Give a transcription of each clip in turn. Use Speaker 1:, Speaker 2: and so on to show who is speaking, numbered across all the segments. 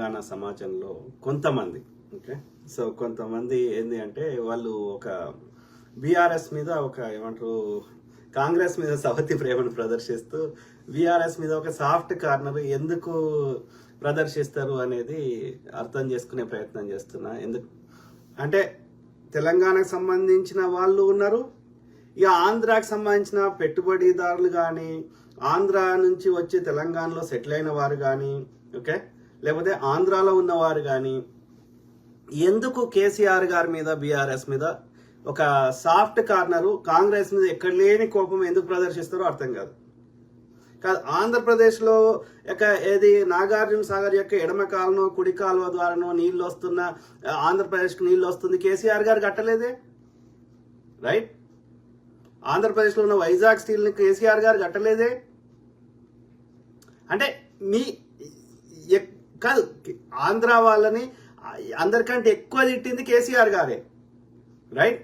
Speaker 1: తెలంగాణ సమాజంలో కొంతమంది okay so కొంతమంది ఏంది అంటే వాళ్ళు ఒక బీఆర్ఎస్ మీద ఒక ఏమంటారు కాంగ్రెస్ మీద సవతి ప్రేమను ప్రదర్శిస్తూ బీఆర్ఎస్ మీద ఒక సాఫ్ట్ కార్నర్ ఎందుకు ప్రదర్శిస్తారు అనేది అర్థం చేసుకునే ప్రయత్నం చేస్తున్నా. ఎందుకు అంటే తెలంగాణకు సంబంధించిన వాళ్ళు ఉన్నారు, ఇక ఆంధ్రాకి సంబంధించిన పెట్టుబడిదారులు కానీ ఆంధ్ర నుంచి వచ్చి తెలంగాణలో సెటిల్ అయిన వారు కానీ ఓకే లేకపోతే ఆంధ్రాలో ఉన్నవారు కానీ ఎందుకు కేసీఆర్ గారి మీద బీఆర్ఎస్ మీద ఒక సాఫ్ట్ కార్నరు కాంగ్రెస్ మీద ఎక్కడ లేని కోపం ఎందుకు ప్రదర్శిస్తారో అర్థం కాదు. ఆంధ్రప్రదేశ్లో ఏది నాగార్జున సాగర్ యొక్క ఎడమ కాలువనో కుడి కాలువ ద్వారానో నీళ్ళు వస్తున్న ఆంధ్రప్రదేశ్కి నీళ్ళు వస్తుంది కేసీఆర్ గారు కట్టలేదే రైట్. ఆంధ్రప్రదేశ్లో ఉన్న వైజాగ్ స్టీల్ని కేసీఆర్ గారు కట్టలేదే. అంటే కాదు ఆంధ్ర వాళ్ళని అందరికంటే ఎక్కువ తిట్టింది కేసీఆర్ గారే రైట్.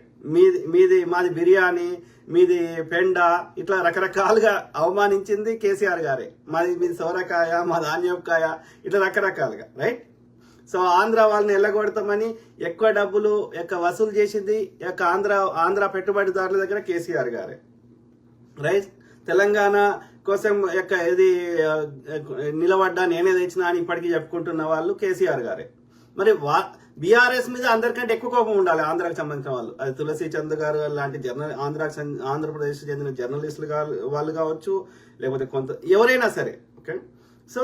Speaker 1: మాది బిర్యానీ, మీది పెండ, ఇట్లా రకరకాలుగా అవమానించింది కేసీఆర్ గారే. మీది సొరకాయ, మాది ఆన్యకాయ, ఇట్లా రకరకాలుగా రైట్. సో ఆంధ్ర వాళ్ళని ఎల్లగొడతామని ఎక్కువ డబ్బులు వసూలు చేసింది ఆంధ్ర పెట్టుబడిదారుల దగ్గర కేసీఆర్ గారే రైట్. తెలంగాణ కోసం ఏది నిలబడ్డా నేనే తెచ్చినా అని ఇప్పటికీ చెప్పుకుంటున్న వాళ్ళు కేసీఆర్ గారే. మరి బీఆర్ఎస్ మీద అందరికంటే ఎక్కువ కోపం ఉండాలి ఆంధ్రాకి సంబంధించిన వాళ్ళు. అది తులసి చంద్ గారు లాంటి ఆంధ్రప్రదేశ్ చెందిన జర్నలిస్టులు వాళ్ళు కావచ్చు, లేకపోతే ఎవరైనా సరే ఓకే. సో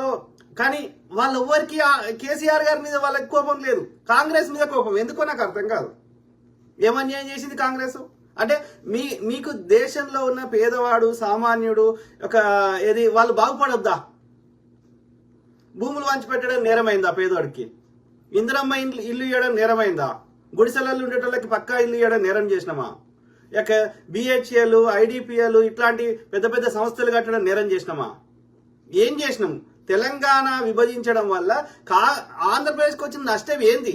Speaker 1: కానీ వాళ్ళెవ్వరికి కేసీఆర్ గారి మీద వాళ్ళకి కోపం లేదు, కాంగ్రెస్ మీద కోపం. ఎందుకో నాకు అర్థం కాదు. ఏమన్యాయం చేసింది కాంగ్రెస్ అంటే మీకు దేశంలో ఉన్న పేదవాడు సామాన్యుడు వాళ్ళు బాగుపడొద్దా? భూములు వంచిపెట్టడం నేరమైందా? పేదవాడికి ఇందిరమ్మ ఇల్లు ఇవ్వడం నేరమైందా? గుడిసెలలో ఉండేటోళ్ళకి పక్కా ఇల్లు ఇవ్వడం నేరం చేసినామా? బిహెచ్ఎల్, ఐడిపిఎల్ ఇట్లాంటి పెద్ద పెద్ద సంస్థలు కట్టడం నేరం చేసినామా? ఏం చేసినాం? తెలంగాణ విభజించడం వల్ల ఆంధ్రప్రదేశ్కి వచ్చిన నష్టం ఏంది?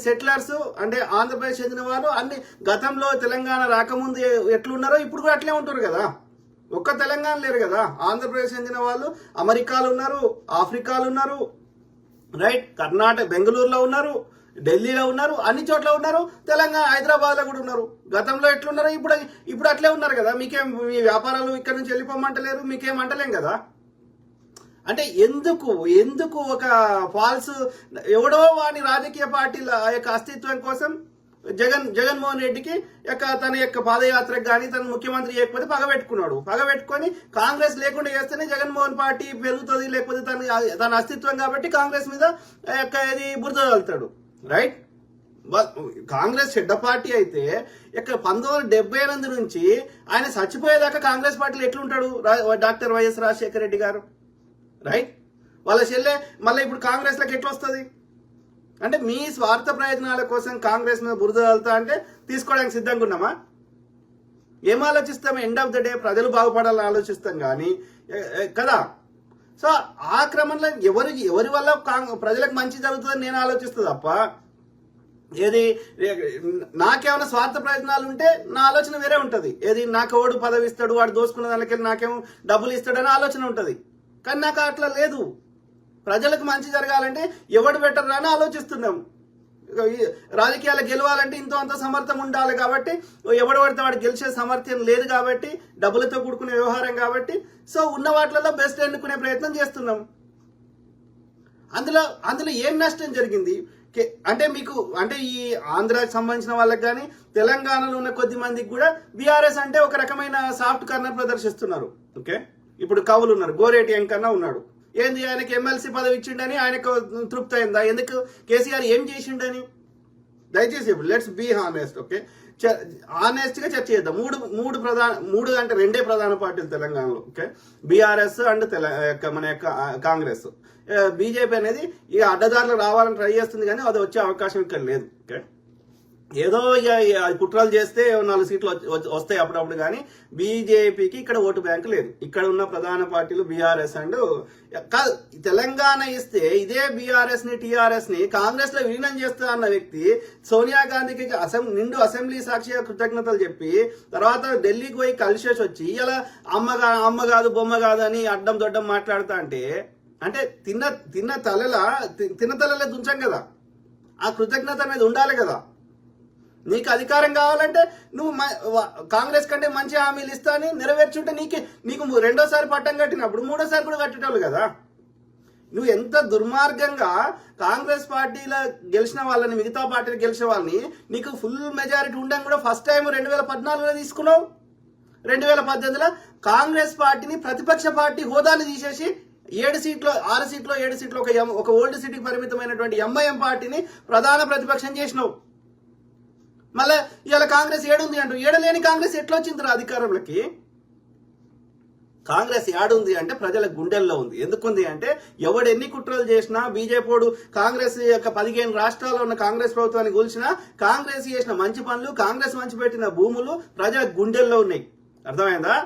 Speaker 1: సెటిలర్స్ అంటే ఆంధ్రప్రదేశ్ చెందిన వాళ్ళు అన్ని గతంలో తెలంగాణ రాకముందు ఎట్లున్నారో ఇప్పుడు కూడా అట్లే ఉంటారు కదా. ఒక్క తెలంగాణ లేరు కదా. ఆంధ్రప్రదేశ్ చెందిన వాళ్ళు అమెరికాలో ఉన్నారు, ఆఫ్రికాలో ఉన్నారు రైట్, కర్ణాటక బెంగళూరులో ఉన్నారు, ఢిల్లీలో ఉన్నారు, అన్ని చోట్ల ఉన్నారు. తెలంగాణ హైదరాబాద్లో కూడా ఉన్నారు. గతంలో ఎట్లున్నారో ఇప్పుడు అట్లే ఉన్నారు కదా. మీకేం మీ వ్యాపారాలు ఇక్కడ నుంచి వెళ్ళిపోమంటలేరు, మీకేం అంటలేం కదా. అంటే ఎందుకు ఒక ఫాల్స్ ఎవడో వాని రాజకీయ పార్టీల యొక్క అస్తిత్వం కోసం జగన్మోహన్ రెడ్డికి తన యొక్క పాదయాత్రకు కానీ తన ముఖ్యమంత్రి చేయకపోతే పగబెట్టుకొని కాంగ్రెస్ లేకుండా చేస్తేనే జగన్మోహన్ పార్టీ పెరుగుతుంది, లేకపోతే తన అస్తిత్వం కాబట్టి కాంగ్రెస్ మీద బురద వెళ్తాడు రైట్. కాంగ్రెస్ చెడ్డ పార్టీ అయితే 1978 నుంచి ఆయన చచ్చిపోయేదాకా కాంగ్రెస్ పార్టీలో ఎట్లుంటాడు డాక్టర్ వైఎస్ రాజశేఖర రెడ్డి గారు రైట్. వాళ్ళ చెల్లె మళ్ళీ ఇప్పుడు కాంగ్రెస్ లోకి ఎట్లా వస్తుంది? అంటే మీ స్వార్థ ప్రయోజనాల కోసం కాంగ్రెస్ మీద బురద వెళ్తా అంటే తీసుకోవడానికి సిద్ధంగా ఉన్నామా? ఏం ఆలోచిస్తాం? ఎండ్ ఆఫ్ ద డే ప్రజలు బాగుపడాలని ఆలోచిస్తాం కానీ కదా. సో ఆ క్రమంలో ఎవరి వల్ల ప్రజలకు మంచి జరుగుతుందని నేను ఆలోచిస్తా తప్ప నాకేమైనా స్వార్థ ప్రయోజనాలు ఉంటే నా ఆలోచన వేరే ఉంటుంది. నాకు ఓడు పదవి ఇస్తాడు, వాడు దోసుకున్న దానికి నాకేమో డబ్బులు ఇస్తాడని ఆలోచన ఉంటుంది. కానీ నాకు అట్లా లేదు. ప్రజలకు మంచి జరగాలంటే ఎవడు బెటర్ అని ఆలోచిస్తున్నాం. రాజకీయాలు గెలవాలంటే ఇంతో అంత సమర్థం ఉండాలి కాబట్టి ఎవడు పడితే వాడు గెలిచే సమర్థ్యం లేదు కాబట్టి డబ్బులతో కూడుకునే వ్యవహారం కాబట్టి సో ఉన్న వాటిలలో బెస్ట్ ఎన్నుకునే ప్రయత్నం చేస్తున్నాం. అందులో ఏం నష్టం జరిగింది అంటే మీకు ఈ ఆంధ్రాకి సంబంధించిన వాళ్ళకి కానీ తెలంగాణలో ఉన్న కొద్ది మందికి కూడా బీఆర్ఎస్ అంటే ఒక రకమైన సాఫ్ట్ కార్నర్ ప్రదర్శిస్తున్నారు ఓకే. ఇప్పుడు కవులు ఉన్నారు, గోరేటి వెంకన్న ఉన్నాడు. ఏంది ఆయనకి ఎమ్మెల్సీ పదవి ఇచ్చిండని ఆయనకు తృప్తి అయిందా? ఎందుకు కేసీఆర్ ఏం చేసిండని? దయచేసి let's be honest okay. Honest గా చర్చ చేద్దాం. మూడు అంటే రెండే ప్రధాన పార్టీలు తెలంగాణలో ఓకే, బీఆర్ఎస్ అండ్ మన యొక్క కాంగ్రెస్. బీజేపీ అనేది ఇక అడ్డదారులు రావాలని ట్రై చేస్తుంది కానీ అది వచ్చే అవకాశం ఇక్కడ లేదు ఓకే. ఏదో కుట్రలు చేస్తే 4 సీట్లు వస్తాయి అప్పుడప్పుడు కానీ బీజేపీకి ఇక్కడ ఓటు బ్యాంకు లేదు. ఇక్కడ ఉన్న ప్రధాన పార్టీలు బీఆర్ఎస్ అండ్ తెలంగాణ ఇస్తే ఇదే బీఆర్ఎస్ ని టీఆర్ఎస్ ని కాంగ్రెస్ లో విలీనం చేస్తా అన్న వ్యక్తి సోనియా గాంధీకి నిండు అసెంబ్లీ సాక్షిగా కృతజ్ఞతలు చెప్పి తర్వాత ఢిల్లీకి పోయి కలిసేసి వచ్చి ఇలా అమ్మ కాదు బొమ్మ కాదు అని అడ్డం దొడ్డం మాట్లాడుతా అంటే అంటే తిన్న తలలే దుంచాం కదా, ఆ కృతజ్ఞత అనేది ఉండాలి కదా. నీకు అధికారం కావాలంటే నువ్వు కాంగ్రెస్ కంటే మంచి హామీలు ఇస్తా అని నెరవేర్చుంటే నీకు రెండోసారి పట్టం కట్టినప్పుడు మూడోసారి కూడా కట్టేటోళ్ళు కదా. నువ్వు ఎంత దుర్మార్గంగా కాంగ్రెస్ పార్టీలో గెలిచిన వాళ్ళని, మిగతా పార్టీలు గెలిచిన వాళ్ళని నీకు ఫుల్ మెజారిటీ ఉండని కూడా ఫస్ట్ టైం 2014లో తీసుకున్నావు. 2018లో కాంగ్రెస్ పార్టీని ప్రతిపక్ష పార్టీ హోదాని తీసేసి 6 సీట్లు 7 సీట్లు ఒక ఓల్డ్ సిటీకి పరిమితమైనటువంటి ఎంఐఎం పార్టీని ప్రధాన ప్రతిపక్షం చేసినావు. మళ్ళీ ఇవాళ కాంగ్రెస్ ఏడుంది అంటూ, ఏడలేని కాంగ్రెస్ ఎట్లా వచ్చిందిరా అధికారంలోకి? కాంగ్రెస్ ఏడుంది అంటే ప్రజల గుండెల్లో ఉంది. ఎందుకుంది అంటే ఎవడు ఎన్ని కుట్రలు చేసినా, బీజేపీడు కాంగ్రెస్ యొక్క 15 రాష్ట్రాల్లో ఉన్న కాంగ్రెస్ ప్రభుత్వాన్ని కూల్చినా, కాంగ్రెస్ చేసిన మంచి పనులు, కాంగ్రెస్ మంచి పెట్టిన భూములు ప్రజల గుండెల్లో ఉన్నాయి. అర్థమైందా?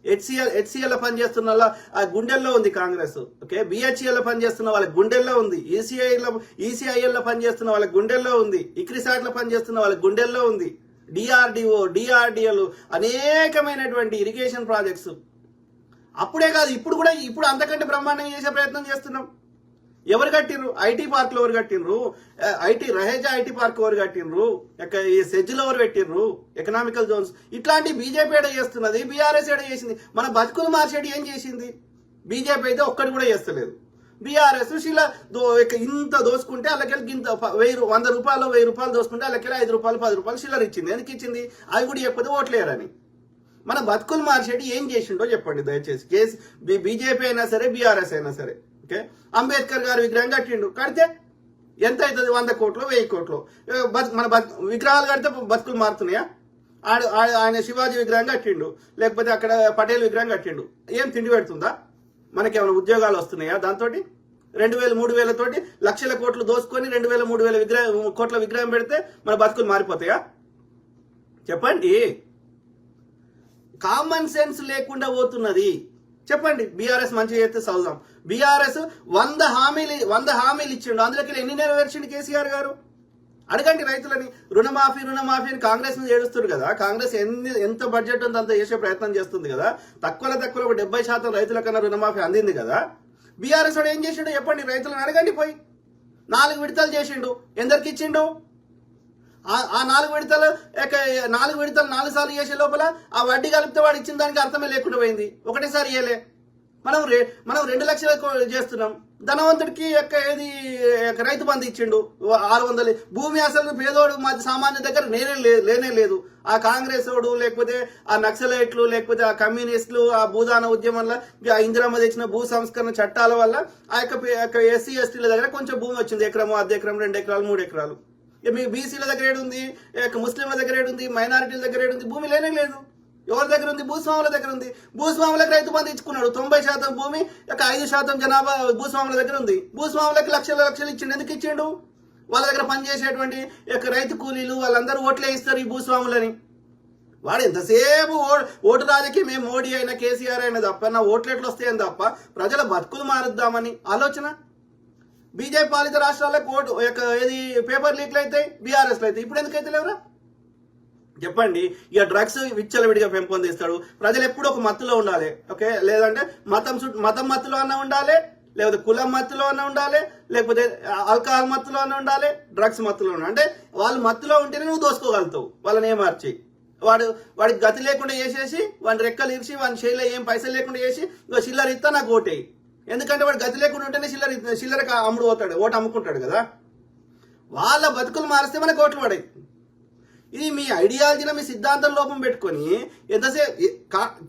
Speaker 1: హెచ్సిఎల్ లో పనిచేస్తున్న ఆ గుండెల్లో ఉంది కాంగ్రెస్. ఓకే, బిహెచ్ఎల్ లో పనిచేస్తున్న వాళ్ళ గుండెల్లో ఉంది, ఈసీఐఎల్ లో పనిచేస్తున్న వాళ్ళ గుండెల్లో ఉంది, ఇక్రిసాట్ లో పనిచేస్తున్న వాళ్ళ గుండెల్లో ఉంది, డిఆర్డిఓలు అనేకమైనటువంటి ఇరిగేషన్ ప్రాజెక్ట్స్. అప్పుడే కాదు, ఇప్పుడు అంతకంటే బ్రహ్మాండంగా చేసే ప్రయత్నం చేస్తున్నాం. ఎవరు కట్టిండ్రు? ఐటీ పార్క్లు ఎవరు కట్టిండ్రు? రహేజా ఐటీ పార్క్ ఎవరు కట్టిండ్రు? ఈ సెజ్లో ఎవరు పెట్టిండ్రు? Economical Jones. ఇట్లాంటి బీజేపీ ఏడ చేస్తున్నది, బీఆర్ఎస్ ఏడ చేసింది. మన బతుకులు మార్చేది ఏం చేసింది? బీజేపీ అయితే ఒక్కటి కూడా చేస్తలేదు. బీఆర్ఎస్ ఇంత దోసుకుంటే వాళ్ళకెళ్ళి ఇంత 100 రూపాయలు 1000 రూపాయలు దోసుకుంటే వాళ్ళకెళ్ళి 5 రూపాయలు 10 రూపాయలు చిల్లర ఇచ్చింది. ఎందుకు ఇచ్చింది? అవి కూడా చెప్పదు ఓట్లేరని. మన బతుకులు మార్చేది ఏం చేసిండో చెప్పండి దయచేసి. బీజేపీ అయినా సరే, బీఆర్ఎస్ అయినా సరే. ఓకే, అంబేద్కర్ గారి విగ్రహం కట్టిండు, కడితే ఎంత అవుతుంది? 100 కోట్లు 1000 కోట్లు. మన విగ్రహాలు కడితే బతుకులు మారుతున్నాయా? ఆయన శివాజీ విగ్రహం కట్టిండు, లేకపోతే అక్కడ పటేల్ విగ్రహం కట్టిండు, ఏం తిండి పెడుతుందా? మనకేమైనా ఉద్యోగాలు వస్తున్నాయా దాంతో? 2000 3000 తోటి లక్షల కోట్లు దోసుకొని 2000 3000 కోట్ల విగ్రహం పెడితే మన బతుకులు మారిపోతాయా? చెప్పండి. కామన్ సెన్స్ లేకుండా పోతున్నది. చెప్పండి. బీఆర్ఎస్ మంచిగా చేస్తే చదువుదాం. బీఆర్ఎస్ 100 హామీలు ఇచ్చిండు, అందులోకి ఎన్ని నెరవేర్చిండు కేసీఆర్ గారు? అడగండి రైతులని. రుణమాఫీ అని కాంగ్రెస్ మీద ఏడుస్తారు కదా. కాంగ్రెస్ ఎంత బడ్జెట్ ఉందో అంత చేసే ప్రయత్నం చేస్తుంది కదా. తక్కువలో ఒక 70% రైతుల కన్నా రుణమాఫీ అందింది కదా. బీఆర్ఎస్ వాడు ఏం చేసిండు చెప్పండి, రైతులను అడగండి పోయి. 4 విడతలు చేసిండు, ఎందరికి ఇచ్చిండు? ఆ 4 విడతలు 4 సార్లు చేసే లోపల ఆ వడ్డీ కలిపితే వాడు ఇచ్చిన దానికి అర్థమే లేకుండా పోయింది. ఒకటేసారి ఇయ్యలే. మనం 2 లక్షలు చేస్తున్నాం. ధనవంతుడికి రైతు బంధు ఇచ్చిండు 600. భూమి అసలు పేదోడు సామాన్య దగ్గర లేనే లేదు. ఆ కాంగ్రెస్ వాడు, లేకపోతే ఆ నక్సలైట్లు, లేకపోతే ఆ కమ్యూనిస్టులు, ఆ భూదాన ఉద్యమంలో ఆ ఇందిరమ్మ తెచ్చిన భూ సంస్కరణ చట్టాల వల్ల ఆ యొక్క ఎస్సీ ఎస్టీల దగ్గర కొంచెం భూమి వచ్చింది. ఎకరము, 1/2 ఎకరం, 2 ఎకరాలు, 3 ఎకరాలు. మీ బీసీల దగ్గర ఏడుంది? ముస్లింల దగ్గర ఏడుంది? మైనారిటీల దగ్గర ఏడుంది? భూమి లేనే లేదు. ఎవరి దగ్గర ఉంది? భూస్వాముల దగ్గర ఉంది. భూస్వాములకు రైతు బంధు ఇచ్చుకున్నాడు. 90% భూమి 5% జనాభా భూస్వాముల దగ్గర ఉంది. భూస్వాములకు లక్షలు ఇచ్చిండు. ఎందుకు ఇచ్చిండు? వాళ్ళ దగ్గర పనిచేసేటువంటి రైతు కూలీలు వాళ్ళందరూ ఓట్లే ఇస్తారు ఈ భూస్వాములని. వాడు ఎంతసేపు ఓటు రాజకీయం, మేము మోడీ అయినా కేసీఆర్ అయినా తప్ప, నా ఓట్లు ఎట్లు వస్తాయని తప్ప ప్రజల బతుకులు మారుద్దామని ఆలోచన. బీజేపీ పాలిత రాష్ట్రాలకు ఏది పేపర్ లీక్లు అవుతాయి, బీఆర్ఎస్లు అవుతాయి. ఇప్పుడు ఎందుకైతే లేవరా చెప్పండి. ఇక డ్రగ్స్ విచ్చలవిడిగా పెంపొందిస్తాడు. ప్రజలు ఎప్పుడు ఒక మత్తులో ఉండాలి. ఓకే, లేదంటే మతం మత్తులో అన్న ఉండాలి, లేకపోతే కులం మత్తులో అన్న ఉండాలి, లేకపోతే ఆల్కహాల్ మత్తులో అన్న ఉండాలి, డ్రగ్స్ మత్తులో ఉండాలి. అంటే వాళ్ళు మత్తులో ఉంటేనే నువ్వు దోసుకోగలుగుతావు. వాళ్ళని ఏమార్చి వాడికి గతి లేకుండా చేసేసి, వాడిని రెక్కలు ఇరిచి, వాడి చేయిలో ఏం పైసలు లేకుండా చేసి, ఇక చిల్లర ఇస్తా నాకు ఓటేయి. ఎందుకంటే వాడు గతి లేకుండా ఉంటేనే చిల్లరకి ఓటు అమ్ముకుంటాడు కదా. వాళ్ళ బతుకులు మారిస్తే మనకు ఓట్లు పడాయి. ఇది మీ ఐడియాలజీలో మీ సిద్ధాంతం లోపం పెట్టుకొని ఎంతసేపు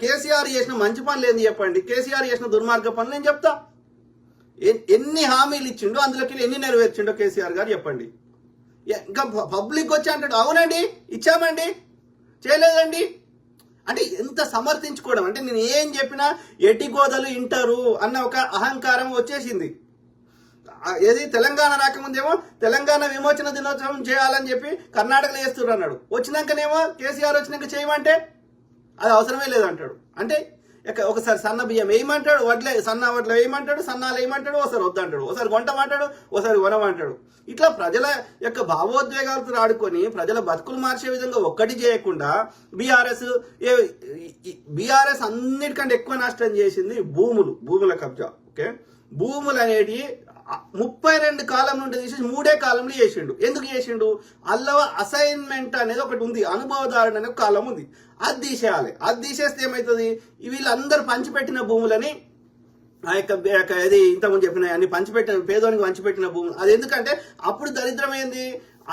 Speaker 1: కేసీఆర్ చేసిన మంచి పనులు ఏంది చెప్పండి, కేసీఆర్ చేసిన దుర్మార్గ పనులు నేను చెప్తా. ఎన్ని హామీలు ఇచ్చిండో అందులోకి ఎన్ని నెరవేర్చిండో కేసీఆర్ గారు చెప్పండి. ఇంకా పబ్లిక్ వచ్చి అంటాడు అవునండి ఇచ్చామండి చేయలేదండి అంటే ఎంత సమర్థించుకోవడం. అంటే నేను ఏం చెప్పినా ఎట్టి గోదలు ఇంటారు అన్న ఒక అహంకారం వచ్చేసింది. ఏది తెలంగాణ రాకముందేమో తెలంగాణ విమోచన దినోత్సవం చేయాలని చెప్పి కర్ణాటకలో చేస్తున్నారు అన్నాడు. వచ్చినాకనేమో కేసీఆర్ వచ్చినాక చేయమంటే అది అవసరమే లేదంటాడు. అంటే ఒకసారి సన్న బియ్యం వేయమంటాడు, సన్న వడ్ల వేయమంటాడు, సన్నాలు వేయమంటాడు, ఒకసారి వద్దంటాడు, ఒకసారి వంటమంటాడు, ఒకసారి వనమంటాడు. ఇట్లా ప్రజల యొక్క భావోద్వేగాలతో ఆడుకొని ప్రజల బతుకులు మార్చే విధంగా ఒక్కటి చేయకుండా బీఆర్ఎస్ అన్నిటికంటే ఎక్కువ నష్టం చేసింది భూముల కబ్జా. ఓకే, భూములు అనేటివి 32 కాలం నుండి తీసేసి 3 కాలంలో చేసిండు. ఎందుకు చేసిండు? అల్లవ అసైన్మెంట్ అనేది ఒకటి ఉంది, అనుభవదారుడు అనే ఒక కాలం ఉంది, అది తీసేయాలి. అది తీసేస్తే ఏమవుతుంది, వీళ్ళందరూ పంచిపెట్టిన భూములని ఆ యొక్క ఇది ఇంతకుముందు చెప్పిన అన్ని పంచిపెట్టిన పేదోనికి పంచిపెట్టిన భూములు, అది ఎందుకంటే అప్పుడు దరిద్రమైంది.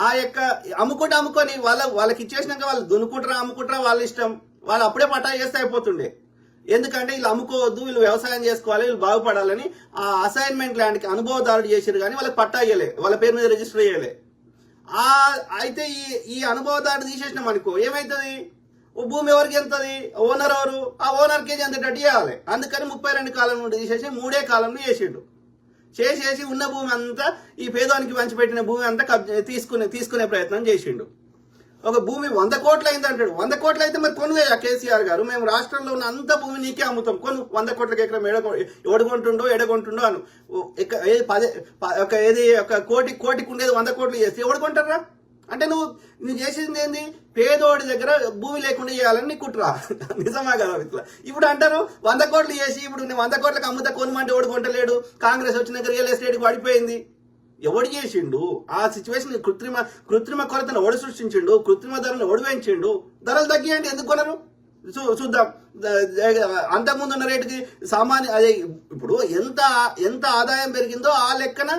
Speaker 1: ఆ యొక్క అమ్ముకొని వాళ్ళకి ఇచ్చేసినాక వాళ్ళు దున్నుకుంటారా అమ్ముకుంటారా వాళ్ళ ఇష్టం, వాళ్ళు అప్పుడే పట్టా చేస్తే అయిపోతుండే. ఎందుకంటే వీళ్ళు అమ్ముకోవద్దు, వీళ్ళు వ్యవసాయం చేసుకోవాలి, వీళ్ళు బాగుపడాలని ఆ అసైన్మెంట్ ల్యాండ్కి అనుభవదారుడు చేసారు, కానీ వాళ్ళకి పట్టా ఇయ్యలే, వాళ్ళ పేరు మీద రిజిస్టర్ చేయలే. అయితే ఈ అనుభవదారుడు తీసేసినాం అనుకో ఏమవుతుంది, భూమి ఎవరికి ఎంతది, ఓనర్ ఎవరు, ఆ ఓనర్కి ఎంతటట్టు చేయాలి. అందుకని 32 కాలం నుండి తీసేసి 3 కాలంలో చేసిండు. చేసేసి ఉన్న భూమి అంతా ఈ పేదవానికి పంచిపెట్టిన భూమి అంతా తీసుకునే ప్రయత్నం చేసిండు. ఒక భూమి 100 కోట్లు అయింది అంటాడు. 100 కోట్లు అయితే మరి కొనుగోయా కేసీఆర్ గారు, మేము రాష్ట్రంలో ఉన్న అంత భూమి నీకే అమ్ముతాం, కొను 100 కోట్లకి ఎకరం ఎడగొంటుండో అను. ఒక కోటికి ఉండేది 100 కోట్లు చేస్తే ఎవడుకుంటారా? అంటే నువ్వు చేసింది ఏంది, పేదోడి దగ్గర భూమి లేకుండా చేయాలని నీ కుట్రా. నిజమా కదా? ఇట్లా ఇప్పుడు అంటారు 100 కోట్లు చేసి ఇప్పుడు 100 కోట్లకు అమ్ముతా కొనుమంటే ఎవడు కొంటలేడు, కాంగ్రెస్ వచ్చినాక రియల్ ఎస్టేట్కి పడిపోయింది. ఎవడు చేసిండు ఆ సిచ్యువేషన్? కృత్రిమ కొరతను ఎవడు సృష్టించిండు, కృత్రిమ ధరను ఎవడు పెంచిండు? ధరలు తగ్గియండి, ఎందుకు కొనరు చూద్దాం. అంతకుముందు ఉన్న రేటుకి అదే ఇప్పుడు ఎంత ఆదాయం పెరిగిందో ఆ లెక్కన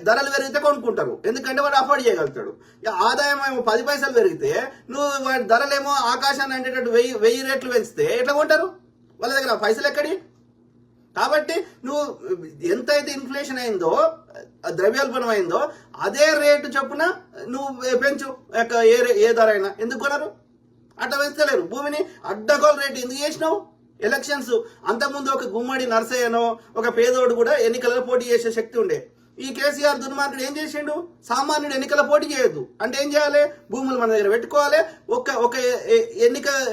Speaker 1: ధరలు పెరిగితే కొనుక్కుంటారు, ఎందుకంటే వాడు అఫోర్డ్ చేయగలుగుతాడు. ఆదాయం ఏమో 10 పైసలు పెరిగితే నువ్వు వాడి ధరలేమో ఆకాశాన్ని అంటేటట్టు 1000 రెట్లు పెంచితే ఎట్లా కొంటారు? వాళ్ళ దగ్గర పైసలు ఎక్కడి? కాబట్టి నువ్వు ఎంతైతే ఇన్ఫ్లేషన్ అయిందో, ద్రవ్యోల్బణం అయిందో, అదే రేటు చొప్పున నువ్వు పెంచు ఏ ధర అయినా. ఎందుకు కొనరు? అట్లా పెంచలేరు. భూమిని అడ్డగోలు రేటు ఎందుకు చేసినావు? ఎలక్షన్స్ అంతకుముందు ఒక గుమ్మడి నర్సయ్యనో ఒక పేదోడు కూడా ఎన్నికలలో పోటీ చేసే శక్తి ఉండే. ఈ కేసీఆర్ దుర్మార్గుడు ఏం చేసిండు, సామాన్యుడు ఎన్నికల పోటీ చేయొద్దు అంటే ఏం చేయాలి, భూములు మన దగ్గర పెట్టుకోవాలి, ఒక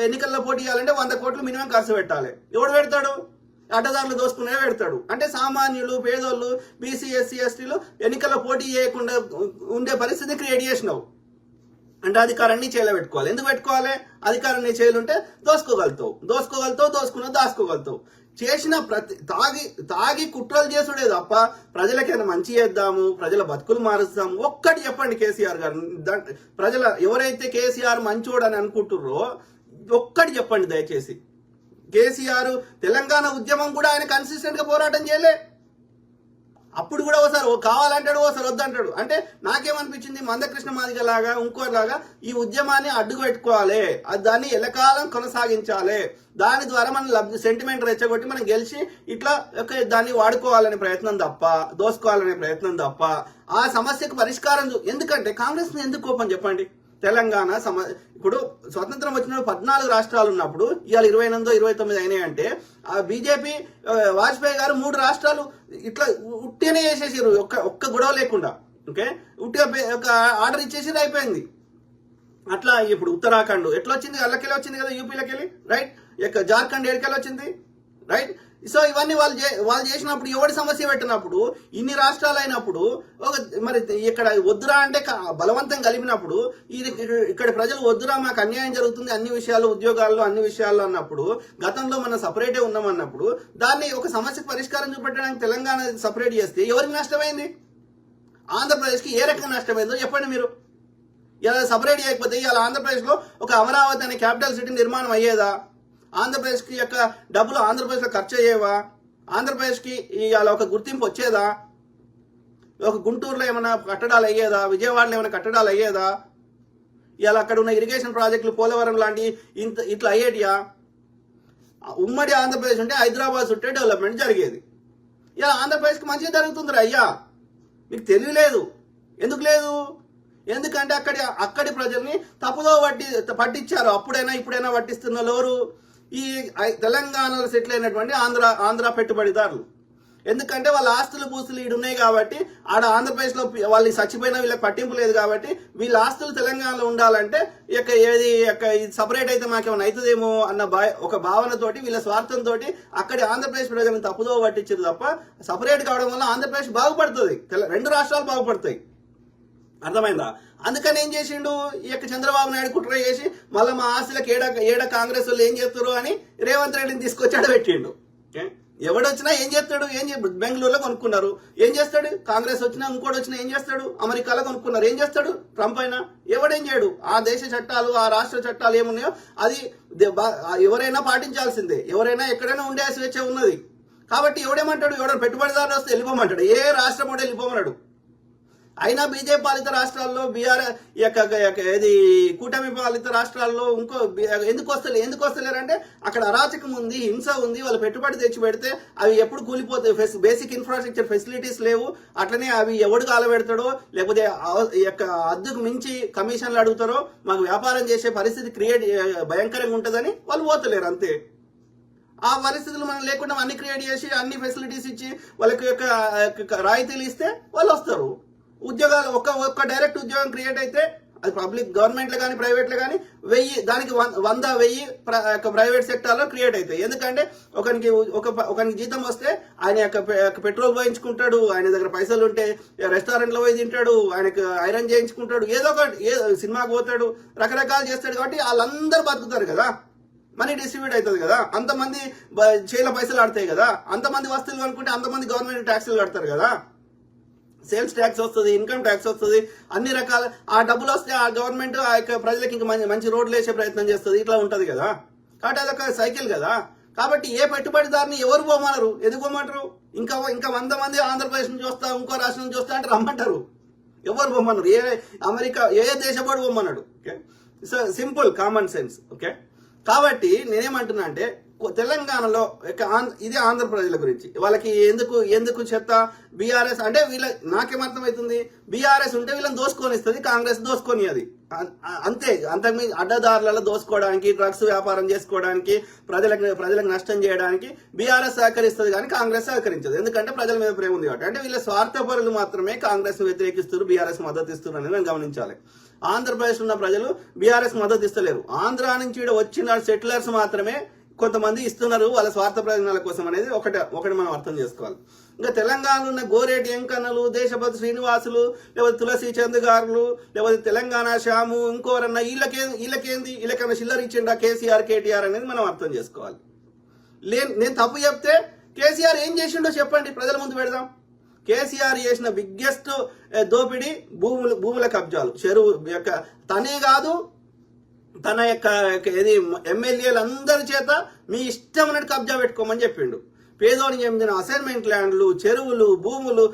Speaker 1: ఎన్నికల్లో పోటీ చేయాలంటే 100 కోట్లు మినిమం ఖర్చు పెట్టాలి. ఎవడు పెడతాడు? అడ్డదారులు దోసుకునే పెడతాడు. అంటే సామాన్యులు, పేదోళ్ళు, బీసీ, ఎస్సీ, ఎస్టీలు ఎన్నికల్లో పోటీ చేయకుండా ఉండే పరిస్థితి క్రియేట్ చేసినావు. అంటే అధికారాన్ని చేలో పెట్టుకోవాలి. ఎందుకు పెట్టుకోవాలి? అధికారాన్ని చేయాలంటే దాచుకోగలుగుతావు. చేసిన తాగి కుట్రలు చేసుడే తప్ప ప్రజలకైనా మంచి చేద్దాము, ప్రజల బతుకులు మారుస్తాము ఒక్కటి చెప్పండి కేసీఆర్ గారు. ప్రజల ఎవరైతే కేసీఆర్ మంచోడు అని అనుకుంటుర్రో ఒక్కటి చెప్పండి దయచేసి. కేసీఆర్ తెలంగాణ ఉద్యమం కూడా ఆయన కన్సిస్టెంట్ గా పోరాటం చేయలే. అప్పుడు కూడా ఓసారి కావాలంటాడు, ఓసారి వద్దంటాడు. అంటే నాకేమనిపించింది, మందకృష్ణ మాదిగ లాగా ఇంకోలాగా ఈ ఉద్యమాన్ని అడ్డుకు పెట్టుకోవాలి, దాన్ని ఎల్లకాలం కొనసాగించాలి, దాని ద్వారా మనం సెంటిమెంట్ రెచ్చగొట్టి మనం గెలిచి ఇట్లా దాన్ని వాడుకోవాలనే ప్రయత్నం తప్ప, దోసుకోవాలనే ప్రయత్నం తప్ప ఆ సమస్యకు పరిష్కారం. ఎందుకంటే కాంగ్రెస్ ఎందుకు కోపం చెప్పండి? తెలంగాణ ఇప్పుడు స్వతంత్రం వచ్చిన 14 రాష్ట్రాలు ఉన్నప్పుడు ఇవాళ 28, 29 అయినాయి అంటే ఆ బీజేపీ వాజ్పేయి గారు 3 రాష్ట్రాలు ఇట్లా ఉట్టినే చేసేసారు, ఒక్క గొడవ లేకుండా. ఓకే, ఉట్టిగా ఒక ఆర్డర్ ఇచ్చేసి అయిపోయింది. అట్లా ఇప్పుడు ఉత్తరాఖండ్ ఎట్లా వచ్చింది, అల్లకెళ్ళి వచ్చింది కదా, యూపీలోకి వెళ్ళి రైట్, ఇక జార్ఖండ్ ఎడికెళ్ళి వచ్చింది రైట్. సో ఇవన్నీ వాళ్ళు చేసినప్పుడు, ఎవరి సమస్య పెట్టినప్పుడు, ఇన్ని రాష్ట్రాలు అయినప్పుడు మరి ఇక్కడ వద్దురా అంటే బలవంతం కలిపినప్పుడు ఇక్కడ ప్రజలు వద్దురా మాకు అన్యాయం జరుగుతుంది అన్ని విషయాలు, ఉద్యోగాల్లో అన్ని విషయాల్లో అన్నప్పుడు, గతంలో మనం సపరేటే ఉన్నామన్నప్పుడు దాన్ని ఒక సమస్యకు పరిష్కారం చూపెట్టడానికి తెలంగాణ సపరేట్ చేస్తే ఎవరికి నష్టమైంది? ఆంధ్రప్రదేశ్కి ఏ రకంగా నష్టమైందో చెప్పండి మీరు. ఇలా సపరేట్ చేయకపోతే ఇలా ఆంధ్రప్రదేశ్లో ఒక అమరావతి అనే క్యాపిటల్ సిటీ నిర్మాణం అయ్యేదా? ఆంధ్రప్రదేశ్కి యొక్క డబ్బులు ఆంధ్రప్రదేశ్లో ఖర్చు అయ్యేవా? ఆంధ్రప్రదేశ్కి ఇవాళ ఒక గుర్తింపు వచ్చేదా? ఒక గుంటూరులో ఏమైనా కట్టడాలు అయ్యేదా? విజయవాడలో ఏమైనా కట్టడాలు అయ్యేదా? ఇవాళ అక్కడ ఉన్న ఇరిగేషన్ ప్రాజెక్టులు, పోలవరం లాంటి ఇట్లా అయ్యేటియా? ఉమ్మడి ఆంధ్రప్రదేశ్ ఉంటే హైదరాబాద్ చుట్టే డెవలప్మెంట్ జరిగేది. ఇలా ఆంధ్రప్రదేశ్కి మంచిగా జరుగుతుందిరా అయ్యా, మీకు తెలియలేదు. ఎందుకు లేదు? ఎందుకంటే అక్కడి ప్రజల్ని తప్పుదో పట్టించారు. అప్పుడైనా ఇప్పుడైనా పట్టిస్తున్న ఎవరు? ఈ తెలంగాణలో సెటిల్ అయినటువంటి ఆంధ్ర పెట్టుబడిదారులు. ఎందుకంటే వాళ్ళ ఆస్తులు భూస్తులు ఈడు ఉన్నాయి కాబట్టి, ఆడ ఆంధ్రప్రదేశ్లో వాళ్ళు చచ్చిపోయినా వీళ్ళకి పట్టింపు లేదు కాబట్టి, వీళ్ళ ఆస్తులు తెలంగాణలో ఉండాలంటే ఇది సపరేట్ అయితే మాకేమైనా అవుతుందేమో అన్న ఒక భావనతోటి, వీళ్ళ స్వార్థంతో అక్కడి ఆంధ్రప్రదేశ్ ప్రజలను తప్పుదో పట్టించారు తప్ప, సపరేట్ కావడం వల్ల ఆంధ్రప్రదేశ్ బాగుపడుతుంది, 2 రాష్ట్రాలు బాగుపడతాయి. అర్థమైందా? అందుకని ఏం చేసిండు, ఈ చంద్రబాబు నాయుడు కుట్ర చేసి మళ్ళీ మా ఆస్తులకు ఏడ కాంగ్రెస్ వాళ్ళు ఏం చేస్తారు అని రేవంత్ రెడ్డిని తీసుకొచ్చాడు పెట్టిండు. ఎవడొచ్చినా ఏం చేస్తాడు? బెంగళూరులో కొనుక్కున్నారు, ఏం చేస్తాడు? కాంగ్రెస్ వచ్చినా ఇంకోటి వచ్చినా ఏం చేస్తాడు? అమెరికాలో కొనుక్కున్నారు, ఏం చేస్తాడు? ట్రంప్ అయినా ఎవడేం చేయడు. ఆ దేశ చట్టాలు, ఆ రాష్ట్ర చట్టాలు ఏమున్నాయో అది ఎవరైనా పాటించాల్సిందే. ఎవరైనా ఎక్కడైనా ఉండే స్వేచ్ఛ ఉన్నది. కాబట్టి ఎవడేమంటాడు? ఎవడో పెట్టుబడిదారులు వస్తే వెళ్ళిపోమంటాడు. ఏ రాష్ట్రం కూడా వెళ్ళిపోమన్నాడు. అయినా బీజేపీ పాలిత రాష్ట్రాల్లో ఏది కూటమి పాలిత రాష్ట్రాల్లో ఇంకో ఎందుకు వస్తలేరంటే అక్కడ అరాచకం ఉంది, హింస ఉంది. వాళ్ళు పెట్టుబడి తెచ్చి పెడితే అవి ఎప్పుడు కూలిపోతాయి. బేసిక్ ఇన్ఫ్రాస్ట్రక్చర్ ఫెసిలిటీస్ లేవు. అట్లనే అవి ఎవడు కాలబెడతాడో, లేకపోతే అద్దుకు మించి కమిషన్లు అడుగుతారో, మాకు వ్యాపారం చేసే పరిస్థితి భయంకరంగా ఉంటుందని వాళ్ళు పోతలేరు అంతే. ఆ పరిస్థితులు మనం లేకుండా అన్ని క్రియేట్ చేసి అన్ని ఫెసిలిటీస్ ఇచ్చి వాళ్ళకి రాయితీలు ఇస్తే వాళ్ళు వస్తారు. ఉద్యోగాలు ఒక్క డైరెక్ట్ ఉద్యోగం క్రియేట్ అయితే అది పబ్లిక్ గవర్నమెంట్లో కానీ ప్రైవేట్లో కానీ 1000 దానికి 100 ప్రైవేట్ సెక్టార్లో క్రియేట్ అవుతాయి. ఎందుకంటే ఒకరికి జీతం వస్తే ఆయన పెట్రోల్ పోయించుకుంటాడు, ఆయన దగ్గర పైసలు ఉంటే రెస్టారెంట్లో పోయి తింటాడు, ఆయనకు ఐరన్ చేయించుకుంటాడు, ఏదో ఒకటి సినిమాకి పోతాడు, రకరకాలు చేస్తాడు. కాబట్టి వాళ్ళందరూ బతుకుతారు కదా, మనీ డిస్ట్రిబ్యూట్ అవుతుంది కదా, అంతమంది చేల పైసలు ఆడతాయి కదా, అంతమంది వస్తువులు అనుకుంటే అంతమంది గవర్నమెంట్ ట్యాక్సులు కడతారు కదా, సేల్స్ ట్యాక్స్ వస్తుంది, ఇన్కమ్ ట్యాక్స్ వస్తుంది, అన్ని రకాల ఆ డబ్బులు వస్తే ఆ గవర్నమెంట్ ఆ యొక్క ప్రజలకు ఇంకా మంచి రోడ్లు వేసే ప్రయత్నం చేస్తుంది. ఇట్లా ఉంటది కదా. కాబట్టి అదొక సైకిల్ కదా. కాబట్టి ఏ పెట్టుబడిదారిని ఎవరు పోమన్నారు? ఎందుకు పోమంటారు? ఇంకా 100 మంది ఆంధ్రప్రదేశ్ నుంచి వస్తా, ఇంకో రాష్ట్రం నుంచి వస్తా అంటే రమ్మంటారు. ఎవరు పోమన్నారు? అమెరికా ఏ దేశపోడు పోమన్నాడు? Okay, so simple common sense. Okay, కాబట్టి నేనేమంటున్నా అంటే తెలంగాణలో ఇది ఆంధ్ర ప్రజల గురించి. వాళ్ళకి ఎందుకు చెత్త బీఆర్ఎస్ అంటే నాకేమర్థమవుతుంది, బీఆర్ఎస్ ఉంటే వీళ్ళని దోసుకొని ఇస్తుంది, కాంగ్రెస్ దోసుకొని అది అంతే. అంతకుమించి అడ్డదారులలో దోసుకోవడానికి, డ్రగ్స్ వ్యాపారం చేసుకోవడానికి, ప్రజలకు నష్టం చేయడానికి బీఆర్ఎస్ సహకరిస్తుంది కానీ కాంగ్రెస్ సహకరించదు. ఎందుకంటే ప్రజల మీద ప్రేమ ఉంది కాబట్టి. అంటే వీళ్ళ స్వార్థపరులు మాత్రమే కాంగ్రెస్ ను వ్యతిరేకిస్తారు, బీఆర్ఎస్ మద్దతు ఇస్తున్నారు అనేది మనం గమనించాలి. ఆంధ్రప్రదేశ్ ఉన్న ప్రజలు బీఆర్ఎస్ మద్దతు ఇస్తలేరు. ఆంధ్ర నుంచి వచ్చిన సెటిలర్స్ మాత్రమే కొంతమంది ఇస్తున్నారు వాళ్ళ స్వార్థ ప్రయోజనాల కోసం అనేది ఒకటి మనం అర్థం చేసుకోవాలి. ఇంకా తెలంగాణలో ఉన్న గోరేటి వెంకన్నలు, దేశపతి శ్రీనివాసులు, లేకపోతే తులసి చంద్గారులు, లేకపోతే తెలంగాణ శ్యాము, ఇంకోరన్నా వీళ్ళకన్నా చిల్లర ఇచ్చిండా కేసీఆర్ కేటీఆర్ అనేది మనం అర్థం చేసుకోవాలి. నేను తప్పు చెప్తే కేసీఆర్ ఏం చేసిండో చెప్పండి, ప్రజల ముందు పెడదాం. కేసీఆర్ చేసిన బిగ్గెస్ట్ దోపిడీ భూముల కబ్జాలు. చెరువు తనే కాదు, తన ఏది ఎమ్మెల్యేలందరి చేత మీ ఇష్టం ఉన్నట్టు కబ్జా పెట్టుకోమని చెప్పిండు. పేదోనికి చెందిన అసైన్మెంట్ ల్యాండ్లు, చెరువులు, భూములు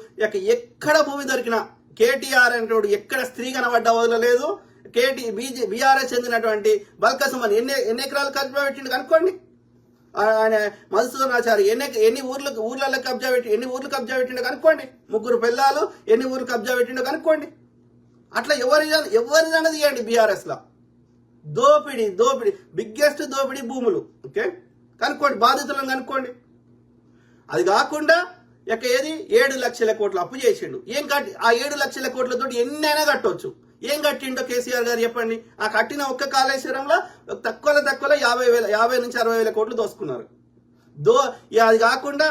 Speaker 1: ఎక్కడ భూమి దొరికినా కేటీఆర్ అనేటువంటి ఎక్కడ స్త్రీ కనబడ్డా వదలలేదు. బీఆర్ఎస్ చెందినటువంటి బల్కసుమని ఎన్ని ఎకరాలు కబ్జా పెట్టిండు కనుక్కోండి. ఆయన మధుసూదనాచారి ఎన్ని ఊర్లలో కబ్జా పెట్టి ఎన్ని ఊర్లు కబ్జా పెట్టిండో కనుక్కోండి. 3 పిల్లలు ఎన్ని ఊర్లు కబ్జా పెట్టిండో కనుక్కోండి. అట్లా ఎవరిదన్నది తీయండి. బీఆర్ఎస్ లో దోపిడీ బిగ్గెస్ట్ దోపిడీ భూములు. ఓకే, కనుక్కోండి, బాధితులను కనుక్కోండి. అది కాకుండా 7 లక్షల కోట్ల అప్పు చేసిండు. ఆ 7 లక్షల కోట్లతో ఎన్నైనా కట్టవచ్చు. ఏం కట్టిండో కేసీఆర్ గారు చెప్పండి. ఆ కట్టిన ఒక్క కాళేశ్వరంలో తక్కువలో 50 నుంచి 60 వేల కోట్లు దోసుకున్నారు. అది కాకుండా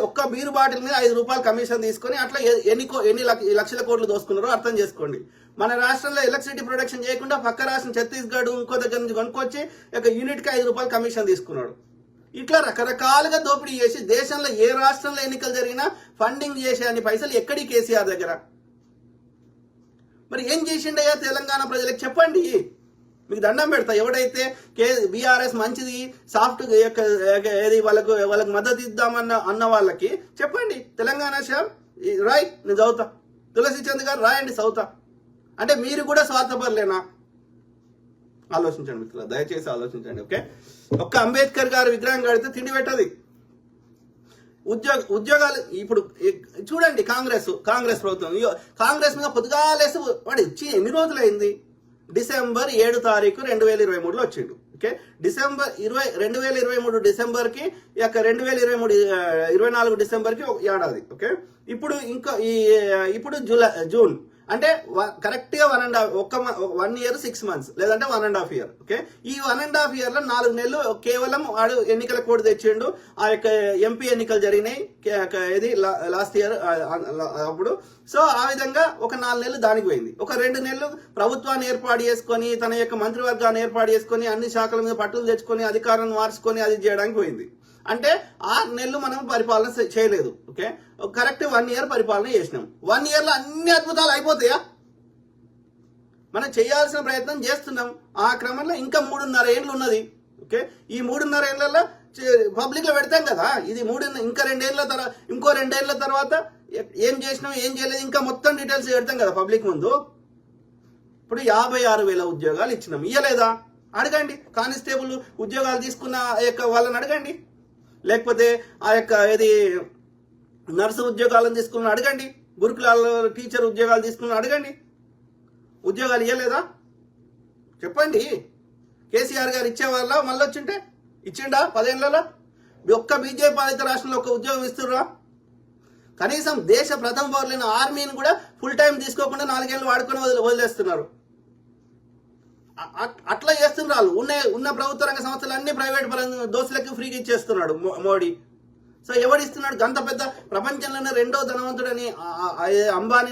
Speaker 1: ఒక్క బీరు బాటిల్ మీద 5 రూపాయలు కమిషన్ తీసుకొని అట్లా ఎన్ని లక్షల కోట్లు దోసుకున్నారో అర్థం చేసుకోండి. మన రాష్ట్రంలో ఎలక్ట్రిసిటీ ప్రొడక్షన్ చేయకుండా పక్క రాష్ట్రం ఛత్తీస్గఢ్ ఇంకో దగ్గర నుంచి కొనుక్కొచ్చి యూనిట్ కి 5 రూపాయలు కమిషన్ తీసుకున్నాడు. ఇట్లా రకరకాలుగా దోపిడీ చేసి దేశంలో ఏ రాష్ట్రంలో ఎన్నికలు జరిగినా ఫండింగ్ చేసే అన్ని పైసలు ఎక్కడి కేసీఆర్ దగ్గర. మరి ఏం చేసిండయ్యా తెలంగాణ ప్రజలకు చెప్పండి, మీకు దండం పెడతా. ఎవడైతే బీఆర్ఎస్ మంచిది సాఫ్ట్ ఏది వాళ్ళకు మద్దతు అన్న వాళ్ళకి చెప్పండి. తెలంగాణ శ్యామ్ రాయ్, నేను చదువుతా. తులసి చంద్ గారు రాయండి, చదువుతా. అంటే మీరు కూడా స్వార్థపరులేనా? ఆలోచించండి మిత్రులు, దయచేసి ఆలోచించండి. ఓకే, ఒక్క అంబేద్కర్ గారి విగ్రహం కడితే తిండి పెట్టది. ఉద్యోగాలు ఇప్పుడు చూడండి. కాంగ్రెస్ ప్రభుత్వం కాంగ్రెస్ మీద పొద్దుగాలేసి వాడు ఇచ్చి ఎన్ని రోజులైంది? డిసెంబర్ 7 తారీఖు 2023లో వచ్చిండు. ఓకే, డిసెంబర్ 2023 డిసెంబర్కి 2024 డిసెంబర్కి ఏడాది. ఓకే, ఇప్పుడు జూన్ అంటే కరెక్ట్ గా 1 year 6 months లేదంటే 1.5 year. ఓకే, ఈ 1.5 year లో 4 నెలలు కేవలం వాడు ఎన్నికల కోడ్ తెచ్చిండు. ఆ యొక్క ఎంపీ ఎన్నికలు జరిగినాయి ఇది లాస్ట్ ఇయర్ అప్పుడు. సో ఆ విధంగా ఒక 4 నెలలు దానికి పోయింది. ఒక 2 నెలలు ప్రభుత్వాన్ని ఏర్పాటు చేసుకొని తన యొక్క మంత్రివర్గాన్ని ఏర్పాటు చేసుకొని అన్ని శాఖల మీద పట్టులు తెచ్చుకొని అధికారాన్ని మార్చుకొని అది చేయడానికి పోయింది. అంటే 6 నెలలు మనం పరిపాలన చేయలేదు. ఓకే, కరెక్ట్ 1 ఇయర్ పరిపాలన చేసినాం. 1 ఇయర్లో అన్ని అద్భుతాలు అయిపోతాయా? మనం చేయాల్సిన ప్రయత్నం చేస్తున్నాం. ఆ క్రమంలో ఇంకా 3.5 ఏళ్ళు ఉన్నది. ఓకే, ఈ 3.5 ఏళ్లలో పబ్లిక్ లో పెడతాం కదా. ఇది ఇంకా 2 ఏళ్ల తర్వాత, ఇంకో 2 ఏళ్ల తర్వాత ఏం చేసినాం ఏం చేయలేదు ఇంకా మొత్తం డీటెయిల్స్ పెడతాం కదా పబ్లిక్ ముందు. ఇప్పుడు 56,000 ఉద్యోగాలు ఇచ్చినాం, ఇయ్యలేదా? అడగండి. కానిస్టేబుల్ ఉద్యోగాలు తీసుకున్న వాళ్ళని అడగండి, లేకపోతే ఆ యొక్క నర్సు ఉద్యోగాలను తీసుకున్న అడగండి, గురుకులాల టీచర్ ఉద్యోగాలు తీసుకున్న అడగండి. ఉద్యోగాలు ఇవ్వలేదా? చెప్పండి. కేసీఆర్ గారు ఇచ్చేవాళ్ళ మళ్ళీ వచ్చింటే ఇచ్చిండా 10 ఏళ్లలో? ఒక్క బీజేపీ పాలిత రాష్ట్రంలో ఒక ఉద్యోగం ఇస్తుర్రా? కనీసం దేశ ప్రథమ పౌరులైన ఆర్మీని కూడా ఫుల్ టైం తీసుకోకుండా 4 ఏళ్ళు వాడుకొని వదిలేస్తున్నారు. అట్లా చేస్తున్నారు. ఉన్న ప్రభుత్వ రంగ సంస్థలు అన్ని ప్రైవేట్ దోస్తులకి ఫ్రీగా ఇచ్చేస్తున్నాడు మోడీ. సో ఎవడు ఇస్తున్నాడు? గంత పెద్ద ప్రపంచంలోనే 2వ ధనవంతుడని అంబానీ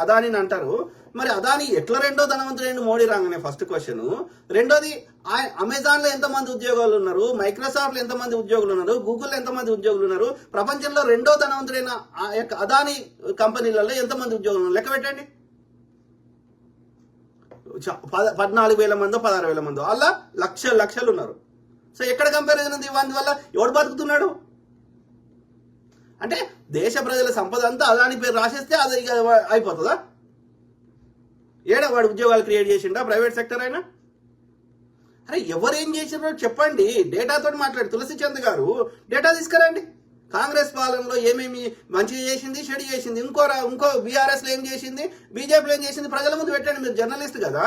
Speaker 1: అదాని అంటారు. మరి అదాని ఎట్లా 2వ ధనవంతుడైన మోడీ రాగానే ఫస్ట్ క్వశ్చన్. రెండోది, అమెజాన్ లో ఎంతమంది ఉద్యోగాలు ఉన్నారు, మైక్రోసాఫ్ట్ లో ఎంతమంది ఉద్యోగులు ఉన్నారు, గూగుల్ లో ఎంతమంది ఉద్యోగులు ఉన్నారు, ప్రపంచంలో 2వ ధనవంతుడైన అదాని కంపెనీలలో ఎంతమంది ఉద్యోగులు ఉన్నారు లెక్క పెట్టండి. 14,000 మందో 16,000 మందో, అలా లక్షలు ఉన్నారు. సో ఎక్కడ కంపారిజన్ ఉంది? అందువల్ల ఎవడు బతుకుతున్నాడు? అంటే దేశ ప్రజల సంపద అంతా అదాని పేరు రాసేస్తే అది అయిపోతుందా? వాడు ఉద్యోగాలు క్రియేట్ చేసిండా ప్రైవేట్ సెక్టర్ అయినా? అరే ఎవరేం చేసినారో చెప్పండి. డేటాతో మాట్లాడి తులసి చంద్ గారు డేటా తీసుకురండి. కాంగ్రెస్ పాలనలో ఏమేమి మంచిగా చేసింది, చెడు చేసింది, ఇంకో బీఆర్ఎస్ లో ఏం చేసింది, బీజేపీలో ఏం చేసింది ప్రజల ముందు పెట్టండి. మీరు జర్నలిస్ట్ కదా.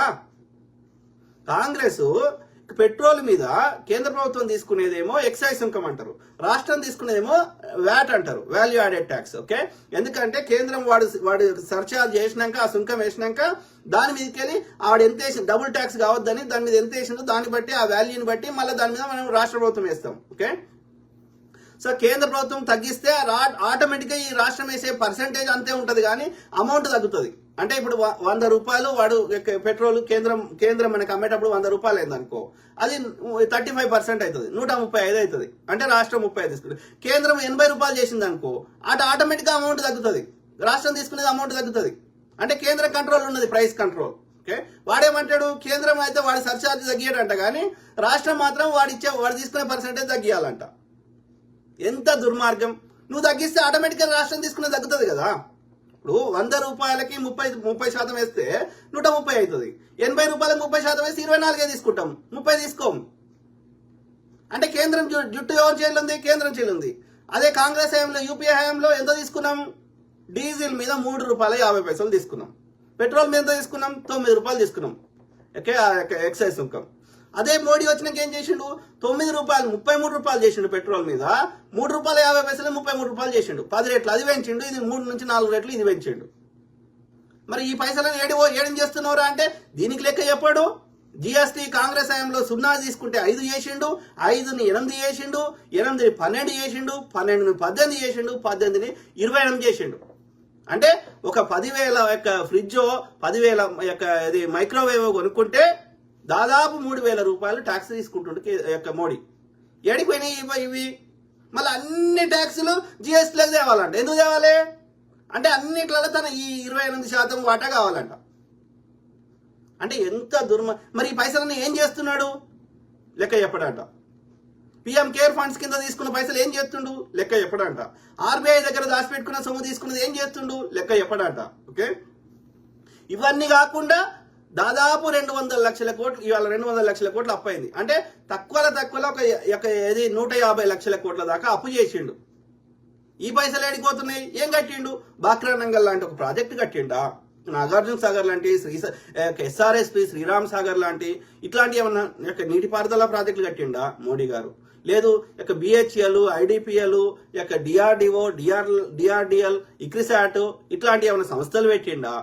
Speaker 1: కాంగ్రెస్ పెట్రోల్ మీద కేంద్ర ప్రభుత్వం తీసుకునేదేమో ఎక్సైజ్ సుంకం అంటారు, రాష్ట్రం తీసుకునేదేమో వ్యాట్ అంటారు, వాల్యూ యాడెడ్ ట్యాక్స్. ఓకే, ఎందుకంటే కేంద్రం వాడు సర్చార్జ్ చేసినాక, ఆ సుంకం వేసినాక దాని మీదకి వెళ్ళి ఆవిడ ఎంత వేసి డబుల్ ట్యాక్స్ కావద్దని దాని మీద ఎంత వేసిందో దాన్ని బట్టి, ఆ వాల్యూని బట్టి మళ్ళీ దాని మీద మనం రాష్ట్ర ప్రభుత్వం వేస్తాం. ఓకే, సో కేంద్ర ప్రభుత్వం తగ్గిస్తే ఆటోమేటిక్గా ఈ రాష్ట్రం వేసే పర్సెంటేజ్ అంతే ఉంటుంది, కానీ అమౌంట్ తగ్గుతుంది. అంటే ఇప్పుడు 100 రూపాయలు వాడు పెట్రోల్ కేంద్రం మనకి అమ్మేటప్పుడు 100 రూపాయలు అయిందనుకో, అది 35% అవుతుంది, 135 అవుతుంది. అంటే రాష్ట్రం 35 తీసుకుంటుంది. కేంద్రం 80 రూపాయలు చేసింది అనుకో, ఆటోమేటిక్గా అమౌంట్ తగ్గుతుంది, రాష్ట్రం తీసుకునేది అమౌంట్ తగ్గుతుంది. అంటే కేంద్ర కంట్రోల్ ఉన్నది, ప్రైస్ కంట్రోల్. ఓకే, వాడేమంటాడు? కేంద్రం అయితే వాడి సర్చార్జ్ తగ్గియాడంట, కానీ రాష్ట్రం మాత్రం వాడు తీసుకునే పర్సెంటేజ్ తగ్గియాలంట. ఎంత దుర్మార్గం! నువ్వు తగ్గిస్తే ఆటోమేటిక్గా రాష్ట్రం తీసుకునేది తగ్గుతుంది కదా. ఇప్పుడు 100 రూపాయలకి 30% వేస్తే 130 అవుతుంది. 80 రూపాయలకు 30% వేస్తే 24 తీసుకుంటాం, 30 తీసుకోం. అంటే కేంద్రం జుట్టు ఎవరు చేయాలి? కేంద్రం చేయాలి. అదే కాంగ్రెస్ హయాంలో, యూపీఏ హయాంలో ఎంత తీసుకున్నాం? డీజిల్ మీద 3 రూపాయల 50 పైసలు తీసుకున్నాం, పెట్రోల్ మీద ఎంత తీసుకున్నాం? 9 రూపాయలు తీసుకున్నాం ఎక్సైజ్ సుంకం. అదే మోడీ వచ్చినాక ఏం చేసిండు? 9 రూపాయలు 33 రూపాయలు చేసిండు పెట్రోల్ మీద, 3 రూపాయల 50 పైసలు 33 రూపాయలు చేసిండు. 10 రెట్లు అది పెంచిండు, ఇది 3 నుంచి 4 రెట్లు ఇది పెంచిండు. మరి ఈ పైసలను ఏం చేస్తున్నారా అంటే దీనికి లెక్క చెప్పాడు. జిఎస్టీ కాంగ్రెస్ హయాంలో 0 తీసుకుంటే 5 చేసిండు, 5ని 8 చేసిండు, 8ని 12 చేసిండు, 12ని 18 చేసిండు, 18ని 28 చేసిండు. అంటే ఒక 10,000 యొక్క ఫ్రిడ్జో 10,000 యొక్క మైక్రోవేవ్ కొనుక్కుంటే దాదాపు 3,000 రూపాయలు ట్యాక్స్ తీసుకుంటుండే మోడీ. ఎడిపోయినాయి ఇవి? మళ్ళీ అన్ని ట్యాక్సులు జిఎస్టీలకు తేవాలంట. ఎందుకు తేవాలి అంటే అన్నిట్లలో తన ఈ 28% వాటా కావాలంట. అంటే ఎంత మరి ఈ పైసలను ఏం చేస్తున్నాడు? లెక్క చెప్పడంట. పిఎం కేర్ ఫండ్స్ కింద తీసుకున్న పైసలు ఏం చేస్తుండు? లెక్క చెప్పడంట. ఆర్బీఐ దగ్గర దాచిపెట్టుకున్న సొమ్ము తీసుకున్నది ఏం చేస్తుండు? లెక్క చెప్పడంట. ఓకే, ఇవన్నీ కాకుండా దాదాపు 200 లక్షల కోట్లు, ఇవాళ 200 లక్షల కోట్లు అప్పు అయింది. అంటే తక్కువలో ఒక 150 లక్షల కోట్ల దాకా అప్పు చేసిండు. ఈ పైసలు ఏడిపోతున్నాయి? ఏం కట్టిండు? బాక్రానంగల్ లాంటి ఒక ప్రాజెక్టు కట్టిండా? నాగార్జున సాగర్ లాంటి, ఎస్ఆర్ఎస్పి శ్రీరామ్ సాగర్ లాంటి ఇట్లాంటి ఏమన్నా నీటిపారుదల ప్రాజెక్టులు కట్టిండా మోడీ గారు? లేదు బిహెచ్ఎల్, ఐడిపిఎల్, డిఆర్డిఓ, డిఆర్డిఎల్, ఇక్రిసాట్ ఇట్లాంటి ఏమైనా సంస్థలు పెట్టిండా?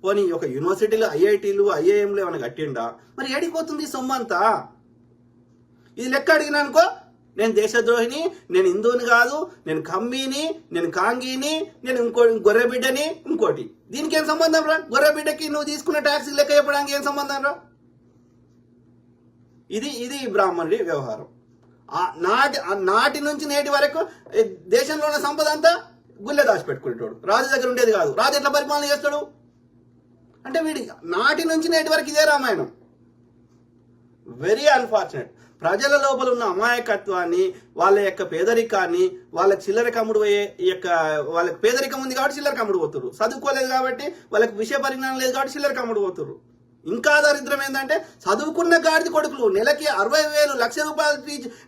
Speaker 1: పోనీ ఒక యూనివర్సిటీలు, ఐఐటీలు, ఐఐఎంలు ఏమైనా కట్టిండా? మరి ఏడిపోతుంది సొమ్ము అంతా? ఇది లెక్క అడిగినా అనుకో, నేను దేశద్రోహిని, నేను హిందువుని కాదు, నేను కమ్మీని, నేను కాంగీని, నేను గొర్రెబిడ్డని, ఇంకోటి. దీనికి ఏం సంబంధం రా? గొర్రెబిడ్డకి నువ్వు తీసుకున్న ట్యాక్స్ లెక్క చెప్పడానికి ఏం సంబంధం రా? ఇది బ్రాహ్మణుడి వ్యవహారం. నాటి నుంచి నేటి వరకు దేశంలో ఉన్న సంపద అంతా గుళ్ళె దాచిపెట్టుకునేటోడు. రాజు దగ్గర ఉండేది కాదు. రాజు ఎట్లా పరిపాలన చేస్తాడు అంటే వీడి నాటి నుంచి నేటి వరకు ఇదే రామాయణం. Very unfortunate. ప్రజల లోపల ఉన్న అమాయకత్వాన్ని, వాళ్ళ యొక్క పేదరికాన్ని, వాళ్ళ చిల్లర కమ్ముడు పోయే వాళ్ళకి పేదరికం ఉంది కాబట్టి చిల్లర కమ్ముడు పోతున్నారు. చదువుకోలేదు కాబట్టి, వాళ్ళకి విషయ పరిజ్ఞానం లేదు కాబట్టి చిల్లర కమ్ముడు పోతున్నారు. ఇంకా దరిద్రం ఏంటంటే చదువుకున్న గాడిది కొడుకులు నెలకి 60,000 లక్ష రూపాయలు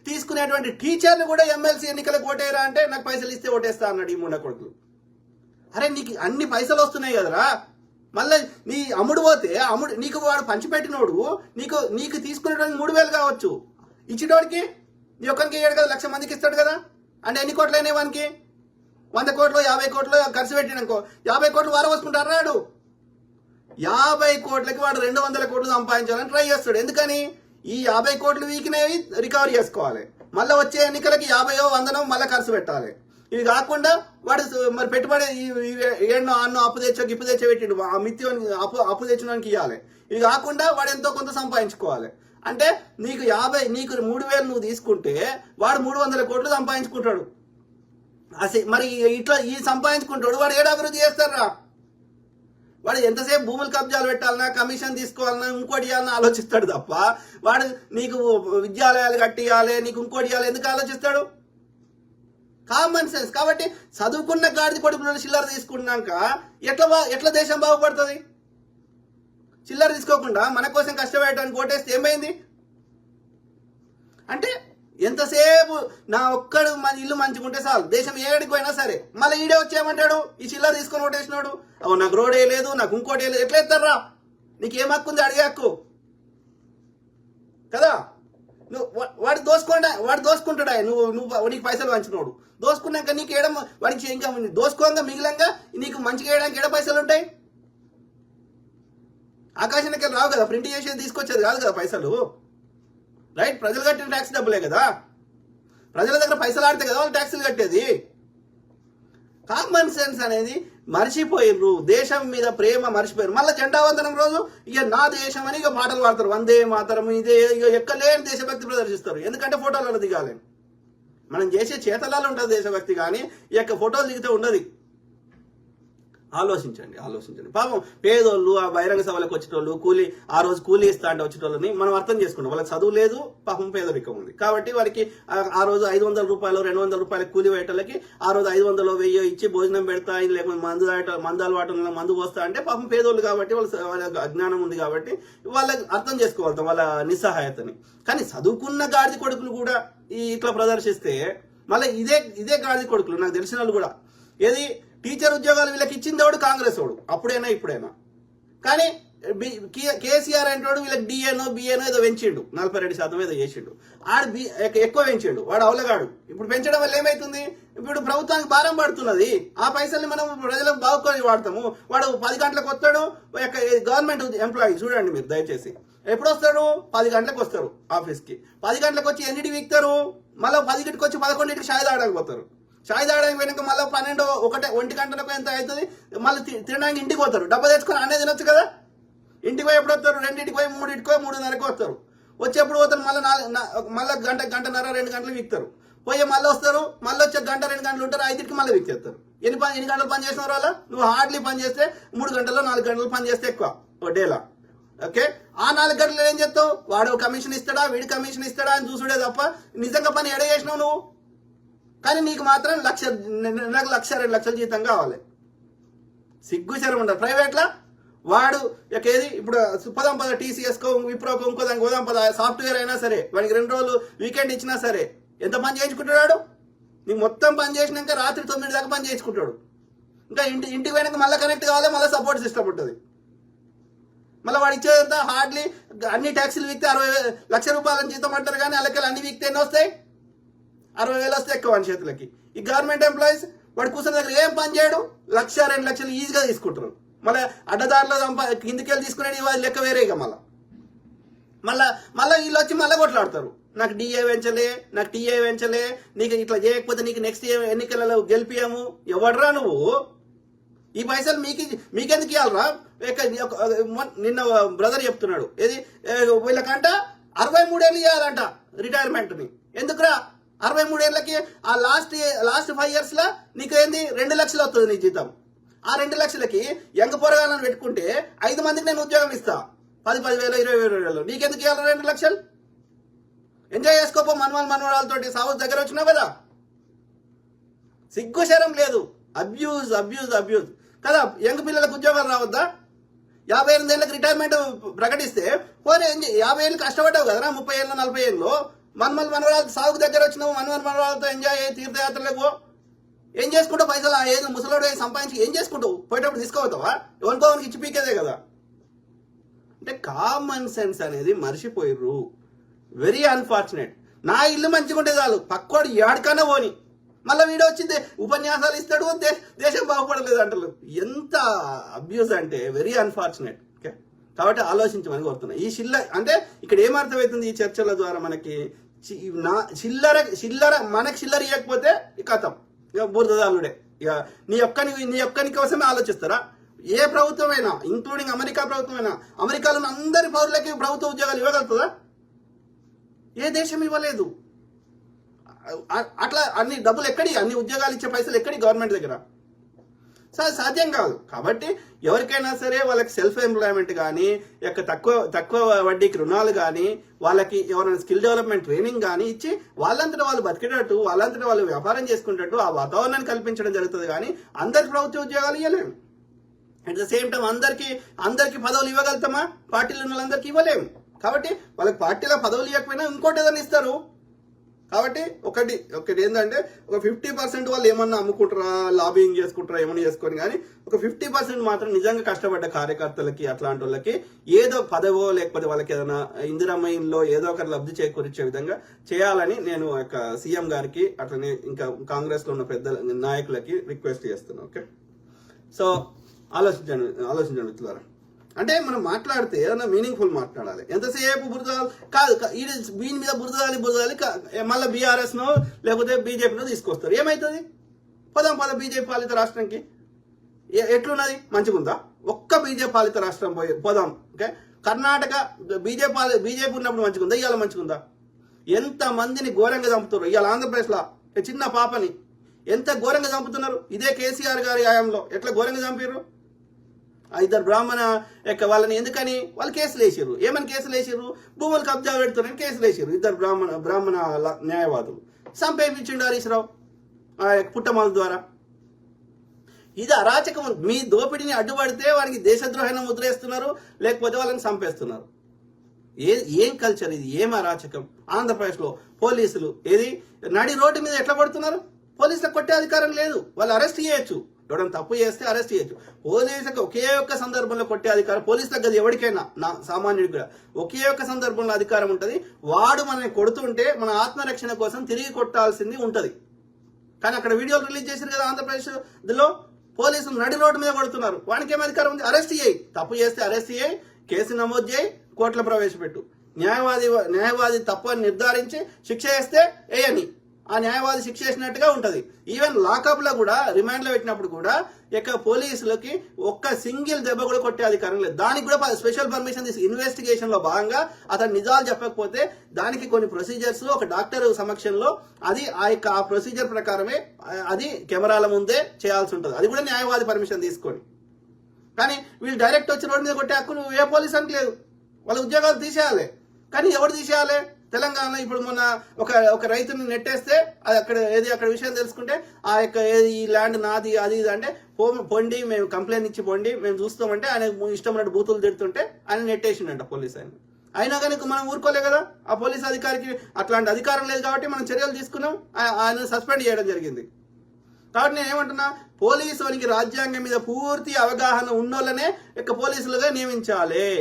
Speaker 1: తీసుకునేటువంటి టీచర్లు కూడా ఎమ్మెల్సీ ఎన్నికలకు ఓటేరా అంటే నాకు పైసలు ఇస్తే ఓటేస్తా అన్నాడు ఈ ముండ కొడుకులు. అరే నీకు అన్ని పైసలు వస్తున్నాయి కదరా, మళ్ళీ నీ అమ్ముడు పోతే నీకు వాడు పంచిపెట్టినోడు నీకు తీసుకునేటువంటి 3,000 కావచ్చు, ఇచ్చినోడికి నీ ఒక్కరికి ఇయ్యాడు కదా, 1,00,000 మందికి ఇస్తాడు కదా. అంటే ఎన్ని కోట్లు అయినాయి వానికి? 100 కోట్లు 50 కోట్లు ఖర్చు పెట్టిననుకో 50 కోట్లు వారు వస్తుంటారు రాడు. 50 కోట్లకి వాడు 200 కోట్లు సంపాదించాలని ట్రై చేస్తాడు. ఎందుకని? ఈ 50 కోట్లు వీకినవి రికవరీ చేసుకోవాలి, మళ్ళీ వచ్చే ఎన్నికలకి 50 100 మళ్ళీ ఖర్చు పెట్టాలి. ఇవి కాకుండా వాడు మరి పెట్టుబడి ఏడనో అన్నో అప్పు తెచ్చో గిప్పు తెచ్చో పెట్టిండు, ఆ మిత్తి అప్పు తెచ్చినోనికి ఇవ్వాలి. ఇవి కాకుండా వాడు ఎంతో కొంత సంపాదించుకోవాలి. అంటే నీకు 3,000 నువ్వు తీసుకుంటే వాడు 300 కోట్లు సంపాదించుకుంటాడు. మరి ఇట్లా ఈ సంపాదించుకుంటాడు వాడు ఏడు అభివృద్ధి చేస్తారా? వాడు ఎంతసేపు భూములు కబ్జాలు పెట్టాలన్నా, కమిషన్ తీసుకోవాలన్నా, ఇంకోటి ఇవ్వాలన్నా ఆలోచిస్తాడు తప్ప వాడు నీకు విద్యాలయాలు కట్టియాలి, నీకు ఇంకోటి ఇవ్వాలి ఎందుకు ఆలోచిస్తాడు? Common sense. కాబట్టి చదువుకున్న గాడిది కొడుకులను చిల్లర తీసుకున్నాక ఎట్లా దేశం బాగుపడుతుంది? చిల్లర తీసుకోకుండా మన కోసం కష్టపడటానికి ఓటేస్తే ఏమైంది అంటే ఎంతసేపు నా ఒక్కడు మన ఇల్లు మంచుకుంటే చాలు, దేశం ఏడికి పోయినా సరే. మళ్ళీ ఈడే వచ్చేయమంటాడు ఈ చిల్లర తీసుకొని ఓటేసినాడు, అవు నాకు రోడే లేదు, నాకు ఇంకోటి లేదు. ఎట్లా ఎత్తారా? నీకేం హక్కు ఉంది అడిగే హక్కు కదా? వాడు దోసుకుంటాడా? నువ్వు నీకు పైసలు పంచినోడు దోసుకున్నాక నీకు ఏడ వాడికి ఇంకా దోసుకోగా మిగిలంగా నీకు మంచిగా వేయడానికి ఏడ పైసలు ఉంటాయి? ఆకాశానికి రావు కదా, ప్రింట్ చేసేది తీసుకొచ్చేది కాదు కదా పైసలు. రైట్? ప్రజలు కట్టిన ట్యాక్స్ డబ్బులే కదా, ప్రజల దగ్గర పైసలు ఆడితే కదా వాళ్ళు ట్యాక్సులు కట్టేది. కామన్ సెన్స్ అనేది మర్చిపోయిర్రు, దేశం మీద ప్రేమ మర్చిపోయారు. మళ్ళీ జెండా వందనం రోజు ఇక నా దేశం అని ఇక పాటలు పాడతారు, వందే మాతరం, ఇదే ఇక ఎక్కలేని దేశభక్తి ప్రదర్శిస్తారు. ఎందుకంటే ఫోటోలలో దిగాలి. మనం చేసే చేతలలో ఉంటుంది దేశభక్తి, కానీ ఈ యొక్క ఫోటోలు దిగితే ఉండదు. ఆలోచించండి. పాపం పేదోళ్ళు ఆ బహిరంగ సభలకు వచ్చేటోళ్ళు, ఆ రోజు కూలీ ఇస్తా అంటే వచ్చేటోళ్ళని మనం అర్థం చేసుకుంటాం. వాళ్ళకి చదువు లేదు, పాపం పేదరికం ఉంది కాబట్టి వారికి ఆ రోజు 500 రూపాయలు 200 రూపాయలు కూలీ వేయటోళ్ళకి ఆ రోజు 500 1000 ఇచ్చి భోజనం పెడతా, లేకపోతే మందు అలవాటు మందు పోస్తా అంటే పాపం పేదోళ్ళు కాబట్టి వాళ్ళ అజ్ఞానం ఉంది కాబట్టి వాళ్ళకి అర్థం చేసుకోగలుగుతాం వాళ్ళ నిస్సహాయతని. కానీ చదువుకున్న గాడిది కొడుకులు కూడా ఇట్లా ప్రదర్శిస్తే మళ్ళీ ఇదే గాడిది కొడుకులు నాకు తెలిసిన వాళ్ళు కూడా ఏది టీచర్ ఉద్యోగాలు వీళ్ళకి ఇచ్చింది వాడు కాంగ్రెస్ వాడు, అప్పుడైనా ఇప్పుడైనా. కానీ కేసీఆర్ అంటాడు వీళ్ళకి డిఏనో బిఏనో ఏదో పెంచిండు, 42% ఏదో చేసిండు. ఎక్కువ పెంచిండు, వాడు అవలగాడు. ఇప్పుడు పెంచడం వల్ల ఏమైతుంది? ఇప్పుడు ప్రభుత్వానికి భారం పడుతున్నది. ఆ పైసల్ని మనం ప్రజలకు బాగుకొని వాడతాము. వాడు 10 గంటలకు వస్తాడు, గవర్నమెంట్ ఎంప్లాయీ చూడండి మీరు దయచేసి. ఎప్పుడు వస్తాడు? 10 గంటలకు వస్తారు ఆఫీస్కి. 10 గంటలకు వచ్చి ఎన్నింటికి వీక్తారు? మళ్ళీ 10కి వచ్చి 11కి షాయి తాగడానికి పోతారు. షాయి తాగడానికి పోయినాక మళ్ళీ 12 1 గంటలకు ఎంత అవుతుంది? మళ్ళీ తినడానికి ఇంటికి పోతారు. డబ్బా తెచ్చుకొని అనేది తినొచ్చు కదా. ఇంటికి పోయి ఎప్పుడు వస్తారు? 2కి పోయి 3కి 3:30కి వస్తారు. వచ్చేప్పుడు పోతారు, మళ్ళీ గంటన్నర 2 గంటలు వీక్తారు. పోయి మళ్ళీ వస్తారు, మళ్ళీ వచ్చే గంట 2 గంటలు ఉంటారు, 5కి మళ్ళీ వీక్చేస్తారు. ఎన్ని గంటలు పని చేసిన వాళ్ళ? నువ్వు హార్డ్లీ పని చేస్తే 3 గంటల్లో 4 గంటలు పని చేస్తే ఎక్కువ డేలా. ఓకే, ఆ 4 గంటలు ఏం చేస్తావు? వాడు కమిషన్ ఇస్తాడా, వీడి కమిషన్ ఇస్తాడా అని చూసుడే తప్ప నిజంగా పని ఎడ చేసినావు నువ్వు? కానీ నీకు మాత్రం నాకు 1,00,000 2 లక్షల జీతం కావాలి. సిగ్గుచరం ఉండదు. ప్రైవేట్లా వాడు ఏది ఇప్పుడు పదాం పద టీసీఎస్కో విప్రోకో ఇంకో దానికి పోదాం పద, సాఫ్ట్వేర్ అయినా సరే వాడికి 2 రోజులు వీకెండ్ ఇచ్చినా సరే ఎంత పని చేయించుకుంటాడు? నీకు మొత్తం పని చేసినాక రాత్రి 9 దాకా పని చేయించుకుంటాడు. ఇంకా ఇంటికి పోయినాక మళ్ళీ కనెక్ట్ కావాలి, మళ్ళీ సపోర్ట్ సిస్టమ్ ఉంటుంది. మళ్ళీ వాడు ఇచ్చేదంతా హార్డ్లీ అన్ని ట్యాక్సీలు వీక్తే 60 లక్షల రూపాయల జీతం అంటారు, కానీ వాళ్ళకి అన్ని వీక్తే ఎన్ని వస్తాయి? 60,000 వస్తాయి ఎక్కువ వాని చేతులకి. ఈ గవర్నమెంట్ ఎంప్లాయీస్ వాడు కూర్చొని దగ్గర ఏం పని చేయడు, 1,00,000 2 లక్షలు ఈజీగా తీసుకుంటారు. మళ్ళీ అడ్డదారిలో కిందికెళ్ళి తీసుకునేది వాళ్ళ లెక్క వేరే. ఇక మళ్ళీ వీళ్ళు వచ్చి మళ్ళీ కొట్లాడతారు. నాకు డిఏ పెంచలే, నాకు టీఏ పెంచలే, నీకు ఇట్లా చేయకపోతే నీకు నెక్స్ట్ ఎన్నికలలో గెలిపియాము. ఎవడరా నువ్వు? ఈ పైసలు మీకెందుకు ఇవ్వాలరా? నిన్న బ్రదర్ చెప్తున్నాడు ఏది వీళ్ళకంట 63 ఏళ్ళు ఇవ్వాలంట రిటైర్మెంట్ని. ఎందుకురా 63 ఏళ్ళకి ఆ లాస్ట్ 5 years లా నీకు ఏంది 2 లక్షలు వస్తుంది నీ జీతం. ఆ 2 లక్షలకి యంగ్ పోరగాళ్ళని పెట్టుకుంటే 5 మందికి నేను ఉద్యోగం ఇస్తా. 10,000 20,000 నీకెందుకు ఇవ్వాలి 2 లక్షలు? ఎంజాయ్ చేసుకోపో మనవరాలతోటి సాగు దగ్గర వచ్చినావు కదా. సిగ్గు శరం లేదు. అబ్యూజ్ కదా. యంగ్ పిల్లలకు ఉద్యోగాలు రావద్దా? 58 ఏళ్ళకి రిటైర్మెంట్ ప్రకటిస్తే పోనీ 50 ఏళ్ళు కష్టపడ్డావు కదరా, 30 ఏళ్ళు 40 ఏళ్ళు మనవరాలు సాగు దగ్గర వచ్చినావు, మనవరాలతో ఎంజాయ్ అయ్యి తీర్థయాత్రలకు ఏం చేసుకుంటావు? పైసలు ఏదో ముసలోడు సంపాదించి ఏం చేసుకుంటావు? పోయేటప్పుడు తీసుకోవతావా? ఎవరికోవనికి ఇచ్చి పీకేదే కదా. అంటే కామన్ సెన్స్ అనేది మర్చిపోయిర్రు. Very unfortunate. నా ఇల్లు మంచిగా ఉంటే చాలు, పక్కోడు ఏడకన్నా పోని, మళ్ళీ వీడియో వచ్చింది ఉపన్యాసాలు ఇస్తాడు, దేశం బాగుపడలేదు అంటారు. ఎంత అబ్యూజ్ అంటే వెరీ అన్ఫార్చునేట్. ఓకే, కాబట్టి ఆలోచించమని కోరుతున్నా. ఈ అంటే ఇక్కడ ఏమర్థమవుతుంది ఈ చర్చల ద్వారా మనకి, చిల్లర మనకి చిల్లర ఇవ్వకపోతే కథం, ఇక బురదదాలుడే. ఇక నీ ఒక్కని కోసమే ఆలోచిస్తారా? ఏ ప్రభుత్వమైనా, ఇంక్లూడింగ్ అమెరికా ప్రభుత్వమైనా, అమెరికాలో అందరి పౌరులకి ప్రభుత్వ ఉద్యోగాలు ఇవ్వగలుగుతుందా? ఏ దేశం ఇవ్వలేదు. అట్లా అన్ని డబ్బులు ఎక్కడి, అన్ని ఉద్యోగాలు ఇచ్చే పైసలు ఎక్కడి గవర్నమెంట్ దగ్గర? సాధ్యం కాదు. కాబట్టి ఎవరికైనా సరే వాళ్ళకి సెల్ఫ్ ఎంప్లాయ్మెంట్ కానీ, తక్కువ వడ్డీకి రుణాలు కానీ, వాళ్ళకి ఎవరైనా స్కిల్ డెవలప్మెంట్ ట్రైనింగ్ కానీ ఇచ్చి వాళ్ళంతటా వాళ్ళు బతికేటట్టు, వాళ్ళంతటా వాళ్ళు వ్యాపారం చేసుకునేటట్టు ఆ వాతావరణాన్ని కల్పించడం జరుగుతుంది. కానీ అందరికి ప్రభుత్వ ఉద్యోగాలు ఇవ్వలేము. అట్ ద సేమ్ టైం అందరికి పదవులు ఇవ్వగలుగుతామా? పార్టీలు ఉన్న వాళ్ళందరికీ ఇవ్వలేము. కాబట్టి వాళ్ళకి పార్టీలో పదవులు ఇవ్వకపోయినా ఇంకోటి ఏదైనా ఇస్తారు. కాబట్టి ఒకటి ఏంటంటే, ఒక 50% వాళ్ళు ఏమన్నా అమ్ముకుంటారా, లాబింగ్ చేసుకుంటారా, ఏమన్నా చేసుకొని, కానీ ఒక 50% మాత్రం నిజంగా కష్టపడ్డ కార్యకర్తలకి, అట్లాంటి వాళ్ళకి ఏదో పదవో లేకపోతే వాళ్ళకి ఏదైనా ఇందిరామయంలో ఏదో ఒకటి లబ్ధి చేకూర్చే విధంగా చేయాలని నేను సీఎం గారికి, అట్లనే ఇంకా కాంగ్రెస్ లో ఉన్న పెద్ద నాయకులకి రిక్వెస్ట్ చేస్తున్నాను. ఓకే, సో ఆలోచించండి మిత్రులారా. అంటే మనం మాట్లాడితే ఏదైనా మీనింగ్ఫుల్ మాట్లాడాలి. ఎంతసేపు కాదు దీని మీద బురదాలి మళ్ళీ బీఆర్ఎస్ నో లేకపోతే బీజేపీనో తీసుకొస్తారు. ఏమవుతుంది? పోదాం బీజేపీ పాలిత రాష్ట్రంకి. ఎట్లున్నది? మంచిగుందా? ఒక్క బీజేపీ పాలిత రాష్ట్రం పోదాం. ఓకే, కర్ణాటక బీజేపీ ఉన్నప్పుడు మంచిగుందా? ఇవాళ మంచిగుందా? ఎంత మందిని ఘోరంగా చంపుతారు. ఇవాళ ఆంధ్రప్రదేశ్లో చిన్న పాపని ఎంత ఘోరంగా చంపుతున్నారు. ఇదే కేసీఆర్ గారి హయాంలో ఎట్లా ఘోరంగా చంపారు. ఇద్దరు బ్రాహ్మణ వాళ్ళని ఎందుకని వాళ్ళు కేసులు వేసారు. ఏమని కేసులు వేసారు? భూములు కబ్జా పెడుతున్నారని కేసులు వేసారు. ఇద్దరు బ్రాహ్మణ న్యాయవాదులు సంపేపించిండు హరీష్ రావు పుట్టమాల ద్వారా. ఇది అరాచకం. మీ దోపిడీని అడ్డుపడితే వారికి దేశద్రోహాన్ని ముద్రేస్తున్నారు, లేకపోతే వాళ్ళని చంపేస్తున్నారు. ఏం కల్చర్ ఇది? ఏం అరాచకం? ఆంధ్రప్రదేశ్లో పోలీసులు నడి రోడ్డు మీద ఎట్లా పడుతున్నారు? పోలీసులకు కొట్టే అధికారం లేదు. వాళ్ళు అరెస్ట్ చేయొచ్చు, ఎవడన్నా తప్పు చేస్తే అరెస్ట్ చేయొచ్చు. పోలీసులకు ఒకే ఒక్క సందర్భంలో కొట్టే అధికారం పోలీసులకు కదా, ఎవరికైనా సామాన్యుడికి కూడా ఒకే ఒక్క సందర్భంలో అధికారం ఉంటుంది. వాడు మనల్ని కొడుతుంటే మన ఆత్మరక్షణ కోసం తిరిగి కొట్టాల్సింది ఉంటది. కానీ అక్కడ వీడియోలు రిలీజ్ చేశారు కదా ఆంధ్రప్రదేశ్లో, పోలీసులు నడి రోడ్డు మీద కొడుతున్నారు. వానికి ఏం అధికారం ఉంది? అరెస్ట్ చేయి, తప్పు చేస్తే అరెస్ట్ చేయి, కేసు నమోదు చేయి, కోర్టులో ప్రవేశపెట్టు. న్యాయవాది తప్పు అని నిర్ధారించి శిక్ష వేస్తే వేయని, ఆ న్యాయవాది శిక్ష చేసినట్టుగా ఉంటది. ఈవెన్ లాకప్ లో కూడా, రిమాండ్ లో పెట్టినప్పుడు కూడా పోలీసులకి ఒక్క సింగిల్ దెబ్బ కూడా కొట్టే అధికారం లేదు. దానికి కూడా స్పెషల్ పర్మిషన్ తీసి ఇన్వెస్టిగేషన్ లో భాగంగా అతను నిజాలు చెప్పకపోతే దానికి కొన్ని ప్రొసీజర్స్ ఒక డాక్టర్ సమక్షంలో ఆ ప్రొసీజర్ ప్రకారమే అది కెమెరాల ముందే చేయాల్సి ఉంటుంది. అది కూడా న్యాయవాది పర్మిషన్ తీసుకొని. కానీ వీళ్ళు డైరెక్ట్ వచ్చి రోడ్డు మీద కొట్టే హక్కు ఏ పోలీసానికి లేదు. వాళ్ళ ఉద్యోగాలు తీసేయాలి. కానీ ఎవరు తీసేయాలి? తెలంగాణలో ఇప్పుడు మొన్న ఒక రైతుని నెట్టేస్తే అది అక్కడ విషయం తెలుసుకుంటే ఈ ల్యాండ్ నాది అది ఇది అంటే పొండి, మేము కంప్లైంట్ ఇచ్చి పొండి, మేము చూస్తామంటే ఆయన ఇష్టం ఉన్నట్టు బూతులు తిడుతుంటే ఆయన నెట్టేసిండంట పోలీస్ ఆయన. అయినా కానీ మనం ఊరుకోలే కదా. ఆ పోలీస్ అధికారికి అట్లాంటి అధికారం లేదు కాబట్టి మనం చర్యలు తీసుకున్నాం, ఆయన సస్పెండ్ చేయడం జరిగింది. కాబట్టి నేను ఏమంటున్నా, పోలీసు వారికి రాజ్యాంగం మీద పూర్తి అవగాహన ఉన్నోళ్ళనే పోలీసులుగా నియమించాలి.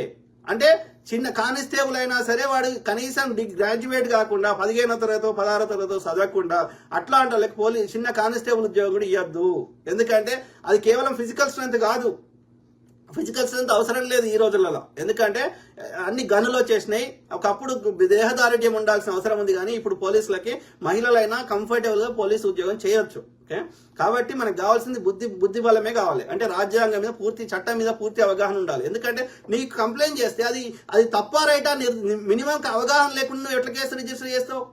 Speaker 1: అంటే చిన్న కానిస్టేబుల్ అయినా సరే వాడు కనీసం గ్రాడ్యుయేట్ కాకుండా 15వ తరగతో 16వ తరగతో చదవకుండా అట్లాంటి వాళ్ళకి చిన్న కానిస్టేబుల్ ఉద్యోగం కూడా ఇవ్వద్దు. ఎందుకంటే అది కేవలం ఫిజికల్ స్ట్రెంత్ కాదు. ఫిజికల్ స్ట్రెంత్ అవసరం లేదు ఈ రోజులలో. ఎందుకంటే అన్ని గనులు వచ్చేసినాయి. ఒకప్పుడు దేహదారుఢ్యం ఉండాల్సిన అవసరం ఉంది. కానీ ఇప్పుడు పోలీసులకి మహిళలైనా కంఫర్టబుల్ గా పోలీసు ఉద్యోగం చేయొచ్చు. ఓకే, కాబట్టి మనకు కావాల్సింది బుద్ధి బలమే కావాలి. అంటే రాజ్యాంగం మీద చట్టం మీద పూర్తి అవగాహన ఉండాలి. ఎందుకంటే నీకు కంప్లైంట్ చేస్తే అది తప్ప రైటా మినిమం అవగాహన లేకుండా నువ్వు ఎట్లా కేసు రిజిస్టర్ చేస్తావు?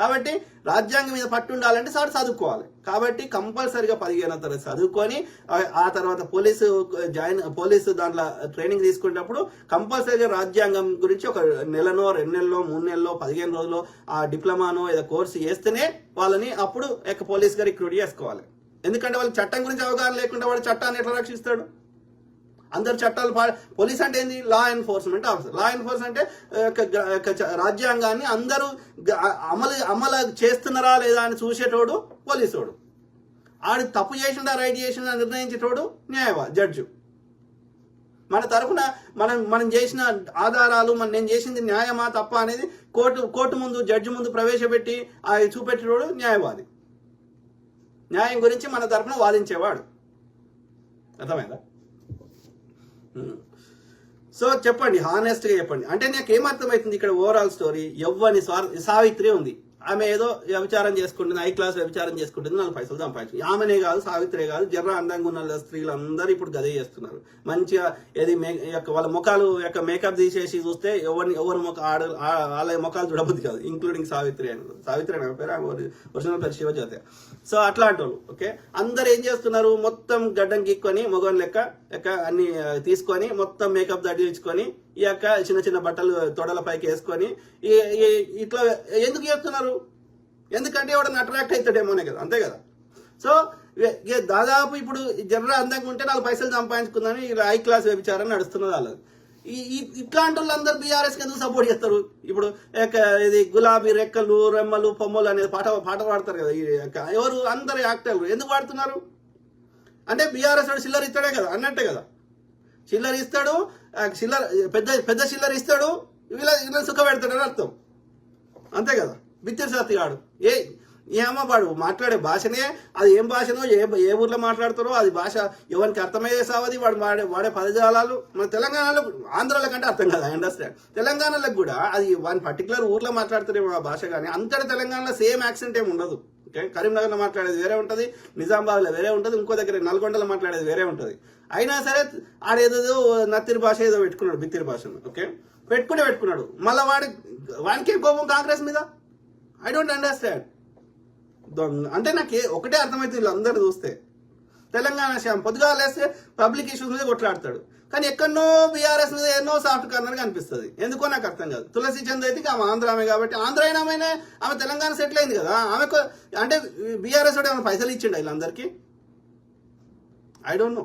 Speaker 1: కాబట్టి రాజ్యాంగం మీద పట్టు ఉండాలంటే సార్ చదువుకోవాలి. కాబట్టి కంపల్సరీగా 15వ తరగతి చదువుకొని ఆ తర్వాత పోలీసు దాంట్లో ట్రైనింగ్ తీసుకునేటప్పుడు కంపల్సరీగా రాజ్యాంగం గురించి ఒక నెలనో 2 నెలల్లో 3 నెలల్లో 15 రోజుల్లో ఆ డిప్లొమానో ఏదో కోర్సు చేస్తేనే వాళ్ళని అప్పుడు పోలీస్గా రిక్రూట్ చేసుకోవాలి. ఎందుకంటే వాళ్ళు చట్టం గురించి అవగాహన లేకుండా వాడు చట్టాన్ని ఎట్లా రక్షిస్తాడు? అందరు చట్టాలు పోలీస్ అంటే ఏంది? Law enforcement officer. Law enforce అంటే రాజ్యాంగాన్ని అందరూ అమలు చేస్తున్నారా లేదా అని చూసేటోడు పోలీసోడు. ఆడు తప్పు చేసిండా రైట్ చేసిండా నిర్ణయించేటోడు జడ్జి. మన తరఫున మనం చేసిన ఆధారాలు నేను చేసింది న్యాయమా తప్ప అనేది కోర్టు ముందు జడ్జి ముందు ప్రవేశపెట్టి చూపెట్టేటోడు న్యాయవాది. న్యాయం గురించి మన తరఫున వాదించేవాడు. అర్థమైందా? సో చెప్పండి, హానెస్ట్గా చెప్పండి. అంటే నాకు ఏమర్థమవుతుంది ఇక్కడ ఓవరాల్ స్టోరీ? ఎవ్వని సావిత్రి ఉంది, ఆమె ఏదో వ్యభిచారం చేసుకుంటుంది, హై క్లాస్ వ్యభిచారం చేసుకుంటుంది, 4 పైసలు సంపాదించింది. ఆమెనే కాదు, సావిత్రే కాదు, జర్ర అందంగా ఉన్న స్త్రీలు అందరూ ఇప్పుడు గదే చేస్తున్నారు. మంచిగా ఏది వాళ్ళ ముఖాలు యొక్క మేకప్ తీసేసి చూస్తే ఎవరి వాళ్ళ ముఖాలు చూడబుద్ది కాదు, ఇంక్లూడింగ్ సావిత్రి అని. సావిత్రి అని పేరు, ఒరిజినల్ పేరు శివజ్యోతి. సో అట్లాంటి వాళ్ళు ఓకే, అందరు ఏం చేస్తున్నారు? మొత్తం గడ్డం గీక్కొని మొగన్ లెక్క అన్ని తీసుకొని మొత్తం మేకప్ దడ్డించుకొని ఈ యొక్క చిన్న చిన్న బట్టలు తొడల పైకి వేసుకొని ఇట్లా ఎందుకు చేస్తున్నారు? ఎందుకంటే ఎవడన్నా అట్రాక్ట్ అవుతాడేమోనే కదా, అంతే కదా. సో దాదాపు ఇప్పుడు జర్ర అందంగా ఉంటే 4 పైసలు సంపాదించుకుందని హై క్లాస్ వ్యభిచారం నడుస్తున్నది వాళ్ళది. ఇట్లాంటి వాళ్ళు అందరు బీఆర్ఎస్కి ఎందుకు సపోర్ట్ చేస్తారు? ఇప్పుడు ఇది గులాబీ రెక్కలు రెమ్మలు పొమ్మలు అనేది పాట పాడతారు కదా ఎవరు? అందరు యాక్టర్లు ఎందుకు పాడుతున్నారు? అంటే బీఆర్ఎస్ వాడు చిల్లర ఇస్తాడే కదా అన్నట్టే కదా. చిల్లర ఇస్తాడు, పెద్ద చిల్లర ఇస్తాడు, వీళ్ళ సుఖ పెడతాడని అర్థం, అంతే కదా. బిత్తిరి సత్తిగాడు ఏమవాడు మాట్లాడే భాషనే, అది ఏం భాషనో ఏ ఊర్లో మాట్లాడతారో అది భాష ఎవరికి అర్థమయ్యే సావది. వాడు వాడే పదజాలాలు మన తెలంగాణలో, ఆంధ్రాలో కంటే అర్థం కదా, అండర్స్టాండ్. తెలంగాణలో కూడా అది వన్ పర్టికులర్ ఊర్లో మాట్లాడతారేమో ఆ భాష, కానీ అంతటి తెలంగాణలో సేమ్ యాక్సెంట్ ఏమి ఉండదు. ఓకే, కరీంనగర్లో మాట్లాడేది వేరే ఉంటుంది, నిజామాబాద్లో వేరే ఉంటుంది, ఇంకో దగ్గర నల్గొండలో మాట్లాడేది వేరే ఉంటుంది. అయినా సరే ఆడేదో నత్తిరి భాష ఏదో పెట్టుకున్నాడు, బిత్తిరి భాషను. ఓకే, పెట్టుకున్నాడు. మళ్ళీ వానికి కోపం కాంగ్రెస్ మీద. I don't understand. అంటే నాకు ఒకటే అర్థమవుతుంది, వీళ్ళందరూ చూస్తే తెలంగాణ శ్యామ్ పొద్దుగా లేస్తే పబ్లిక్ ఇష్యూస్ మీద కొట్లాడతాడు, కానీ ఎక్కడనో బీఆర్ఎస్ మీద ఎన్నో సాఫ్ట్ కార్నర్ కనిపిస్తుంది. ఎందుకో నాకు అర్థం కాదు. తులసి చంద్ అయితే ఆమె ఆంధ్ర ఆమె కాబట్టి ఆంధ్ర అయినా ఆమె తెలంగాణ సెటిల్ అయింది కదా. ఆమెకు అంటే బీఆర్ఎస్ ఏమైనా పైసలు ఇచ్చిండు వీళ్ళందరికీ? ఐ డోంట్ నో,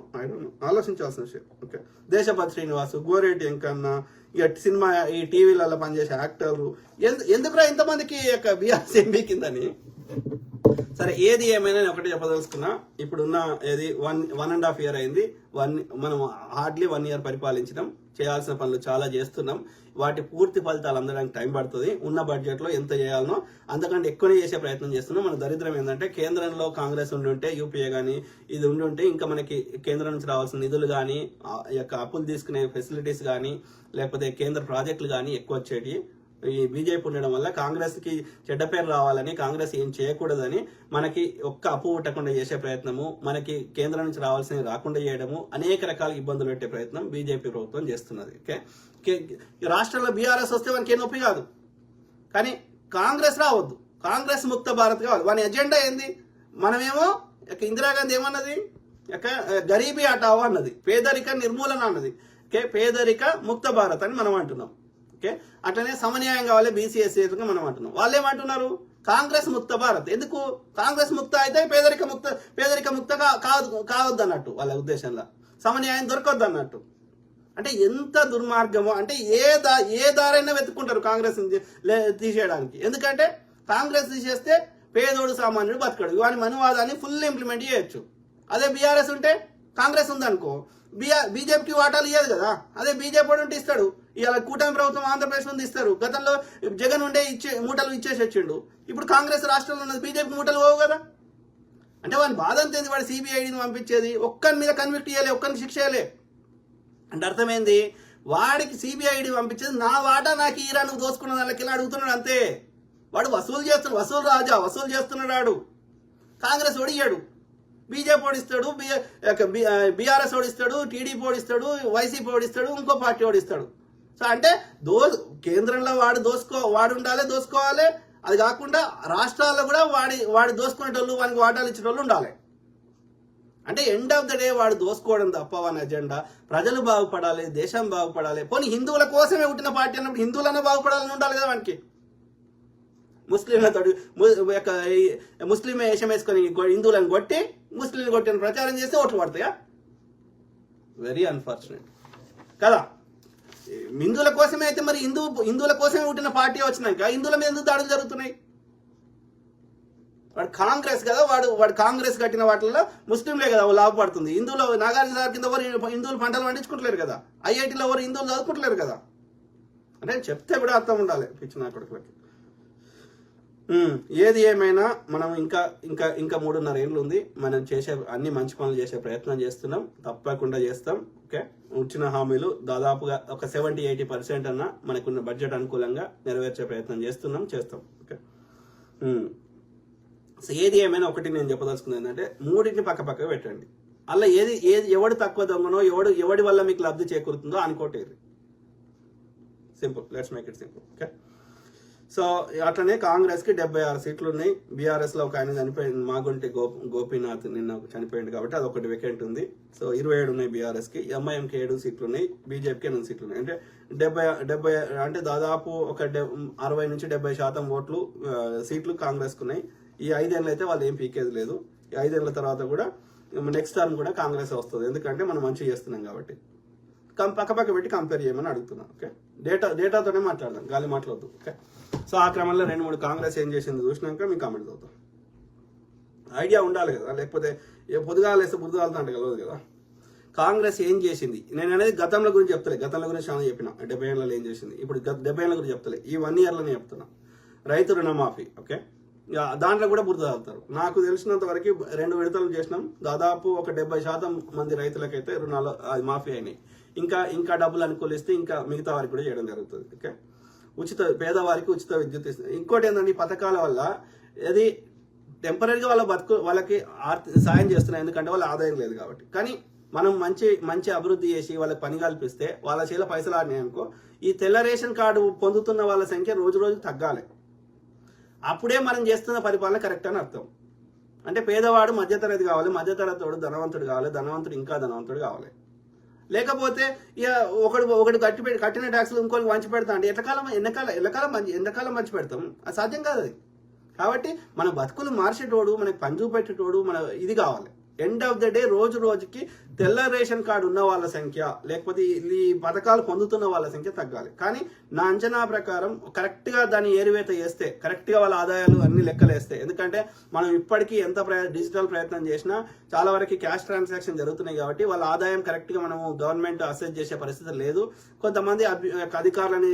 Speaker 1: ఆలోచించాల్సిన విషయం. ఓకే, దేశపతి శ్రీనివాసు, గోరేటి వెంకన్న, ఇక సినిమా ఈ టీవీలలో పనిచేసే యాక్టర్లు ఎందుకురా ఇంతమందికి బీఆర్ఎస్ ఎంపీ కిందని. సరే, ఏది ఏమైనా నేను ఒకటి చెప్పదలుచుకున్నా. ఇప్పుడున్న ఏది 1.5 year అయింది. మనం హార్డ్లీ 1 year పరిపాలించడం, చేయాల్సిన పనులు చాలా చేస్తున్నాం. వాటి పూర్తి ఫలితాలు అందడానికి టైం పడుతుంది. ఉన్న బడ్జెట్లో ఎంత చేయాలనో అంతకంటే ఎక్కువనే చేసే ప్రయత్నం చేస్తున్నాం. మన దరిద్రం ఏంటంటే కేంద్రంలో కాంగ్రెస్ ఉండుంటే, యూపీఏ కానీ ఇది ఉండుంటే ఇంకా మనకి కేంద్రం నుంచి రావాల్సిన నిధులు కానీ, అప్పులు తీసుకునే ఫెసిలిటీస్ కానీ, లేకపోతే కేంద్ర ప్రాజెక్టులు కానీ ఎక్కువ వచ్చేటి. ఈ బీజేపీ ఉండడం వల్ల కాంగ్రెస్ కి చెడ్డ పేరు రావాలని, కాంగ్రెస్ ఏం చేయకూడదని మనకి ఒక్క అప్పు పుట్టకుండా చేసే ప్రయత్నము, మనకి కేంద్రం నుంచి రావాల్సినవి రాకుండా చేయడము, అనేక రకాల ఇబ్బందులు పెట్టే ప్రయత్నం బీజేపీ ప్రభుత్వం చేస్తున్నది. రాష్ట్రంలో బీఆర్ఎస్ వస్తే మనకి ఏ నొప్పి కాదు, కానీ కాంగ్రెస్ రావద్దు. కాంగ్రెస్ ముక్త భారత్ కావాలి. వాని ఎజెండా ఏంది? మనమేమో ఇందిరాగాంధీ ఏమన్నది? గరీబీ హటావో అన్నది, పేదరిక నిర్మూలన అన్నది. పేదరిక ముక్త భారత్ అని మనం అంటున్నాం. అట్లనే సమన్యాయం కావాలి బీసీ ఎస్సీగా మనం అంటున్నాం. వాళ్ళు ఏమంటున్నారు? కాంగ్రెస్ ముక్త భారత్. ఎందుకు? కాంగ్రెస్ ముక్త అయితే పేదరిక ముక్త కావద్దు అన్నట్టు వాళ్ళ ఉద్దేశంలో, సమన్యాయం దొరకద్దు అన్నట్టు. అంటే ఎంత దుర్మార్గమో, అంటే ఏ దారైనా వెతుక్కుంటారు కాంగ్రెస్ తీసేయడానికి. ఎందుకంటే కాంగ్రెస్ తీసేస్తే పేదోడు సామాన్యుడు బతకడు. వాని మనువాదాన్ని ఫుల్ ఇంప్లిమెంట్ చేయొచ్చు. అదే బీఆర్ఎస్ ఉంటే, కాంగ్రెస్ ఉందనుకో, బీజేపీకి వాటాలు ఇవ్వదు కదా. అదే బీజేపీ ఉంటే ఇస్తాడు. ఇవాళ కూటమి ప్రభుత్వం ఆంధ్రప్రదేశ్ నుండి ఇస్తారు. గతంలో జగన్ ఉండే మూటలు ఇచ్చేసి వచ్చిండు. ఇప్పుడు కాంగ్రెస్ రాష్ట్రంలో ఉన్నది, బీజేపీ మూటలు పోవు కదా. అంటే వాని బాధ అంతేంది? వాడు సిబిఐడిని పంపించేది, ఒక్కరి మీద కన్విక్ట్ చేయలే, ఒక్కరిని శిక్ష చేయలే. అంటే అర్థమైంది? వాడికి సిబిఐడి పంపించేది నా వాటా నాకు ఈరా, నువ్వు దోసుకున్న దానికి ఇలా అడుగుతున్నాడు అంతే. వాడు వసూలు చేస్తున్నాడు, వసూలు చేస్తున్నాడు. కాంగ్రెస్ ఓడియాడు, బీజేపీ ఓడిస్తాడు, బీఆర్ఎస్ ఓడిస్తాడు, టీడీపీ ఓడిస్తాడు, వైసీపీ ఓడిస్తాడు, ఇంకో పార్టీ ఓడిస్తాడు. సో అంటే కేంద్రంలో వాడు ఉండాలి, దోసుకోవాలి. అది కాకుండా రాష్ట్రాల్లో కూడా వాడి దోసుకునేటోళ్ళు వానికి వాటాలు ఇచ్చేటోళ్ళు ఉండాలి. అంటే ఎండ్ ఆఫ్ ద డే వాడు దోసుకోవడం తప్ప వాని ఎజెండా ప్రజలు బాగుపడాలి, దేశం బాగుపడాలి. పోనీ హిందువుల కోసమే పుట్టిన పార్టీ అన్నప్పుడు హిందువులనే బాగుపడాలని ఉండాలి కదా వానికి. ముస్లింలతో ముస్లిం వేషం వేసుకొని హిందువులను కొట్టి ముస్లింలు కొట్టిన ప్రచారం చేస్తే ఓట్లు పడతాయా? వెరీ అన్ఫార్చునేట్ కదా. హిందువుల కోసమే అయితే మరి హిందువుల కోసమే పుట్టిన పార్టీ వచ్చినాక హిందువుల మీద ఎందుకు దాడులు జరుగుతున్నాయి? వాడు కాంగ్రెస్ కదా, వాడు కాంగ్రెస్ కట్టిన వాటిల్లో ముస్లింలే కదా లాభపడుతుంది. హిందువులు నాగార్జున సాగర్ కింద ఎవరు హిందువులు పంటలు పండించుకుంటలేరు కదా, ఐఐటీలో ఎవరు హిందువులు చదువుకుంటలేరు కదా. అంటే చెప్తే కూడా అర్థం ఉండాలి పిచ్చిన కొడుకులకి. ఏది ఏమైనా మనం ఇంకా 3.5 ఏళ్ళు ఉంది. మనం చేసే అన్ని మంచి పనులు చేసే ప్రయత్నం చేస్తున్నాం, తప్పకుండా చేస్తాం. ఓకే, వచ్చిన హామీలు దాదాపుగా ఒక 70-80% అన్న మనకున్న బడ్జెట్ అనుకూలంగా నెరవేర్చే ప్రయత్నం చేస్తాం. ఓకే, సో ఏది ఏమైనా ఒకటి నేను చెప్పదలుచుకుంది ఏంటంటే, మూడింటిని పక్క పెట్టండి. అలా ఎవడు తక్కువ దొంగనో ఎవడి వల్ల మీకు లబ్ధి చేకూరుతుందో అనుకోటేరు. Simple, let's make it simple. Okay, so అట్లనే కాంగ్రెస్ కి 76 సీట్లు ఉన్నాయి. బీఆర్ఎస్ లో ఒక ఆయన చనిపోయింది, మాగుంటి గోపీనాథ్ నిన్న చనిపోయింది కాబట్టి అది ఒకటి వేకెంట్ ఉంది. సో 27 ఉన్నాయి బీఆర్ఎస్ కి. ఎంఐఎంకి 7 సీట్లు ఉన్నాయి, బీజేపీకి 8 సీట్లు ఉన్నాయి. అంటే 70 అంటే దాదాపు ఒక 60-70% ఓట్లు సీట్లు కాంగ్రెస్ కు ఉన్నాయి. ఈ 5 ఏళ్ళు అయితే వాళ్ళు ఏం పీకేది లేదు. ఈ 5 ఏళ్ల తర్వాత కూడా నెక్స్ట్ టర్మ్ కూడా కాంగ్రెస్ వస్తుంది, ఎందుకంటే మనం మంచిగా చేస్తున్నాం కాబట్టి. పక్క పెట్టి కంపేర్ చేయమని అడుగుతున్నాం. ఓకే, డేటాతోనే మాట్లాడదాం, గాలి మాట్లాడద్దు. ఓకే, సో ఆ క్రమంలో 2-3 కాంగ్రెస్ ఏం చేసింది చూసినాక మీ కామెంట్ అవుతాం. ఐడియా ఉండాలి కదా, లేకపోతే పొద్దుగాలు వేస్తే బుద్ధగాలతో అంటే కలవదు కదా. కాంగ్రెస్ ఏం చేసింది నేను అనేది గతంలో గురించి చెప్తలే, గతంలో గురించి చాలా చెప్పిన 70 ఏళ్ళలో ఏం చేసింది, ఇప్పుడు 70 ఏళ్ళ గురించి చెప్తలే, ఈ 1 ఇయర్లోనే చెప్తున్నా. రైతు రుణమాఫీ, ఓకే, దాంట్లో కూడా బురద తాగుతారు. నాకు తెలిసినంత వరకు 2 విడతలు చేసినాం, దాదాపు ఒక 70% మంది రైతులకైతే రుణాలు మాఫీ అయినాయి. ఇంకా డబ్బులు అనుకూలిస్తే ఇంకా మిగతా వారికి కూడా చేయడం జరుగుతుంది. ఓకే, పేదవారికి ఉచిత విద్యుత్ ఇస్తుంది. ఇంకోటి ఏంటంటే, ఈ పథకాల వల్ల అది టెంపరీగా వాళ్ళకి సాయం చేస్తున్నాయి, ఎందుకంటే వాళ్ళ ఆదాయం లేదు కాబట్టి. కానీ మనం మంచి అభివృద్ధి చేసి వాళ్ళకి పని కల్పిస్తే వాళ్ళ చేతిలో పైసలు ఆడినాయనుకో, ఈ తెల్ల రేషన్ కార్డు పొందుతున్న వాళ్ళ సంఖ్య రోజు తగ్గాలి. అప్పుడే మనం చేస్తున్న పరిపాలన కరెక్ట్ అని అర్థం. అంటే పేదవాడు మధ్యతరగతి కావాలి, మధ్యతరగతి ధనవంతుడు కావాలి, ధనవంతుడు ఇంకా ధనవంతుడు కావాలి. లేకపోతే ఇక ఒకటి కట్టిన ట్యాక్స్లు ఇంకోటి మంచి పెడతా అంటే ఎంతకాలం మంచి పెడతాం? అది సాధ్యం కాదు అది. కాబట్టి మన బతుకులు మార్చేటోడు, మనకి పని చూపెట్టేటోడు మన ఇది కావాలి. ఎండ్ ఆఫ్ ద డే రోజుకి తెల్ల రేషన్ కార్డు ఉన్న వాళ్ళ సంఖ్య, లేకపోతే ఈ పథకాలు పొందుతున్న వాళ్ళ సంఖ్య తగ్గాలి. కానీ నా అంచనా ప్రకారం కరెక్ట్ గా దాన్ని ఏరివేత చేస్తే, కరెక్ట్ గా వాళ్ళ ఆదాయాలు అన్ని లెక్కలేస్తే, ఎందుకంటే మనం ఇప్పటికీ ఎంత డిజిటల్ ప్రయత్నం చేసినా చాలా వరకు క్యాష్ ట్రాన్సాక్షన్ జరుగుతున్నాయి కాబట్టి వాళ్ళ ఆదాయం కరెక్ట్ గా మనము గవర్నమెంట్ అసెస్ చేసే పరిస్థితి లేదు. కొంతమంది అధికారులని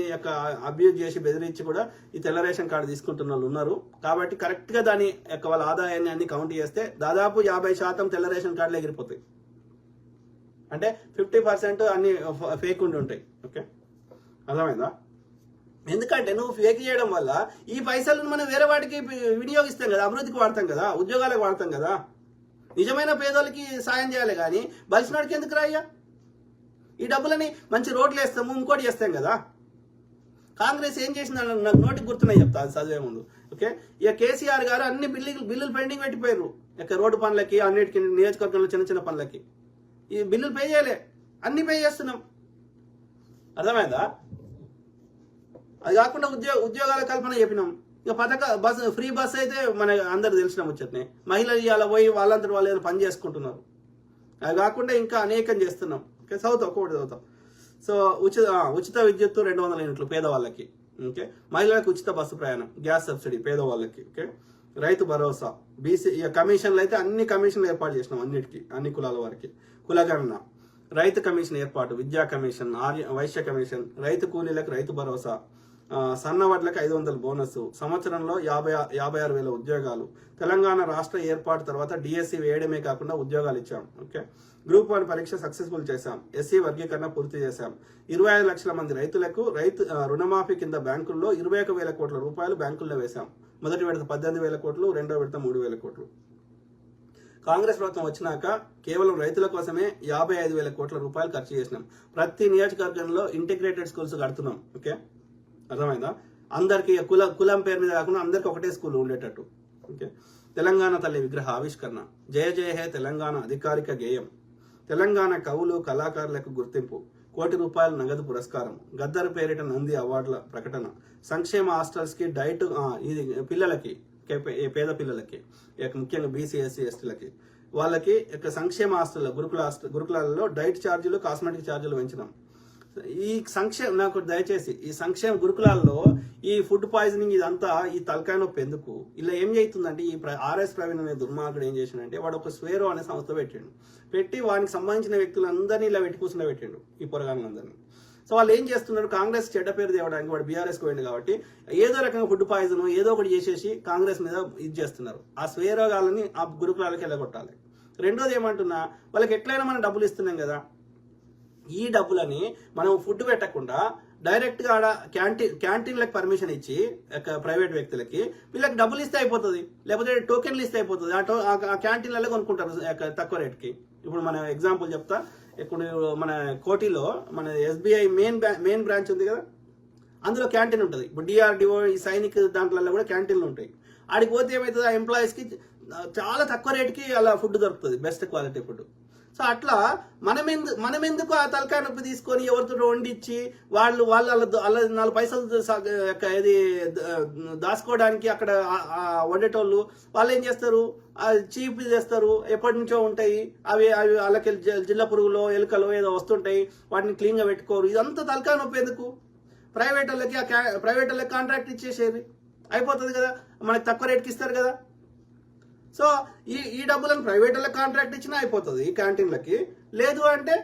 Speaker 1: అబ్యూజ్ చేసి బెదిరించి కూడా ఈ తెల్ల రేషన్ కార్డు తీసుకుంటున్న వాళ్ళు ఉన్నారు. కాబట్టి కరెక్ట్ గా దాని వాళ్ళ ఆదాయాన్ని అన్ని కౌంట్ చేస్తే దాదాపు 50% తెల్ల రేషన్ కార్డులు ఎగిరిపోతాయి. అంటే 50% అన్ని ఫేక్ ఉంటాయి. ఓకే, అర్థమైందా? ఎందుకంటే నువ్వు ఫేక్ చేయడం వల్ల ఈ పైసలను మనం వేరే వాటికి వినియోగిస్తాం కదా, అభివృద్ధికి వాడతాం కదా, ఉద్యోగాలకు వాడతాం కదా. నిజమైన పేదోళ్ళకి సాయం చేయాలి, కానీ బలిసినాడికి ఎందుకు రాయ్యా? ఈ డబ్బులని మంచి రోడ్లు వేస్తాము, ఇంకోటి చేస్తాం కదా. కాంగ్రెస్ ఏం చేసిందని నాకు నోటికి గుర్తున్నాయి, చెప్తా అది చదివే ముందు. ఓకే, ఇక కేసీఆర్ గారు అన్ని బిల్లులు పెండింగ్ పెట్టిపోయారు. ఇక రోడ్డు పనులకి, అన్నిటికీ, నియోజకవర్గంలో చిన్న పనులకి ఈ బిల్లులు పే చేయలే, అన్ని పే చేస్తున్నాం. అర్థమైందా? అది కాకుండా ఉద్యోగాల కల్పన చెప్పినాం. ఇక ఫ్రీ బస్ అయితే మన అందరు తెలిసిన ముచ్చట్నే. మహిళలు ఇవాళ పోయి వాళ్ళందరూ వాళ్ళు ఏదో పని చేసుకుంటున్నారు. అది కాకుండా ఇంకా అనేకం చేస్తున్నాం. ఓకే, చదువుతాం. సో ఉచిత విద్యుత్తు 200 యూనిట్లు పేదవాళ్ళకి. ఓకే, మహిళలకు ఉచిత బస్సు ప్రయాణం, గ్యాస్ సబ్సిడీ పేదవాళ్ళకి. ఓకే, రైతు భరోసా, బీసీ కమిషన్లు అయితే అన్ని కమిషన్లు ఏర్పాటు చేసినాం, అన్ని కులాల వారికి. కులగణన, రైతు కమిషన్ ఏర్పాటు, విద్యా కమిషన్, వైశ్య కమిషన్, రైతు కూలీలకు రైతు భరోసా, సన్నవడ్లకు 500 బోనస్, సంవత్సరంలో 56,000 ఉద్యోగాలు. తెలంగాణ రాష్ట్ర ఏర్పాటు తర్వాత డిఎస్సి వేయడమే కాకుండా ఉద్యోగాలు ఇచ్చాం. ఓకే, గ్రూప్ 1 పరీక్ష సక్సెస్ఫుల్ చేశాం. ఎస్సీ వర్గీకరణ పూర్తి చేశాం. 25 లక్షల మంది రైతులకు రుణమాఫీ కింద బ్యాంకుల్లో 21,000 కోట్ల రూపాయలు బ్యాంకుల్లో వేశాం. మొదటి విడత 18,000 కోట్లు, రెండో విడత 3,000 కోట్లు. కాంగ్రెస్ ప్రభుత్వం వచ్చినాక కేవలం రైతుల కోసమే 55,000 కోట్ల రూపాయలు ఖర్చు చేసినాం. ప్రతి నియోజకవర్గంలో ఇంటిగ్రేటెడ్ స్కూల్స్ కడుతున్నాం. ఓకే, అర్థమైందా? అందరికీ కులం పేరు మీద కాకుండా అందరికి ఒకటే స్కూల్ ఉండేటట్టు. ఓకే. తెలంగాణ తల్లి విగ్రహ ఆవిష్కరణ, జయ జయ హే తెలంగాణ అధికారిక గేయం, తెలంగాణ కవులు కళాకారులకు గుర్తింపు, ₹1,00,00,000 నగదు పురస్కారం, గద్దర్ పేరిట నంది అవార్డుల ప్రకటన, సంక్షేమ హాస్టల్స్ కి డైట్, ఇది పిల్లలకి, పేద పిల్లలకి, ముఖ్యంగా బీసీ ఎస్సీ ఎస్టీలకి వాళ్ళకి సంక్షేమ హాస్టల్లో గురుకులాలలో డైట్ ఛార్జీలు కాస్మెటిక్ ఛార్జీలు పెంచినాం. ఈ నాకు దయచేసి ఈ సంక్షేమ గురుకులాల్లో ఈ ఫుడ్ పాయిజనింగ్ ఇదంతా ఈ తలకాయ నొప్పి ఎందుకు? ఇలా ఏం చేస్తుందంటే ఈ ఆర్ఎస్ ప్రవీణ్ అనే దుర్మార్గుడు ఏం చేసిండంటే వాడు ఒక స్వేరో అనే సంస్థ పెట్టి వానికి సంబంధించిన వ్యక్తులందరినీ ఇలా పెట్టి కూర్చుని పెట్టిండు, ఈ పొరగాళ్ళందరినీ. సో వాళ్ళు ఏం చేస్తున్నారు, కాంగ్రెస్ చెడ్డ పేరు తేవడానికి వాడు బీఆర్ఎస్కి పోయింది కాబట్టి ఏదో రకంగా ఫుడ్ పాయిజన్ ఏదో ఒకటి చేసేసి కాంగ్రెస్ మీద ఇది చేస్తున్నారు. ఆ స్వేరోగాలని ఆ గురుకులాలకి వెళ్ళగొట్టాలి. రెండోది ఏమంటున్నా, వాళ్ళకి ఎట్లయినా మనం డబ్బులు ఇస్తున్నాం కదా, ఈ డబ్బులని మనం ఫుడ్ పెట్టకుండా డైరెక్ట్ గా ఆడ క్యాంటీన్లకు పర్మిషన్ ఇచ్చి ప్రైవేట్ వ్యక్తులకి వీళ్ళకి డబ్బులు ఇస్తే అయిపోతుంది, లేకపోతే టోకెన్లు ఇస్తే అయిపోతుంది. ఆ క్యాంటీన్లలో కొనుక్కుంటారు తక్కువ రేట్కి. ఇప్పుడు మన ఎగ్జాంపుల్ చెప్తా, ఇప్పుడు మన కోటిలో మన SBI మెయిన్ బ్రాంచ్ ఉంది కదా, అందులో క్యాంటీన్ ఉంటుంది. ఇప్పుడు DRDO ఈ సైనిక్ దాంట్లలో కూడా క్యాంటీన్లు ఉంటాయి. ఆడికి పోతే ఏమవుతుంది, ఆ ఎంప్లాయీస్కి చాలా తక్కువ రేట్కి అలా ఫుడ్ దొరుకుతుంది, బెస్ట్ క్వాలిటీ ఫుడ్. సో అట్లా మనం ఎందుకు ఆ తలకాయ నొప్పి తీసుకొని ఎవరితో వండిచ్చి వాళ్ళు 4 పైసలు ఇది దాచుకోవడానికి అక్కడ వండేటోళ్ళు వాళ్ళు ఏం చేస్తారు, చీప్ చేస్తారు, ఎప్పటి నుంచో ఉంటాయి అవి వాళ్ళకి జిల్లా పురుగులో ఎలుకలో ఏదో వస్తుంటాయి, వాటిని క్లీన్గా పెట్టుకోరు. ఇదంతా తలకాయ నొప్పి ఎందుకు? ప్రైవేట్ వాళ్ళకి కాంట్రాక్ట్ ఇచ్చేసేది అయిపోతుంది కదా, మనకి తక్కువ రేట్కి ఇస్తారు కదా. సో ఈ డబ్బులను ప్రైవేట్ వాళ్ళకి కాంట్రాక్ట్ ఇచ్చినా అయిపోతుంది ఈ క్యాంటీన్లకి. లేదు అంటే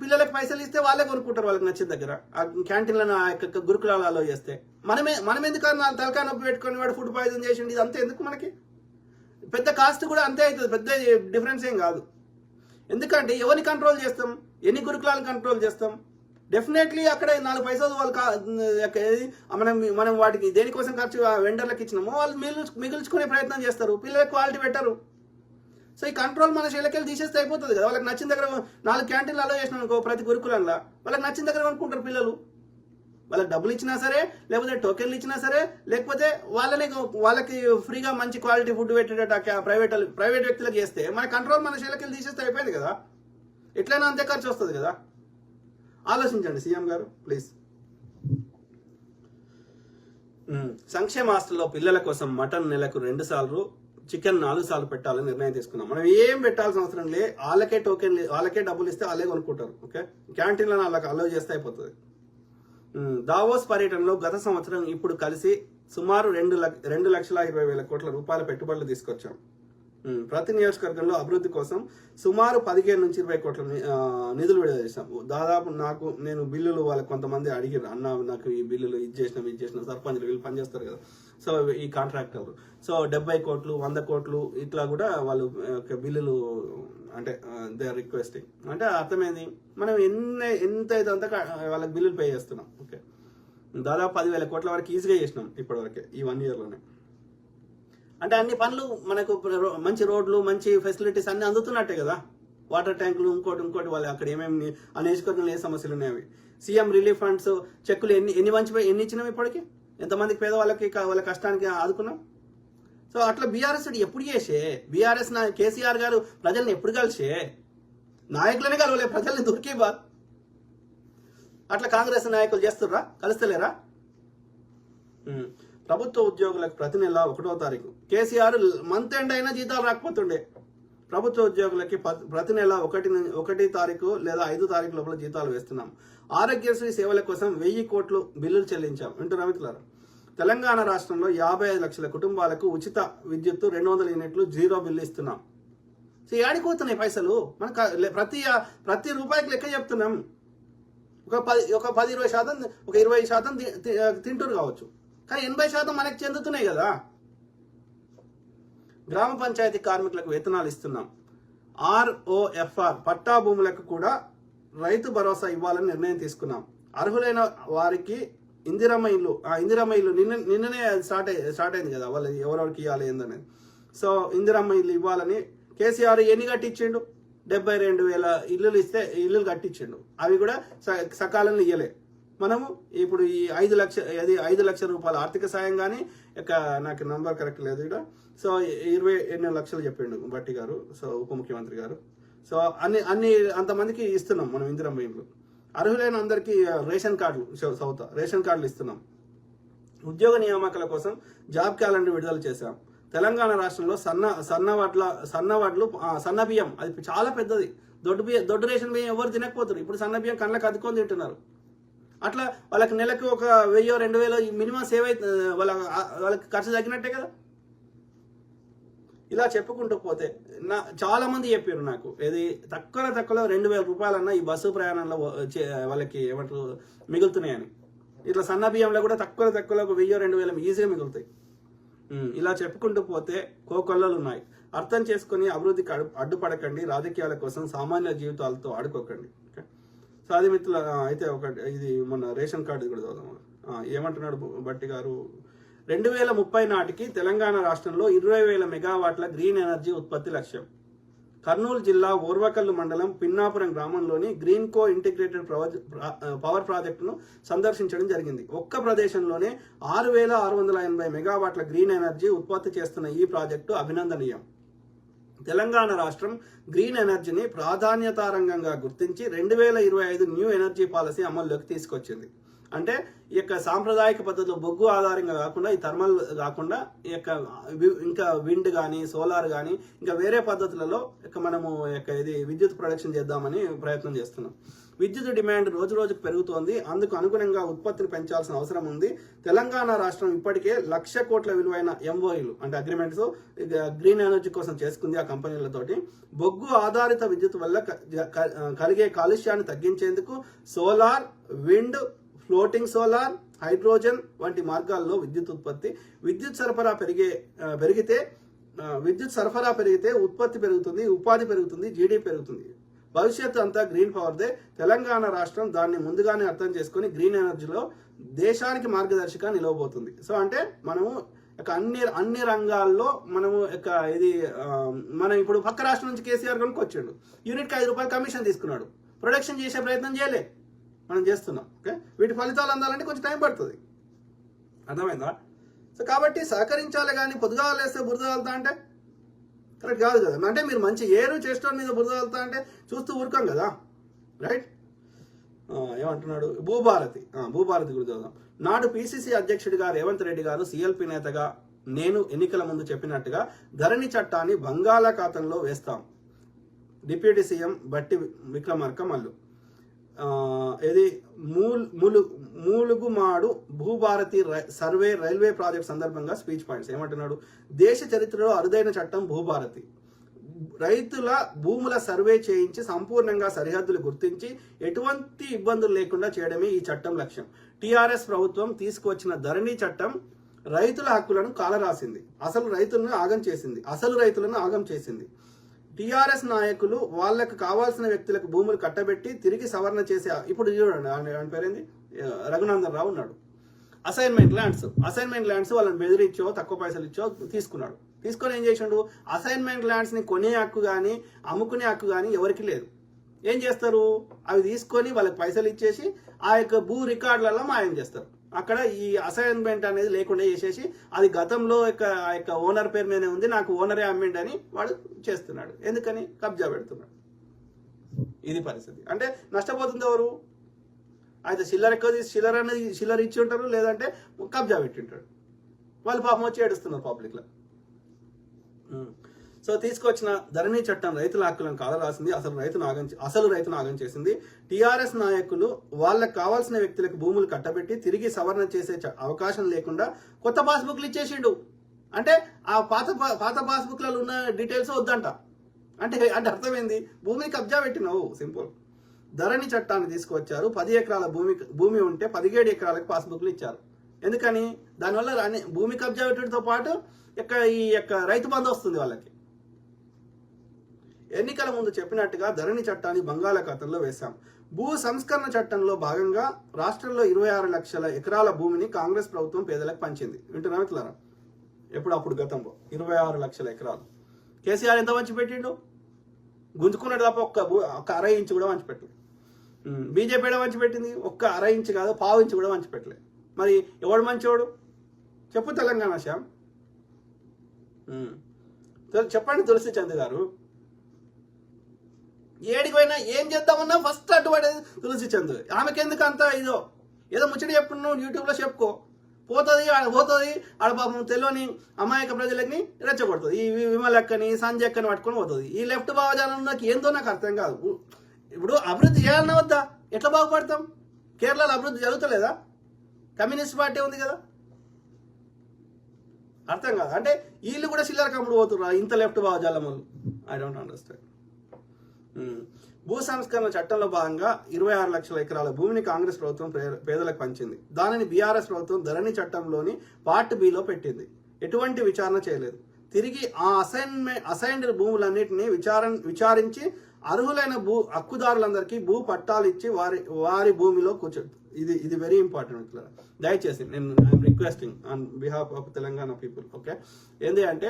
Speaker 1: పిల్లలకి పైసలు ఇస్తే వాళ్ళే కొనుక్కుంటారు వాళ్ళకి నచ్చిన దగ్గర, ఆ క్యాంటీన్లను గురుకులాలు అలో చేస్తే. మనం ఎందుకన్నా తలకాయ నొప్పి పెట్టుకొని వాడు ఫుడ్ పాయిజన్ చేసిండి, ఇది అంతే ఎందుకు? మనకి పెద్ద కాస్ట్ కూడా అంతే అవుతుంది, పెద్ద డిఫరెన్స్ ఏం కాదు. ఎందుకంటే ఎవరిని కంట్రోల్ చేస్తాం, ఎన్ని గురుకులాలను కంట్రోల్ చేస్తాం? డెఫినెట్లీ అక్కడ 4 పైసలు వాళ్ళు మనం వాటికి దేనికోసం ఖర్చు వెండర్లకు ఇచ్చినామో వాళ్ళు మిగుల్చుకునే ప్రయత్నం చేస్తారు, పిల్లలకు క్వాలిటీ పెట్టరు. సో ఈ కంట్రోల్ మన శైలకెళ్ళి తీసేస్తే అయిపోతుంది కదా. వాళ్ళకి నచ్చిన దగ్గర 4 క్యాంటీన్లు అలో చేసినాం అనుకో, ప్రతి గురుకులంలో వాళ్ళకి నచ్చిన దగ్గర కొనుక్కుంటారు పిల్లలు. వాళ్ళకి డబ్బులు ఇచ్చినా సరే, లేకపోతే టోకెన్లు ఇచ్చినా సరే, లేకపోతే వాళ్ళకి ఫ్రీగా మంచి క్వాలిటీ ఫుడ్ పెట్టేటట్టు ప్రైవేట్ వ్యక్తులకు చేస్తే మన కంట్రోల్ మన శైలకెళ్ళి తీసేస్తే అయిపోయింది కదా. ఎట్లయినా అంతే ఖర్చు వస్తుంది కదా. ఆలోచించండి సీఎం గారు ప్లీజ్. సంక్షేమ హాస్టల్లో పిల్లల కోసం మటన్ నెలకు 2 సార్లు, చికెన్ 4 సార్లు పెట్టాలని నిర్ణయం తీసుకున్నాం. మనం ఏం పెట్టాల్సిన అవసరం లే, వాళ్ళకే టోకెన్, వాళ్ళకే డబ్బులు ఇస్తే వాళ్ళే కొనుక్కుంటారు. ఓకే, క్యాంటీన్లను వాళ్ళకి అలో చేస్తే అయిపోతుంది. దావోస్ పర్యటనలో గత సంవత్సరం ఇప్పుడు కలిసి సుమారు 2,20,000 కోట్ల రూపాయల పెట్టుబడులు తీసుకొచ్చాం. ప్రతి నియోజకవర్గంలో అభివృద్ధి కోసం సుమారు 15 నుంచి 20 కోట్ల నిధులు విడుదల చేశాం. దాదాపు నేను బిల్లులు వాళ్ళకి కొంతమంది అడిగారు, అన్న నాకు ఈ బిల్లులు ఇది చేసిన సర్పంచ్లు వీళ్ళు పనిచేస్తారు కదా, సో ఈ కాంట్రాక్టర్లు, సో 70 కోట్లు 100 కోట్లు ఇట్లా కూడా వాళ్ళు బిల్లులు అంటే దే ఆర్ రిక్వెస్టింగ్. అంటే అర్థమైంది, మనం ఎంత అయితే అంత వాళ్ళకి బిల్లులు పే చేస్తున్నాం. ఓకే, దాదాపు 10,000 కోట్ల వరకు ఈజీగా చేసినాం ఇప్పటివరకే ఈ 1 ఇయర్లోనే. అంటే అన్ని పనులు మనకు మంచి రోడ్లు, మంచి ఫెసిలిటీస్ అన్ని అందుతున్నట్టే కదా. వాటర్ ట్యాంకులు, ఇంకోటి వాళ్ళు అక్కడ ఏమేమి ఆ నియోజకవర్గంలో ఏ సమస్యలు ఉన్నాయి. సీఎం రిలీఫ్ ఫండ్స్ చెక్కులు ఎన్ని ఇచ్చినాం ఇప్పటికి, ఎంతమందికి పేదవాళ్ళకి వాళ్ళ కష్టానికి ఆదుకున్నాం. సో అట్లా బీఆర్ఎస్ ఎప్పుడు చేసే, బీఆర్ఎస్ కేసీఆర్ గారు ప్రజల్ని ఎప్పుడు కలిసే, నాయకులనే కలవలే, ప్రజల్ని దొరికే బా. అట్లా కాంగ్రెస్ నాయకులు చేస్తుర్రా, కలుస్తలేరా? ప్రభుత్వ ఉద్యోగులకు ప్రతి నెల 1వ తారీఖు, కేసీఆర్ మంత్ ఎండ్ అయినా జీతాలు రాకపోతుండే. ప్రభుత్వ ఉద్యోగులకి ప్రతి నెల 1 తారీఖు లేదా 5 తారీఖు లోపల జీతాలు వేస్తున్నాం. ఆరోగ్యశ్రీ సేవల కోసం 1000 కోట్లు బిల్లులు చెల్లించాం. వింటున్నా మిత్రులారా? తెలంగాణ రాష్ట్రంలో 55 లక్షల కుటుంబాలకు ఉచిత విద్యుత్తు 200 యూనిట్లు 0 బిల్లు ఇస్తున్నాం. సో ఏడిపోతున్నాయి పైసలు? మనకు ప్రతి రూపాయికి లెక్క చెప్తున్నాం. ఒక 10-20%, ఒక 20% తింటూరు కావచ్చు, కానీ 80% మనకి చెందుతున్నాయి కదా. గ్రామ పంచాయతీ కార్మికులకు వేతనాలు ఇస్తున్నాం. ROFR పట్టా భూములకు కూడా రైతు భరోసా ఇవ్వాలని నిర్ణయం తీసుకున్నాం. అర్హులైన వారికి ఇందిరమ్మ ఇల్లు నిన్ననే స్టార్ట్ అయింది కదా, వాళ్ళు ఎవరెవరికి ఇవ్వాలి ఏందనేది. సో ఇందిరమ్మ ఇల్లు ఇవ్వాలని కేసీఆర్ ఎన్ని కట్టించిండు? 72,000 ఇల్లులు కట్టించిండు. అవి కూడా సకాలంలో ఇయ్యలే. మనము ఇప్పుడు ఈ 5 లక్షల రూపాయల ఆర్థిక సాయం కానీ నాకు నంబర్ కరెక్ట్ లేదు ఇక్కడ. సో 28 లక్షలు చెప్పిండు భట్టి గారు, సో ఉప ముఖ్యమంత్రి గారు. సో అంతమందికి ఇస్తున్నాం మనం ఇందిరమ్మ ఇండ్లు. అర్హులైన అందరికీ రేషన్ కార్డులు ఇస్తున్నాం. ఉద్యోగ నియామకాల కోసం జాబ్ క్యాలెండర్ విడుదల చేశాం. తెలంగాణ రాష్ట్రంలో సన్న బియ్యం అది చాలా పెద్దది. దొడ్డు రేషన్ బియ్యం ఎవరు తినకపోతారు. ఇప్పుడు సన్న బియ్యం కళ్ళకి అద్దుకొని తింటున్నారు. అట్లా వాళ్ళకి నెలకు ఒక 1000-2000 మినిమం సేవ్ అయితే వాళ్ళకి ఖర్చు తగ్గినట్టే కదా. ఇలా చెప్పుకుంటూ పోతే చాలా మంది చెప్పారు నాకు, ఇది తక్కువలో 2000 రూపాయలన్నా ఈ బస్సు ప్రయాణంలో వాళ్ళకి ఏమంటారు మిగులుతున్నాయని. ఇట్లా సన్న బియ్యంలో కూడా తక్కువలో ఒక 1000-2000 ఈజీగా మిగులుతాయి. ఇలా చెప్పుకుంటూ పోతే కోకొల్లలు ఉన్నాయి. అర్థం చేసుకుని అభివృద్ధికి అడ్డుపడకండి. రాజకీయాల కోసం సామాన్య జీవితాలతో ఆడుకోకండి. సో అది మిత్రుల అయితే ఇది మన రేషన్ కార్డు కూడా చదువుదాం. ఏమంటున్నాడు భట్టి గారు, 2030 నాటికి తెలంగాణ రాష్ట్రంలో 20,000 మెగావాట్ల గ్రీన్ ఎనర్జీ ఉత్పత్తి లక్ష్యం. కర్నూలు జిల్లా ఓర్వకల్లు మండలం పిన్నాపురం గ్రామంలోని గ్రీన్ కో ఇంటిగ్రేటెడ్ పవర్ ప్రాజెక్టును సందర్శించడం జరిగింది. ఒక్క ప్రదేశంలోనే 6,680 మెగావాట్ల గ్రీన్ ఎనర్జీ ఉత్పత్తి చేస్తున్న ఈ ప్రాజెక్టు అభినందనీయం. తెలంగాణ రాష్ట్రం గ్రీన్ ఎనర్జీని ప్రాధాన్యతారంగంగా గుర్తించి 2025 న్యూ ఎనర్జీ పాలసీ అమల్లోకి తీసుకొచ్చింది. అంటే ఈ యొక్క సాంప్రదాయిక పద్ధతిలో బొగ్గు ఆధారంగా కాకుండా, ఈ థర్మల్ కాకుండా ఇంకా విండ్ కానీ సోలార్ కానీ ఇంకా వేరే పద్ధతులలో మనము ఇది విద్యుత్ ప్రొడక్షన్ చేద్దామని ప్రయత్నం చేస్తున్నాం. విద్యుత్ డిమాండ్ రోజు రోజుకు పెరుగుతోంది. అందుకు అనుగుణంగా ఉత్పత్తిని పెంచాల్సిన అవసరం ఉంది. తెలంగాణ రాష్ట్రం ఇప్పటికే 1,00,000 కోట్ల విలువైన ఎంఓయూలు అంటే అగ్రిమెంట్స్ గ్రీన్ ఎనర్జీ కోసం చేసుకుంది ఆ కంపెనీలతోటి. బొగ్గు ఆధారిత విద్యుత్ వల్ల కలిగే కాలుష్యాన్ని తగ్గించేందుకు solar, wind, floating solar, hydrogen వంటి మార్గాల్లో విద్యుత్ సరఫరా పెరిగితే ఉత్పత్తి పెరుగుతుంది, ఉపాధి పెరుగుతుంది, జీడీపీ పెరుగుతుంది. భవిష్యత్తు అంతా గ్రీన్ పవర్దే. తెలంగాణ రాష్ట్రం దాన్ని ముందుగానే అర్థం చేసుకుని గ్రీన్ ఎనర్జీలో దేశానికి మార్గదర్శిగా నిలవబోతుంది. సో అంటే మనము అన్ని రంగాల్లో మనము మనం ఇప్పుడు పక్క రాష్ట్రం నుంచి కేసీఆర్ కొనుక్కొచ్చాడు. యూనిట్కి 5 రూపాయలు కమిషన్ తీసుకున్నాడు. ప్రొడక్షన్ చేసే ప్రయత్నం చేయలే, మనం చేస్తున్నాం. ఓకే, వీటి ఫలితాలు అందాలంటే కొంచెం టైం పడుతుంది. అర్థమైందా? సో కాబట్టి సహకరించాలి, కానీ పొద్దుగా లేస్తే బురద వెళ్తా అంటే కరెక్ట్ కాదు కదా. అంటే మీరు మంచి చేస్టోన్ మీద బురద వెళ్తా అంటే చూస్తూ ఊరుకాం కదా, రైట్? ఏమంటున్నాడు భూభారతి గురించి చదువుదాం. నాడు పిసిసి అధ్యక్షుడిగా రేవంత్ రెడ్డి గారు, సిఎల్పి నేతగా నేను ఎన్నికల ముందు చెప్పినట్టుగా ధరణి చట్టాన్ని బంగాళాఖాతంలో వేస్తాం. Deputy CM Bhatti Vikramarka Mallu. మూలుగుమాడు భూభారతి సర్వే రైల్వే ప్రాజెక్ట్ సందర్భంగా స్పీచ్ పాయింట్స్. ఏమంటున్నాడు? దేశ చరిత్రలో అరుదైన చట్టం భూభారతి. రైతుల భూముల సర్వే చేయించి సంపూర్ణంగా సరిహద్దులు గుర్తించి ఎటువంటి ఇబ్బందులు లేకుండా చేయడమే ఈ చట్టం లక్ష్యం. టిఆర్ఎస్ ప్రభుత్వం తీసుకువచ్చిన ధరణి చట్టం రైతుల హక్కులను కాలరాసింది, అసలు రైతులను ఆగం చేసింది. టిఆర్ఎస్ నాయకులు వాళ్ళకు కావాల్సిన వ్యక్తులకు భూములు కట్టబెట్టి తిరిగి సవరణ చేసే, ఇప్పుడు చూడండి ఆయన పేరేంది, రఘునందన్ రావు ఉన్నాడు. అసైన్మెంట్ ల్యాండ్స్ వాళ్ళని బెదిరించో తక్కువ పైసలు ఇచ్చో తీసుకొని ఏం చేసిండు? అసైన్మెంట్ ల్యాండ్స్ ని కొనే హక్కు కానీ అమ్ముకునే హక్కు కానీ ఎవరికి లేదు. ఏం చేస్తారు? అవి తీసుకొని వాళ్ళకి పైసలు ఇచ్చేసి ఆ యొక్క భూ రికార్డులలో మాయం చేస్తారు. అక్కడ ఈ అసైన్మెంట్ అనేది లేకుండా చేసేసి అది గతంలో ఆ యొక్క ఓనర్ పేరు మీదనే ఉంది, నాకు ఓనరే అమ్మిండని వాడు చేస్తున్నాడు. ఎందుకని? కబ్జా పెడుతున్నాడు. ఇది పరిస్థితి. అంటే నష్టపోతుంది ఎవరు? అయితే చిల్లర ఇచ్చి ఉంటారు, లేదంటే కబ్జా పెట్టింటాడు. వాళ్ళు పాపం వచ్చి ఏడుస్తున్నారు పబ్లిక్లో. సో తీసుకొచ్చిన ధరణి చట్టం రైతుల హక్కులను కాలరాసింది, అసలు రైతును ఆగం చేసింది. టిఆర్ఎస్ నాయకులు వాళ్ళకు కావాల్సిన వ్యక్తులకు భూములు కట్టబెట్టి తిరిగి సవరణ చేసే అవకాశం లేకుండా కొత్త పాస్బుక్లు ఇచ్చేసిండు. అంటే ఆ పాత పాస్బుక్లలో ఉన్న డీటెయిల్స్ వద్దంట. అంటే అర్థమైంది, భూమిని కబ్జా పెట్టినావు. సింపుల్. ధరణి చట్టాన్ని తీసుకువచ్చారు. 10 ఎకరాల భూమి ఉంటే 17 ఎకరాలకు పాస్బుక్లు ఇచ్చారు. ఎందుకని? దానివల్ల భూమి కబ్జా పెట్టడంతో పాటు ఈ యొక్క రైతు బంధు వస్తుంది వాళ్ళకి. ఎన్నికల ముందు చెప్పినట్టుగా ధరణి చట్టాన్ని బంగాళాఖాతంలో వేశాం. భూ సంస్కరణ చట్టంలో భాగంగా రాష్ట్రంలో 26 లక్షల ఎకరాల భూమిని కాంగ్రెస్ ప్రభుత్వం పేదలకు పంచింది. వింటున్నా మిత్రులారా? అప్పుడు గతంలో 26 లక్షల ఎకరాలు. కేసీఆర్ ఎంత పంచి పెట్టిండు? గుంజుకున్నాడు తప్ప ఒక్క 1/2 ఇంచు కూడా పంచిపెట్టు. బీజేపీ కూడా మంచి పెట్టింది, ఒక్క అర ఇంచు కాదు పావు ఇంచు కూడా మంచి పెట్టలే. మరి ఎవడు మంచివాడు చెప్పు తెలంగాణ శ్యామ్, చెప్పండి తులసి చంద్ గారు. ఏడికి పోయినా ఏం చేద్దామన్నా ఫస్ట్ అడ్డుపడేది తులసి చంద్. ఆమెకెందుకు అంత ఏదో ముచ్చట చెప్పుకున్నావు యూట్యూబ్లో చెప్పుకో, పోతుంది ఆడ పాపం తెలియని అమాయక ప్రజలకి రెచ్చగొడుతుంది. ఈ విమలక్కని సంజయక్కని పట్టుకొని పోతుంది. ఈ లెఫ్ట్ భావజాలం నాకు ఏందో నాకు అర్థం కాదు. ఇప్పుడు అభివృద్ధి చేయాలన్నా వద్దా? ఎట్లా బాగుపడతాం? కేరళలో అభివృద్ధి జరుగుతలేదా? కమ్యూనిస్ట్ పార్టీ ఉంది కదా, అర్థం కాదు. అంటే వీళ్ళు కూడా చిల్లర కమ్ముడు పోతున్నారు ఇంత లెఫ్ట్ భావజాలం వాళ్ళు. I don't understand. భూ సంస్కరణ చట్టంలో భాగంగా 26 లక్షల ఎకరాల భూమిని కాంగ్రెస్ ప్రభుత్వం పేదలకు పంచింది. దానిని బీఆర్ఎస్ ప్రభుత్వం ధరణి చట్టంలోని పార్ట్ బిలో పెట్టింది. ఎటువంటి విచారణ చేయలేదు. తిరిగి ఆ అసైన్డ్ భూములన్నింటినీ విచారించి అర్హులైన హక్కుదారులందరికీ భూ పట్టాలు ఇచ్చి వారి భూమిలో కూర్చోదు. ఇది వెరీ ఇంపార్టెంట్. దయచేసి నేను I'm requesting on behalf of Telangana people. Okay, ఏంది అంటే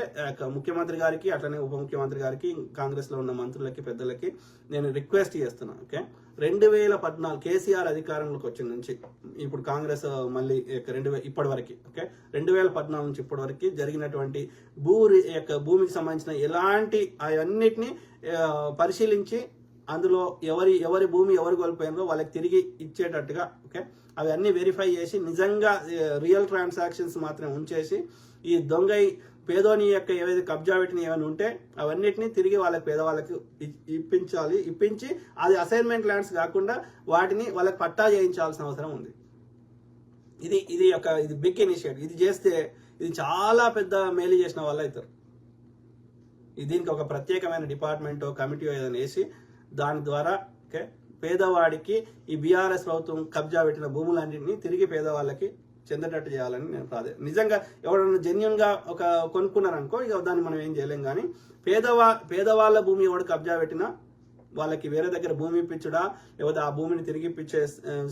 Speaker 1: ముఖ్యమంత్రి గారికి అట్లనే ఉప ముఖ్యమంత్రి గారికి కాంగ్రెస్లో ఉన్న మంత్రులకి పెద్దలకి నేను రిక్వెస్ట్ చేస్తున్నాను. ఓకే, 2014 కేసీఆర్ అధికారంలోకి వచ్చిన నుంచి ఇప్పుడు కాంగ్రెస్ మళ్ళీ ఇప్పటి వరకు, ఓకే, 2014 నుంచి ఇప్పటి వరకు జరిగినటువంటి భూమికి సంబంధించిన ఎలాంటి అవన్నిటిని పరిశీలించి అందులో ఎవరి భూమి ఎవరు కోల్పోయినారో వాళ్ళకి తిరిగి ఇచ్చేటట్టుగా, ఓకే, అవి అన్ని వెరిఫై చేసి నిజంగా రియల్ ట్రాన్సాక్షన్స్ మాత్రమే ఉంచేసి ఈ పేదోని యొక్క ఏవైతే కబ్జా పెట్టిన ఏమైనా ఉంటే అవన్నిటిని తిరిగి పేదవాళ్ళకి ఇప్పించి అది అసైన్మెంట్ ల్యాండ్స్ కాకుండా వాటిని వాళ్ళకి పట్టా చేయించాల్సిన అవసరం ఉంది. ఇది బిగ్ ఇనిషియేటివ్. ఇది చేస్తే ఇది చాలా పెద్ద మేలు చేసిన వాళ్ళు అవుతారు. దీనికి ఒక ప్రత్యేకమైన డిపార్ట్మెంటో కమిటీ ఏదైనా వేసి దాని ద్వారా, ఓకే, పేదవాడికి ఈ బీఆర్ఎస్ ప్రభుత్వం కబ్జా పెట్టిన భూములన్నింటినీ తిరిగి పేదవాళ్ళకి చెందేటట్టు చేయాలని నేను నిజంగా ఎవరైనా జెన్యున్ గా కొనుక్కున్నారనుకో ఇక దాన్ని మనం ఏం చేయలేం. కానీ పేదవాళ్ళ భూమి ఎవడు కబ్జా పెట్టినా వాళ్ళకి వేరే దగ్గర భూమి ఇప్పించుడా లేకపోతే ఆ భూమిని తిరిగి ఇప్పించే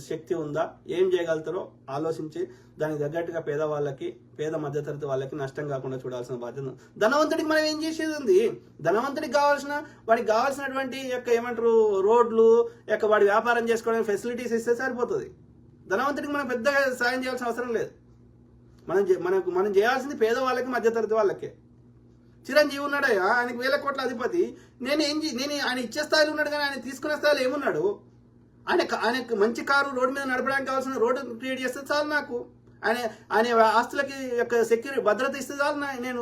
Speaker 1: శక్తి ఉందా, ఏం చేయగలుగుతారో ఆలోచించి దానికి తగ్గట్టుగా పేద మధ్యతరగతి వాళ్ళకి నష్టం కాకుండా చూడాల్సిన బాధ్యత. ధనవంతుడికి మనం ఏం చేసేది ఉంది? ధనవంతుడికి వాడికి కావాల్సినటువంటి ఏమంటారు రోడ్లు వాడి వ్యాపారం చేసుకోవడానికి ఫెసిలిటీస్ ఇస్తే సరిపోతుంది. ధనవంతుడికి మనం పెద్దగా సాయం చేయాల్సిన అవసరం లేదు. మనం చేయాల్సింది పేదవాళ్ళకి మధ్యతరగతి వాళ్ళకే. చిరంజీవి ఉన్నాడయ్యా, ఆయనకి 1000 కోట్ల అధిపతి. నేను ఆయన ఇచ్చే స్థాయిలో ఉన్నాడు కానీ ఆయన తీసుకునే స్థాయిలో ఏమున్నాడు? ఆయనకు మంచి కారు రోడ్డు మీద నడపడానికి కావాల్సిన రోడ్డు క్రియేట్ చేస్తే చాలు నాకు. ఆయన ఆస్తులకి సెక్యూరిటీ భద్రత ఇస్తే చాలు. నేను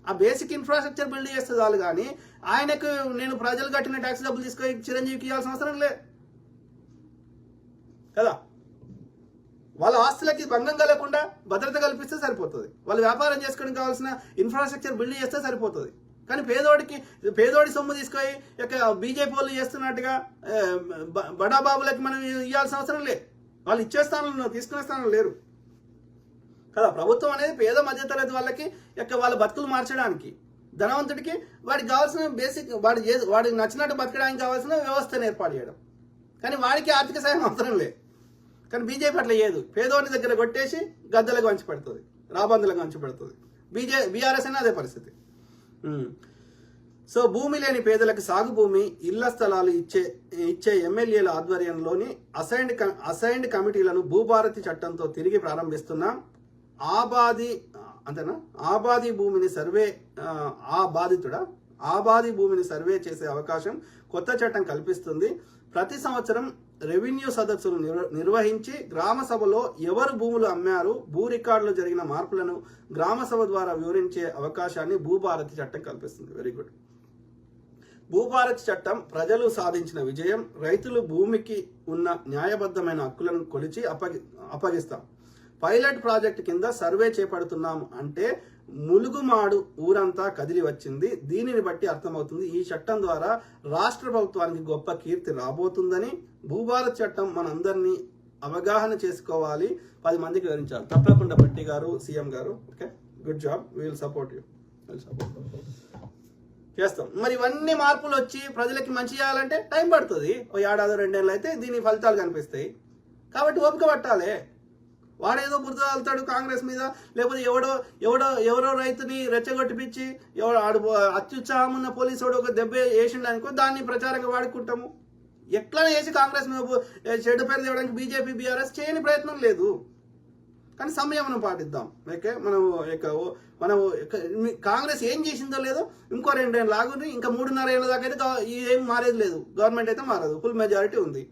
Speaker 1: ఆ బేసిక్ ఇన్ఫ్రాస్ట్రక్చర్ బిల్డ్ చేస్తే చాలు. కానీ ఆయనకు నేను ప్రజలు కట్టిన ట్యాక్స్ డబ్బులు తీసుకొని చిరంజీవికి ఇవ్వాల్సిన అవసరం లేదు కదా. వాళ్ళ ఆస్తులకి భంగం కలగకుండా భద్రత కల్పిస్తే సరిపోతుంది. వాళ్ళు వ్యాపారం చేసుకోవడానికి కావాల్సిన ఇన్ఫ్రాస్ట్రక్చర్ బిల్డ్ చేస్తే సరిపోతుంది. కానీ పేదోడి సొమ్ము తీసుకొని బీజేపీ వాళ్ళు చేస్తున్నట్టుగా బడాబాబులకి మనం ఇవ్వాల్సిన అవసరం లేదు. వాళ్ళు ఇచ్చే స్థానంలో తీసుకునే స్థానంలో లేరు కదా. ప్రభుత్వం అనేది పేద మధ్యతరగతి వాళ్ళకి వాళ్ళ బతుకులు మార్చడానికి, ధనవంతుడికి వాడికి కావాల్సిన బేసిక్ వాడికి నచ్చినట్టు బతకడానికి కావాల్సిన వ్యవస్థను ఏర్పాటు చేయడం. కానీ వాడికి ఆర్థిక సాయం అవసరం లేదు. కానీ బీజేపీ అట్లా చేయదు. పేదోని దగ్గర కొట్టేసి గద్దలకు వంచి పెడుతుంది, రాబందులకు వంచి పెడుతుంది. బీఆర్ఎస్ అయినా అదే పరిస్థితి. సో భూమి లేని పేదలకు సాగు భూమి, ఇళ్ల స్థలాలు ఇచ్చే ఎమ్మెల్యేల ఆధ్వర్యంలోని అసైన్డ్ కమిటీలను భూభారతి చట్టంతో తిరిగి ప్రారంభిస్తున్నాం. ఆబాది భూమిని సర్వే చేసే అవకాశం కొత్త చట్టం కల్పిస్తుంది. ప్రతి సంవత్సరం రెవెన్యూ సదస్సులు నిర్వహించి గ్రామ సభలో ఎవరు భూములు అమ్మారు, భూ రికార్డులో జరిగిన మార్పులను గ్రామ సభ ద్వారా వివరించే అవకాశాన్ని భూభారతి చట్టం కల్పిస్తుంది. Very good. భూభారతి చట్టం ప్రజలు సాధించిన విజయం. రైతులు భూమికి ఉన్న న్యాయబద్ధమైన హక్కులను కొలిచి అప్పగిస్తాం. పైలట్ ప్రాజెక్టు కింద సర్వే చేపడుతున్నాం అంటే ములుగుమాడు ఊరంతా కదిలి వచ్చింది. దీనిని బట్టి అర్థమవుతుంది ఈ చట్టం ద్వారా రాష్ట్ర ప్రభుత్వానికి గొప్ప కీర్తి రాబోతుందని. భూభారత్ చట్టం మనందరినీ అవగాహన చేసుకోవాలి, 10 మందికి వివరించాలి. తప్పకుండా భట్టి గారు, సీఎం గారు, okay, good job. Will support you, చేస్తాం. మరి ఇవన్నీ మార్పులు వచ్చి ప్రజలకి మంచి చేయాలంటే టైం పడుతుంది. 1 ఏడాది 2 ఏళ్ళు అయితే దీని ఫలితాలు కనిపిస్తాయి. కాబట్టి ఓపిక పట్టాలి. వాడేదో బురద వెళ్తాడు కాంగ్రెస్ మీద, లేకపోతే ఎవరో రైతుని రెచ్చగొట్టిపించి అత్యుత్సాహం ఉన్న పోలీసు వాడు ఒక దెబ్బ వేసిండు అనుకో, దాన్ని ప్రచారంగా వాడుకుంటాము. ఎట్లా చేసి కాంగ్రెస్ చెడు పేరు తేవడానికి బీజేపీ బీఆర్ఎస్ చేయని ప్రయత్నం లేదు. కానీ సంయమనం పాటిద్దాం. ఓకే, మనం కాంగ్రెస్ ఏం చేసిందో లేదో ఇంకో 2 ఏళ్ళు ఆగుని, ఇంకా 3.5 ఏళ్ళ దాకా అయితే ఏం మారేది లేదు. గవర్నమెంట్ అయితే మారదు, ఫుల్ మెజారిటీ ఉంది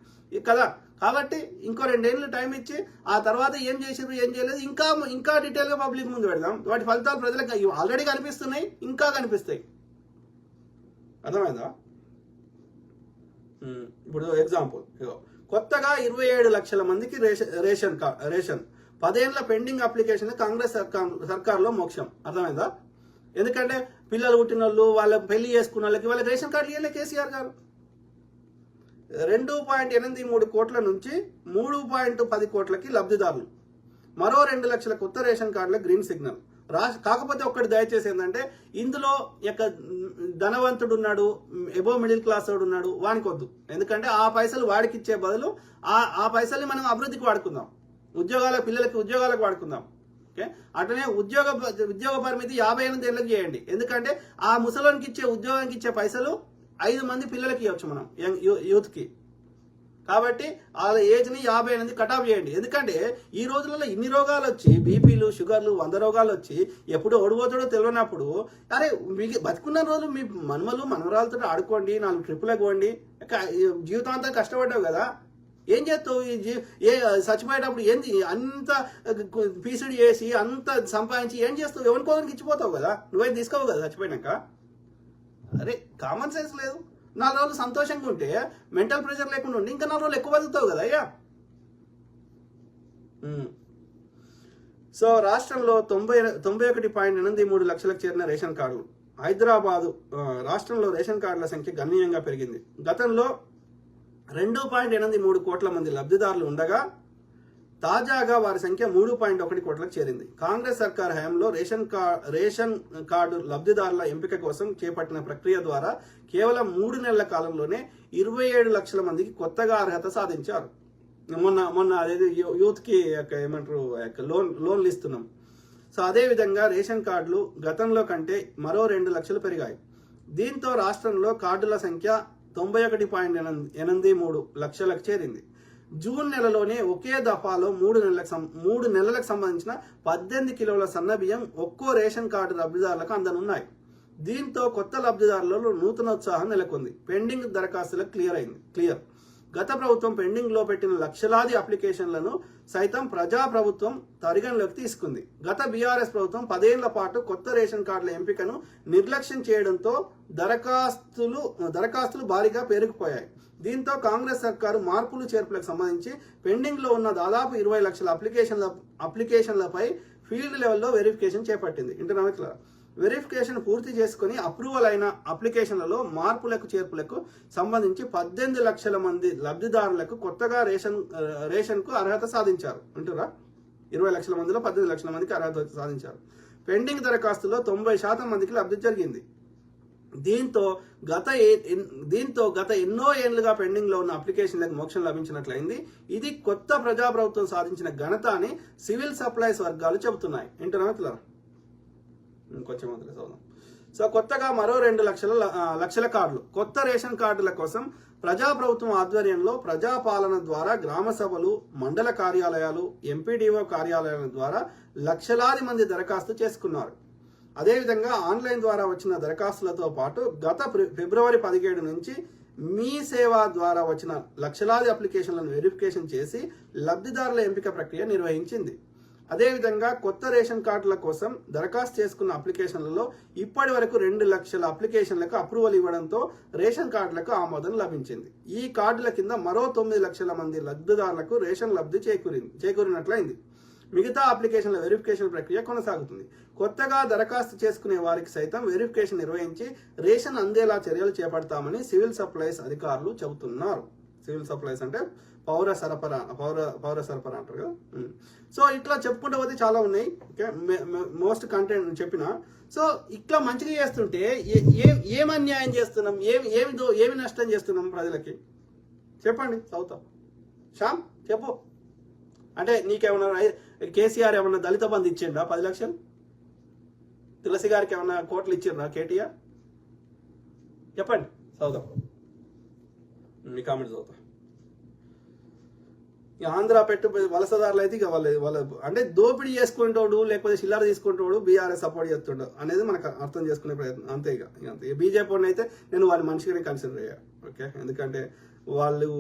Speaker 1: కదా. కాబట్టి ఇంకో 2 ఏళ్ళు టైం ఇచ్చి ఆ తర్వాత ఏం చేసారు ఏం చేయలేదు ఇంకా డీటెయిల్గా పబ్లిక్ ముందు పెడదాం. వాటి ఫలితాలు ప్రజలకు ఆల్రెడీ కనిపిస్తున్నాయి, ఇంకా కనిపిస్తాయి. అర్థమైందా? ఇప్పుడు ఎగ్జాంపుల్, కొత్తగా 27 లక్షల మందికి రేషన్ 10 ఏళ్ల పెండింగ్ అప్లికేషన్ కాంగ్రెస్ సర్కార్లో మోక్షం. అర్థమైందా? ఎందుకంటే పిల్లలు పుట్టిన వాళ్ళు, వాళ్ళ పెళ్లి చేసుకున్న వాళ్ళకి రేషన్ కార్డులు ఇవ్వలే కేసీఆర్ గారు. 2.83 కోట్ల నుంచి 3.10 కోట్లకి లబ్ధిదారులు. మరో 2 లక్షల కొత్త రేషన్ కార్డుల గ్రీన్ సిగ్నల్. కాకపోతే ఒక్కటి దయచేసి ఏంటంటే, ఇందులో ధనవంతుడు ఉన్నాడు, ఎబో మిడిల్ క్లాస్ వాడు ఉన్నాడు, వానికి వద్దు. ఎందుకంటే ఆ పైసలు వాడికి ఇచ్చే బదులు ఆ పైసల్ని మనం అభివృద్ధికి వాడుకుందాం, పిల్లలకి ఉద్యోగాలకు వాడుకుందాం. ఓకే, అట్లనే ఉద్యోగ పరిమితి 58 ఏళ్ళకి చేయండి. ఎందుకంటే ఆ ముసలోనికి ఇచ్చే ఉద్యోగానికి ఇచ్చే పైసలు 5 మంది పిల్లలకి ఇవ్వచ్చు మనం, యూత్కి. కాబట్టి వాళ్ళ ఏజ్ని 58 కటాఫ్ చేయండి. ఎందుకంటే ఈ రోజులలో ఇన్ని రోగాలు వచ్చి, బీపీలు, షుగర్లు, 100 రోగాలు వచ్చి ఎప్పుడు ఓడిపోతాడో తెలియనప్పుడు, అరే మీకు బతుకున్న రోజులు మీ మనవరాలతో ఆడుకోండి, 4 ట్రిప్పులకు పోండి, జీవితాంతం కష్టపడ్డావు కదా, ఏం చేస్తావు? చచ్చిపోయేటప్పుడు ఏంది అంత పీసుడు చేసి అంత సంపాదించి ఏం చేస్తావు? ఎవరికోదానికి ఇచ్చిపోతావు కదా, నువ్వేం తీసుకోవు కదా చచ్చిపోయినాక. అరే కామన్ సెన్స్ లేదు. 4 రోజులు సంతోషంగా ఉంటే, మెంటల్ ప్రెషర్ లేకుండా ఉండి ఇంకా 4 రోజులు ఎక్కువ బతుకుతావు కదా అయ్యా. సో రాష్ట్రంలో 91.83 లక్షలకు చేరిన రేషన్ కార్డులు. హైదరాబాదు రాష్ట్రంలో రేషన్ కార్డుల సంఖ్య గణనీయంగా పెరిగింది. గతంలో 2.83 కోట్ల మంది లబ్ధిదారులు ఉండగా తాజాగా వారి సంఖ్య 3.1 కోట్లకు చేరింది. కాంగ్రెస్ సర్కార్ హయాంలో రేషన్ కార్డు లబ్ధిదారుల ఎంపిక కోసం చేపట్టిన ప్రక్రియ ద్వారా కేవలం 3 నెలల కాలంలోనే 27 లక్షల మందికి కొత్తగా అర్హత సాధించారు. మొన్న అదేది యూత్కి ఏమంటారు లోన్లు ఇస్తున్నాం. సో అదేవిధంగా రేషన్ కార్డులు గతంలో కంటే మరో 2 లక్షలు పెరిగాయి. దీంతో రాష్ట్రంలో కార్డుల సంఖ్య 91.83 లక్షలకు చేరింది. జూన్ నెలలోనే ఒకే దఫాలో 3 నెలలకు సంబంధించిన 18 కిలోల సన్నబియ్యం ఒక్కో రేషన్ కార్డు లబ్ధిదారులకు అందనున్నాయి. దీంతో కొత్త లబ్ధిదారులలో నూతనోత్సాహం నెలకొంది. పెండింగ్ దరఖాస్తులకు క్లియర్. గత ప్రభుత్వం పెండింగ్ లో పెట్టిన లక్షలాది అప్లికేషన్లను సైతం ప్రజాప్రభుత్వం పరిగణలోకి తీసుకుంది. గత బీఆర్ఎస్ ప్రభుత్వం 10 ఏళ్ల పాటు కొత్త రేషన్ కార్డుల ఎంపికను నిర్లక్ష్యం చేయడంతో దరఖాస్తులు భారీగా పెరిగిపోయాయి. దీంతో కాంగ్రెస్ సర్కారు మార్పులు చేర్పులకు సంబంధించి పెండింగ్ లో ఉన్న దాదాపు 20 లక్షల అప్లికేషన్లపై ఫీల్డ్ లెవెల్లో వెరిఫికేషన్ చేపట్టింది. ఇంటర్నెట్లో వెరిఫికేషన్ పూర్తి చేసుకుని అప్రూవల్ అయిన అప్లికేషన్లలో మార్పులకు చేర్పులకు సంబంధించి 18 లక్షల మంది లబ్ధిదారులకు కొత్తగా రేషన్కు అర్హత సాధించారు. అంటారా 20 లక్షల మందిలో 18 లక్షల మందికి అర్హత సాధించారు. పెండింగ్ దరఖాస్తులో 90% మందికి లబ్ధి జరిగింది. దీంతో గత ఎన్నో ఏళ్లుగా పెండింగ్ లో ఉన్న అప్లికేషన్లకు మోక్షం లభించినట్లయింది. ఇది కొత్త ప్రజాప్రభుత్వం సాధించిన ఘనత అని సివిల్ సప్లైస్ వర్గాలు చెబుతున్నాయి. ఇంటర్నెట్లో కొంచెం చదువుదాం. సో కొత్తగా మరో 2 లక్షల కార్డులు. కొత్త రేషన్ కార్డుల కోసం ప్రజాప్రభుత్వం ఆధ్వర్యంలో ప్రజాపాలన ద్వారా గ్రామ సభలు, మండల కార్యాలయాలు, ఎంపీడీఓ కార్యాలయాల ద్వారా లక్షలాది మంది దరఖాస్తు చేసుకున్నారు. అదేవిధంగా ఆన్లైన్ ద్వారా వచ్చిన దరఖాస్తులతో పాటు గత ఫిబ్రవరి 17 నుంచి మీ సేవ ద్వారా వచ్చిన లక్షలాది అప్లికేషన్లను వెరిఫికేషన్ చేసి లబ్ధిదారుల ఎంపిక ప్రక్రియ నిర్వహించింది. అదేవిధంగా కొత్త రేషన్ కార్డుల కోసం దరఖాస్తు చేసుకున్న అప్లికేషన్లలో ఇప్పటి వరకు 2 లక్షల అప్లికేషన్లకు అప్రూవల్ ఇవ్వడంతో రేషన్ కార్డులకు ఆమోదం లభించింది. ఈ కార్డుల కింద మరో 9 లక్షల మంది లబ్ధిదారులకు రేషన్ లబ్ధి చేకూరినట్లయింది. మిగతా అప్లికేషన్ల వెరిఫికేషన్ ప్రక్రియ కొనసాగుతుంది. కొత్తగా దరఖాస్తు చేసుకునే వారికి సైతం వెరిఫికేషన్ నిర్వహించి రేషన్ అందేలా చర్యలు చేపడతామని సివిల్ సప్లైస్ అధికారులు చెబుతున్నారు. సివిల్ సప్లైస్ అంటే పౌర సరఫరా అంటారు కదా. సో ఇట్లా చెప్పుకుంటూ పోతే చాలా ఉన్నాయి. ఓకే, మోస్ట్ కంటెంట్ చెప్పిన. సో ఇట్లా మంచిగా చేస్తుంటే ఏం అన్యాయం చేస్తున్నాం, ఏమి నష్టం చేస్తున్నాం ప్రజలకి చెప్పండి. చదువుతాం శ్యామ్ చెప్పు. అంటే నీకేమన్నా కేసీఆర్ ఏమన్నా దళిత బంధు ఇచ్చిండా 10 లక్షలు? తులసి గారికి ఏమన్నా కోట్లు ఇచ్చిండ్రా కేటీఆర్? చెప్పండి చదువుదాం. మీ కామెంట్ చదువుతా. ఇక ఆంధ్ర వలసదారులు అయితే ఇక వాళ్ళ అంటే దోపిడీ చేసుకుంటాడు లేకపోతే చిల్లర తీసుకుంటాడు బీఆర్ఎస్ సపోర్ట్ చేస్తుండడు అనేది మనకు అర్థం చేసుకునే ప్రయత్నం అంతే. ఇక అంతే. బీజేపీ వాడిని అయితే నేను వాళ్ళ మనిషిగానే కన్సిడర్ అయ్యా. ఓకే, ఎందుకంటే వాళ్ళు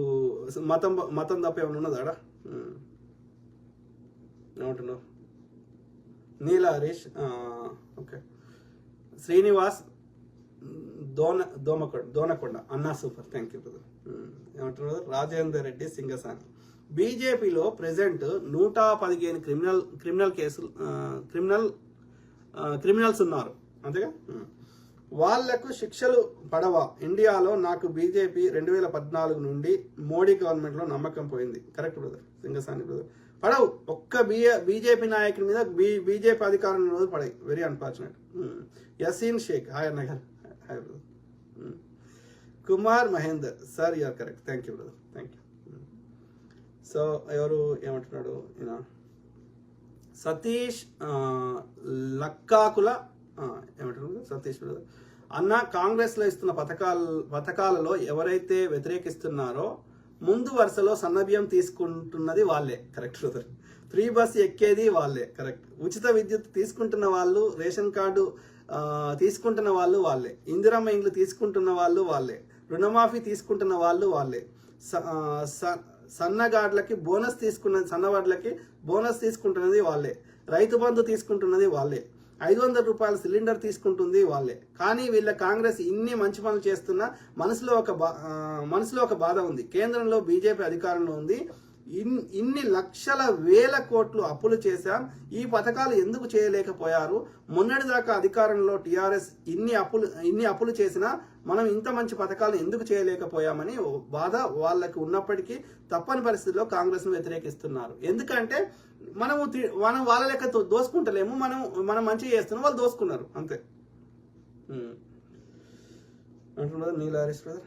Speaker 1: మతం తప్ప ఏమైనా ఉన్నదా ఆడ? ఏమంటున్నావు? నీలా హరీష్, ఓకే. శ్రీనివాస్ దోనకొండ అన్నా సూపర్, థ్యాంక్ యూ బ్రదర్. ఏమంటున్నారు? రాజేందర్ రెడ్డి సింగసాని. బీజేపీలో ప్రెసెంట్ 115 క్రిమినల్స్ ఉన్నారు అంతేగా. వాళ్లకు శిక్షలు పడవా? ఇండియాలో నాకు బీజేపీ 2014 నుండి మోడీ గవర్నమెంట్ లో నమ్మకం పోయింది. Correct brother, Singasani brother. పడవు. ఒక్క బీజేపీ నాయకుడి మీద బీజేపీ అధికారం రోజు పడాయి. Very unfortunate. Yaseen Sheikh, hi అన్నగారు. Hi brother. Kumar Mahender, sir you are correct, thank you brother, thank you. So ఎవరు ఏమంటున్నాడు? సతీష్ లక్కాకుల ఏమంటున్నారు? సతీష్ బ్రదర్. అన్న, కాంగ్రెస్లో ఇస్తున్న పథకాలలో ఎవరైతే వ్యతిరేకిస్తున్నారో ముందు వరుసలో సన్నబియ్యం తీసుకుంటున్నది వాళ్ళే. Correct brother. ఫ్రీ బస్ ఎక్కేది వాళ్ళే. కరెక్ట్. ఉచిత విద్యుత్ తీసుకుంటున్న వాళ్ళు, రేషన్ కార్డు తీసుకుంటున్న వాళ్ళు వాళ్ళే, ఇందిరమ్మ ఇండ్లు తీసుకుంటున్న వాళ్ళు వాళ్ళే, రుణమాఫీ తీసుకుంటున్న వాళ్ళు వాళ్ళే, సన్నవాడ్లకి బోనస్ తీసుకుంటున్నది వాళ్ళే, రైతు బంధు తీసుకుంటున్నది వాళ్ళే, 500 రూపాయల సిలిండర్ తీసుకుంటుంది వాళ్ళే. కానీ వీళ్ళ కాంగ్రెస్ ఇన్ని మంచి పనులు చేస్తున్నా మనసులో ఒక బాధ ఉంది. కేంద్రంలో బీజేపీ అధికారంలో ఉంది. ఇన్ని లక్షల వేల కోట్లు అప్పులు చేశాం, ఈ పథకాలు ఎందుకు చేయలేకపోయారు? మొన్నటిదాకా అధికారంలో టీఆర్ఎస్ ఇన్ని అప్పులు చేసినా మనం ఇంత మంచి పథకాలు ఎందుకు చేయలేకపోయామని బాధ వాళ్ళకి ఉన్నప్పటికీ తప్పని పరిస్థితుల్లో కాంగ్రెస్ను వ్యతిరేకిస్తున్నారు. ఎందుకంటే మనం వాళ్ళ లెక్క దోసుకుంటలేము, మనం మంచిగా చేస్తున్నాం, వాళ్ళు దోసుకున్నారు అంతే అంటున్నారు. నీలా హరీష్ బ్రదర్.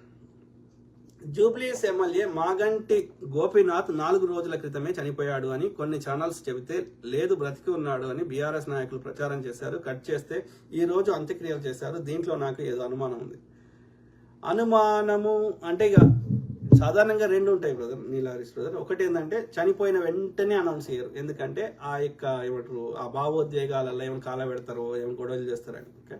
Speaker 1: జూబ్లీస్ ఎమ్మెల్యే మాగంటి గోపీనాథ్ 4 రోజుల క్రితమే చనిపోయాడు అని కొన్ని ఛానల్స్ చెబితే లేదు బ్రతికి ఉన్నాడు అని బీఆర్ఎస్ నాయకులు ప్రచారం చేశారు. కట్ చేస్తే ఈ రోజు అంత్యక్రియలు చేశారు. దీంట్లో నాకు ఏదో అనుమానం ఉంది. అనుమానము అంటే ఇక సాధారణంగా 2 ఉంటాయి బ్రదర్, నీలా హరీష్ బ్రదర్. ఒకటి ఏంటంటే చనిపోయిన వెంటనే అనౌన్స్ చేయరు, ఎందుకంటే ఆ యొక్క ఏమంటారు ఆ భావోద్వేగాలలో ఏమైనా కాల పెడతారో ఏమైనా గొడవలు చేస్తారని. ఓకే,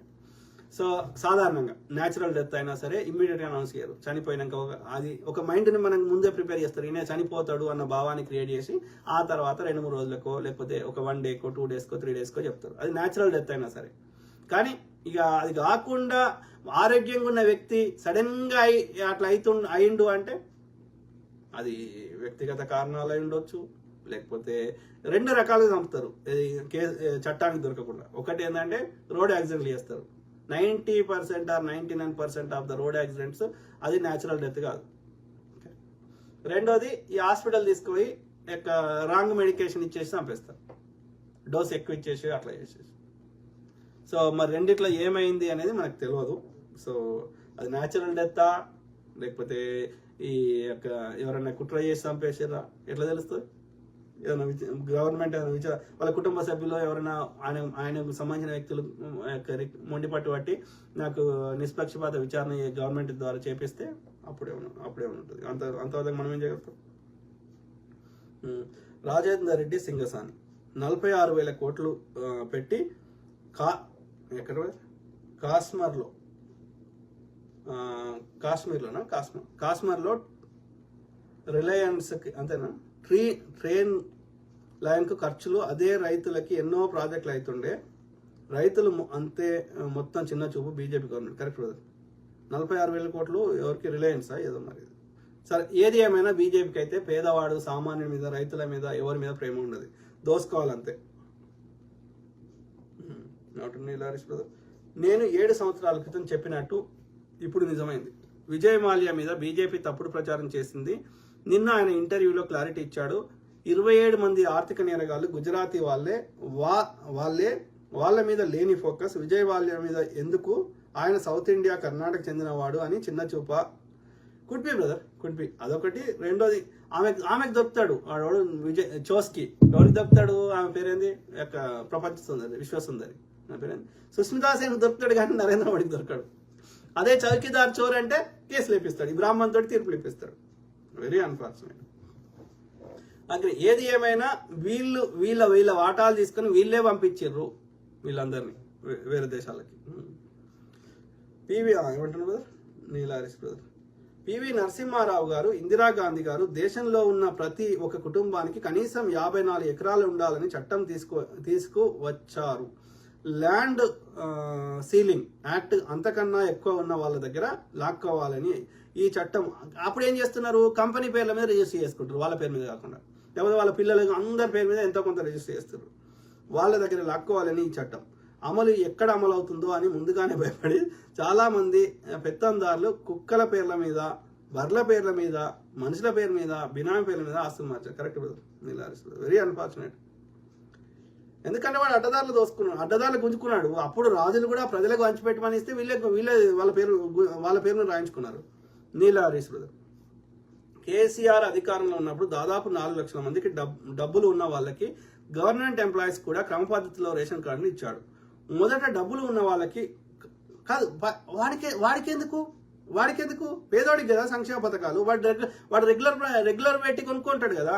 Speaker 1: సో సాధారణంగా న్యాచురల్ డెత్ అయినా సరే ఇమ్మీడియట్గా అనౌన్స్ చేయరు. చనిపోయినాక అది ఒక మైండ్ని మనం ముందే ప్రిపేర్ చేస్తారు, ఈయన చనిపోతాడు అన్న భావాన్ని క్రియేట్ చేసి ఆ తర్వాత 2-3 రోజులకో లేకపోతే ఒక 1 డేకో 2 డేస్కో 3 డేస్కో చెప్తారు. అది న్యాచురల్ డెత్ అయినా సరే. కానీ ఇక అది కాకుండా ఆరోగ్యంగా ఉన్న వ్యక్తి సడన్ గా అట్లా అయిండు అంటే అది వ్యక్తిగత కారణాలు అయి ఉండొచ్చు, లేకపోతే 2 రకాలుగా చంపుతారు చట్టానికి దొరకకుండా. ఒకటి ఏంటంటే రోడ్ యాక్సిడెంట్లు చేస్తారు. 90% or 99% of the road accidents అది న్యాచురల్ డెత్ కాదు. రెండోది ఈ హాస్పిటల్ తీసుకుపోయి రాంగ్ మెడికేషన్ ఇచ్చేసి చంపేస్తారు, డోస్ ఎక్కువ ఇచ్చేసి అట్లా చేసేసి. సో మరి రెండిట్లో ఏమైంది అనేది మనకు తెలియదు. సో అది న్యాచురల్ డెత్తా లేకపోతే ఈ యొక్క ఎవరైనా కుట్ర చేసి చంపేసారా ఎట్లా తెలుస్తుంది? ఏదైనా గవర్నమెంట్ వాళ్ళ కుటుంబ సభ్యులు ఎవరైనా ఆయనకు సంబంధించిన వ్యక్తులు మొండిపట్టు బట్టి నాకు నిష్పక్షపాత విచారణ గవర్నమెంట్ ద్వారా చేపిస్తే అప్పుడేమైనా ఉంటుంది. అంతవరకు మనం ఏం చేయగలుగుతాం? రాజేందర్ రెడ్డి సింగసాని 46,000 కోట్లు పెట్టి కాశ్మీర్లో రిలయన్స్ అంతేనా ట్రైన్ లైన్ కు ఖర్చులు అదే రైతులకి ఎన్నో ప్రాజెక్టులు అవుతుండే, రైతులు అంతే మొత్తం చిన్న చూపు బీజేపీ గవర్నమెంట్. Correct brother. 46,000 కోట్లు ఎవరికి? రిలయన్సా ఏదో మరి. సరే, ఏది ఏమైనా బీజేపీకి అయితే పేదవాడు సామాన్యుడి మీద రైతుల మీద ఎవరి మీద ప్రేమ ఉండదు, దోసుకోవాలంతే. నేను 7 సంవత్సరాల క్రితం చెప్పినట్టు ఇప్పుడు నిజమైంది. విజయ్ మాల్యా మీద బీజేపీ తప్పుడు ప్రచారం చేసింది. నిన్న ఆయన ఇంటర్వ్యూలో క్లారిటీ ఇచ్చాడు. 27 మంది ఆర్థిక నేరగాళ్లు గుజరాతీ వాళ్ళ మీద లేని ఫోకస్ విజయ్ మాల్యా మీద ఎందుకు? ఆయన సౌత్ ఇండియా కర్ణాటక చెందినవాడు అని చిన్న చూప. Could be brother, could be. అదొకటి. రెండోది ఆమెకు దొరుకుతాడు వాడు విజయ్ చోస్కి. ఎవరికి దొరుకుతాడు? ఆమె పేరేంది? ప్రపంచ సుందరి, విశ్వసుందరి. నా పేరేంది? సుస్మితా సేన్ దొరుకుతాడు కానీ నరేంద్ర మోడీకి దొరకడు. అదే చౌకీదార్ చోర్ అంటే కేసులు వేపిస్తాడు, ఈ బ్రాహ్మణ్ తోటి తీర్పులు వేపిస్తాడు. Very unfortunate. అక్కడ ఏది ఏమైనా వీళ్ళ వాటాలు తీసుకొని వీళ్ళే పంపించారు వీళ్ళందరినీ వేరే దేశాలకి. ఏమంటున్నారు బ్రదర్, నీలారిస్ బ్రదర్. పివి నరసింహారావు గారు, ఇందిరాగాంధీ గారు దేశంలో ఉన్న ప్రతి ఒక్క కుటుంబానికి కనీసం 54 ఎకరాలు ఉండాలని చట్టం తీసుకువచ్చారు. ల్యాండ్ సీలింగ్ యాక్ట్ అంతకన్నా ఎక్కువ ఉన్న వాళ్ళ దగ్గర లాక్కోవాలని ఈ చట్టం. అప్పుడు ఏం చేస్తున్నారు, కంపెనీ పేర్ల మీద రిజిస్టర్ చేసుకుంటారు, వాళ్ళ పేరు మీద కాకుండా. లేకపోతే వాళ్ళ పిల్లలు అందరి పేరు మీద ఎంతో కొంత రిజిస్టర్ చేస్తారు, వాళ్ళ దగ్గర లాక్కోవాలని ఈ చట్టం. అమలు ఎక్కడ అమలు అవుతుందో అని ముందుగానే భయపడి చాలామంది పెత్తందారులు కుక్కల పేర్ల మీద, బర్ల పేర్ల మీద, మనుషుల పేరు మీద, బినామీ పేర్ల మీద ఆస్తులు మార్చారు. Correct brother, very unfortunate. ఎందుకంటే వాడు అడ్డదారులు గుంజుకున్నాడు. అప్పుడు రాజులు కూడా ప్రజలకు పంచిపెట్టమని ఇస్తే వీళ్ళే వాళ్ళ పేరును రాయించుకున్నారు. నీలారిస్ బ్రదర్. కేసీఆర్ అధికారంలో ఉన్నప్పుడు దాదాపు 4 లక్షల మందికి డబ్బులు ఉన్న వాళ్ళకి, గవర్నమెంట్ ఎంప్లాయీస్ కూడా క్రమ పద్ధతిలో రేషన్ కార్డులు ఇచ్చాడు. మొదట డబ్బులు ఉన్న వాళ్ళకి కాదు, వాడికి ఎందుకు పేదోడికి కదా సంక్షేమ పథకాలు. వాడు రెగ్యులర్ పెట్టి కొనుక్కుంటాడు కదా.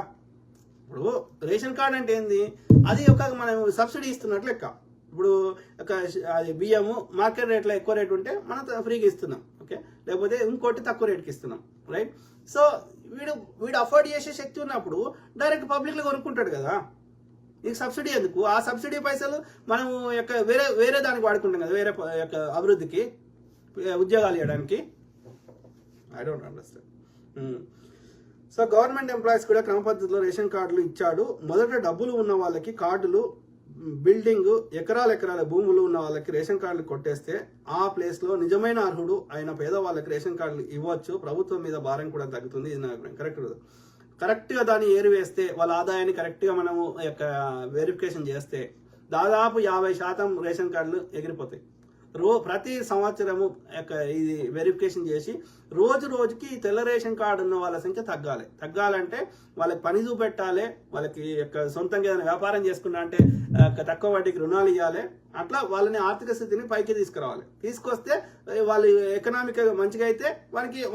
Speaker 1: ఇప్పుడు రేషన్ కార్డు అంటే ఏంది, అది ఒక మనం సబ్సిడీ ఇస్తున్నట్లు లెక్క. ఇప్పుడు అది బియ్యము మార్కెట్ రేట్లో ఎక్కువ రేటు ఉంటే మనం ఫ్రీగా ఇస్తున్నాం, ఓకే, లేకపోతే ఇంకోటి తక్కువ రేటుకి ఇస్తున్నాం, రైట్. సో వీడు అఫోర్డ్ చేసే శక్తి ఉన్నప్పుడు డైరెక్ట్ పబ్లిక్లో కొనుక్కుంటాడు కదా. నీకు సబ్సిడీ ఎందుకు? ఆ సబ్సిడీ పైసలు మనం వేరే దానికి వాడుకుంటాం కదా, వేరే అభివృద్ధికి, ఉద్యోగాలు ఇవ్వడానికి. I don't understand. So government employees కూడా క్రమ పద్ధతిలో రేషన్ కార్డులు ఇచ్చాడు. మొదట డబ్బులు ఉన్న వాళ్ళకి కార్డులు, బిల్డింగ్, ఎకరాల భూములు ఉన్న వాళ్ళకి రేషన్ కార్డులు కొట్టేస్తే ఆ ప్లేస్లో నిజమైన అర్హుడు అయిన పేదవాళ్ళకి రేషన్ కార్డులు ఇవ్వచ్చు. ప్రభుత్వం మీద భారం కూడా తగ్గుతుంది. ఇది నా అభిప్రాయం. కరెక్ట్గా దాన్ని ఏరివేస్తే, వాళ్ళ ఆదాయాన్ని కరెక్ట్గా మనము వెరిఫికేషన్ చేస్తే దాదాపు 50% రేషన్ కార్డులు ఎగిరిపోతాయి. ప్రతి సంవత్సరము ఇది వెరిఫికేషన్ చేసి రోజుకి తెల్ల రేషన్ కార్డు ఉన్న వాళ్ళ సంఖ్య తగ్గాలంటే వాళ్ళకి పని చూపెట్టాలి, వాళ్ళకి సొంతంగా ఏదైనా వ్యాపారం చేసుకున్నా అంటే తక్కువ వడ్డీకి రుణాలు ఇవ్వాలి. అట్లా వాళ్ళని ఆర్థిక స్థితిని పైకి తీసుకొస్తే వాళ్ళు ఎకనామిక్ మంచిగా అయితే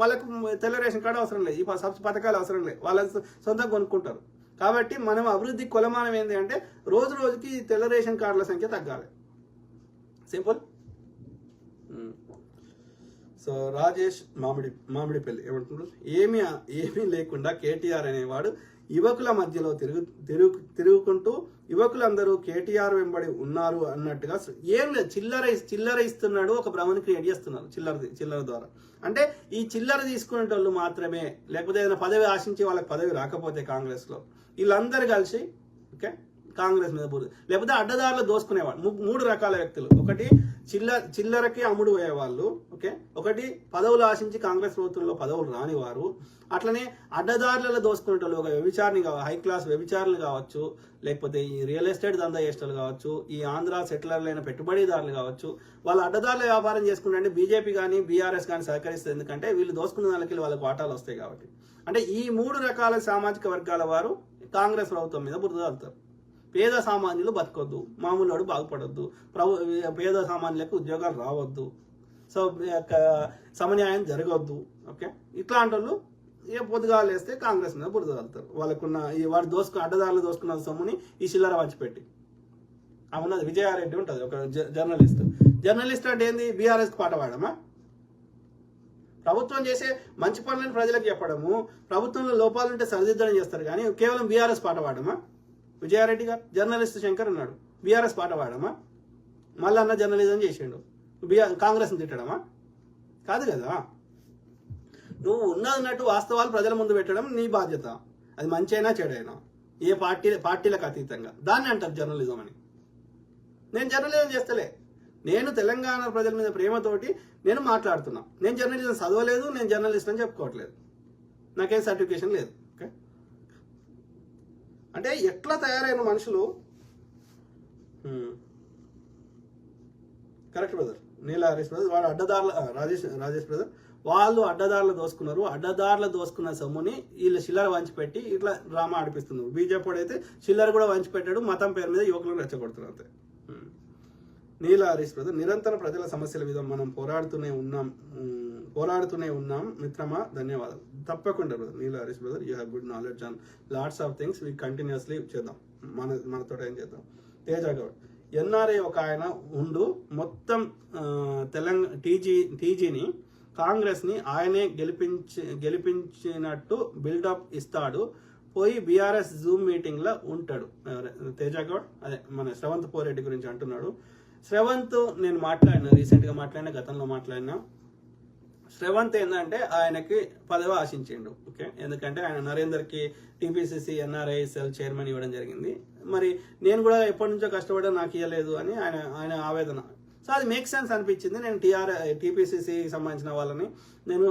Speaker 1: వాళ్ళకు తెల్ల రేషన్ కార్డు అవసరం లేదు, ఈ పథకాలు అవసరం లేదు, వాళ్ళ సొంతంగా కొనుక్కుంటారు. కాబట్టి మనం అభివృద్ధి కొలమానం ఏంటి అంటే రోజుకి తెల్ల రేషన్ కార్డుల సంఖ్య తగ్గాలి. సింపుల్. సో రాజేష్ మామిడిపల్లి ఏమంటున్నారు, ఏమీ లేకుండా కేటీఆర్ అనేవాడు యువకుల మధ్యలో తిరుగుకుంటూ యువకులందరూ కేటీఆర్ వెంబడి ఉన్నారు అన్నట్టుగా ఏం లేదు, చిల్లర ఇస్తున్నాడు, ఒక భ్రమను క్రియేట్ చేస్తున్నారు చిల్లర ద్వారా. అంటే ఈ చిల్లర తీసుకునే వాళ్ళు మాత్రమే, లేకపోతే ఏదైనా పదవి ఆశించి వాళ్ళకి పదవి రాకపోతే కాంగ్రెస్లో వీళ్ళందరూ కలిసి, ఓకే, కాంగ్రెస్ మీద బురద, లేకపోతే అడ్డదారులు దోసుకునేవాళ్ళు. 3 రకాల వ్యక్తులు. ఒకటి చిల్లరకి అమ్ముడు పోయేవాళ్ళు, ఓకే, ఒకటి పదవులు ఆశించి కాంగ్రెస్ ప్రభుత్వంలో పదవులు రానివారు, అట్లనే అడ్డదారులలో దోసుకునేటోళ్ళు, ఒక వ్యభిచారిని హై క్లాస్ వ్యభిచారులు కావచ్చు, లేకపోతే ఈ రియల్ ఎస్టేట్ దందా చేసేటోళ్ళు కావచ్చు, ఈ ఆంధ్ర సెటిలర్లైన పెట్టుబడిదారులు కావచ్చు. వాళ్ళు అడ్డదారుల వ్యాపారం చేసుకుంటే బీజేపీ కానీ బీఆర్ఎస్ కానీ సహకరిస్తుంది, ఎందుకంటే వీళ్ళు దోసుకున్న దానికి వాళ్ళకి వాటాలు వస్తాయి కాబట్టి. అంటే ఈ 3 రకాల సామాజిక వర్గాల వారు కాంగ్రెస్ ప్రభుత్వం మీద బురద చల్లుతారు. పేద సామాన్యులు బతకొద్దు, మామూలు వాడు బాగుపడొద్దు, పేద సామాన్యులకు ఉద్యోగాలు రావద్దు, సో సమన్యాయం జరగవద్దు, ఓకే. ఇట్లాంటి వాళ్ళు పొద్దుగాలు వేస్తే కాంగ్రెస్ మీద బురద చల్లుతారు. వాళ్ళకున్న వాడు అడ్డదారులు దోసుకున్న సొమ్ముని ఈ చిల్లర పంచిపెట్టి. అవునది విజయారెడ్డి ఉంటుంది, ఒక జర్నలిస్ట్ అంటే ఏంది, బీఆర్ఎస్కి పాట పాడమా? ప్రభుత్వం చేసే మంచి పనులను ప్రజలకు చెప్పడము, ప్రభుత్వంలో లోపాలుంటే సరిదిద్దడం చేస్తారు, కానీ కేవలం బీఆర్ఎస్ పాట పాడమా? విజయారెడ్డి గారు జర్నలిస్ట్ శంకర్ ఉన్నాడు, బీఆర్ఎస్ పాట పాడమా? మళ్ళీ అన్న జర్నలిజం చేసిండు, కాంగ్రెస్ని తిట్టడమా? కాదు కదా. నువ్వు ఉన్నట్టు వాస్తవాలు ప్రజల ముందు పెట్టడం నీ బాధ్యత. అది మంచి అయినా చెడైనా, ఏ పార్టీలకు అతీతంగా, దాన్ని అంటారు జర్నలిజం అని. నేను జర్నలిజం చేస్తలే, నేను తెలంగాణ ప్రజల మీద ప్రేమతోటి నేను మాట్లాడుతున్నా. నేను జర్నలిజం చదవలేదు, నేను జర్నలిస్ట్ అని చెప్పుకోవట్లేదు, నాకేం సర్టిఫికేషన్ లేదు, ఓకే. అంటే ఎట్లా తయారైన మనుషులు. Correct brother, Neela Harish brother. వాడు అడ్డదారుల రాజేష్ బ్రదర్, వాళ్ళు అడ్డదారులు దోసుకున్నారు. అడ్డదారులు దోసుకున్న సొమ్ముని వీళ్ళు చిల్లర వంచిపెట్టి ఇట్లా డ్రామా ఆడిపిస్తున్నారు. బీజేపీ అయితే చిల్లర కూడా వంచిపెట్టాడు, మతం పేరు మీద యువకులను రెచ్చగొడుతున్నారు అంతే. నీల హరీష్ బ్రదర్, నిరంతర ప్రజల సమస్యల మీద మనం పోరాడుతూనే ఉన్నాం మిత్రమా, ధన్యవాదాలు. తప్పకుండా brother Neela Harish brother, you have good knowledge on lots of things, we continuously చేద్దాం, మనతో ఏం చేద్దాం. తేజ గౌడ్, ఎన్ఆర్ఐ ఒక ఆయన ఉండు మొత్తం టీజీని కాంగ్రెస్ని ఆయనే గెలిపించినట్టు బిల్డప్ ఇస్తాడు, పోయి బీఆర్ఎస్ జూమ్ మీటింగ్లో ఉంటాడు. తేజ గౌడ్ అదే మన శ్రవంత్ పోరెడ్డి గురించి అంటున్నాడు. శ్రవంత్ నేను రీసెంట్గా మాట్లాడినా, గతంలో మాట్లాడినా. శ్రవంత్ ఏంటంటే ఆయనకి పదవి ఆశించిండు. ఓకే, ఎందుకంటే ఆయన నరేందర్కి టీపీసీసీ ఎన్ఆర్ఐ సెల్ చైర్మన్ ఇవ్వడం జరిగింది. మరి నేను కూడా ఎప్పటి నుంచో కష్టపడ్డా నాకు ఇవ్వలేదు అని ఆయన ఆవేదన. సో అది మేక్ సెన్స్ అనిపించింది. నేను టీపీసీసీకి సంబంధించిన వాళ్ళని నేను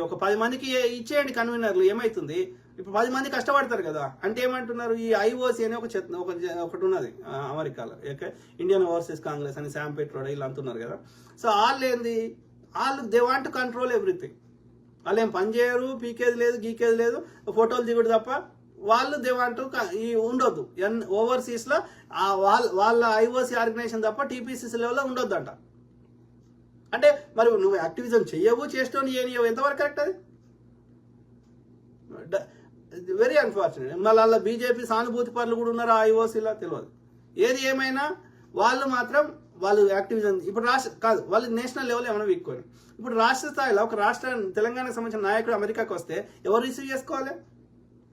Speaker 1: ఒక 10 మందికి ఇచ్చేయండి కన్వీనర్లు, ఏమవుతుంది? ఇప్పుడు 10 మంది కష్టపడతారు కదా. అంటే ఏమంటున్నారు, ఈ ఐఓసీ అని ఒకటి ఉన్నది అమెరికాలో, ఇండియన్ ఓవర్సీస్ కాంగ్రెస్ అని శామ్ పిట్రోడా వీళ్ళు అంటున్నారు కదా. సో వాళ్ళు they want to control everything. వాళ్ళు ఏం పని చేయరు, పీకేది లేదు, గీకేది లేదు, ఫోటోలు దిగుడు తప్ప. వాళ్ళు దే వాంట్ టు ఉండొద్దు ఓవర్సీస్ లో, వాళ్ళ ఐఓసీ ఆర్గనైజేషన్ తప్ప టీపీసీసీ లెవెల్లో ఉండొద్దు అంట. అంటే మరి నువ్వు యాక్టివిజం చెయ్యవు, చేస్తావు, చేయనియవు, ఎంతవరకు కరెక్ట్ అది? Very unfortunate. మళ్ళీ అలా బీజేపీ సానుభూతి పనులు కూడా ఉన్నారు ఆ ఐఓసీలో, తెలియదు. ఏది ఏమైనా వాళ్ళు యాక్టివిజం ఇప్పుడు వాళ్ళు నేషనల్ లెవెల్ ఏమైనా వీక్కోరు. ఇప్పుడు రాష్ట్ర స్థాయిలో ఒక తెలంగాణకు సంబంధించిన నాయకుడు అమెరికాకి వస్తే ఎవరు రిసీవ్ చేసుకోవాలి?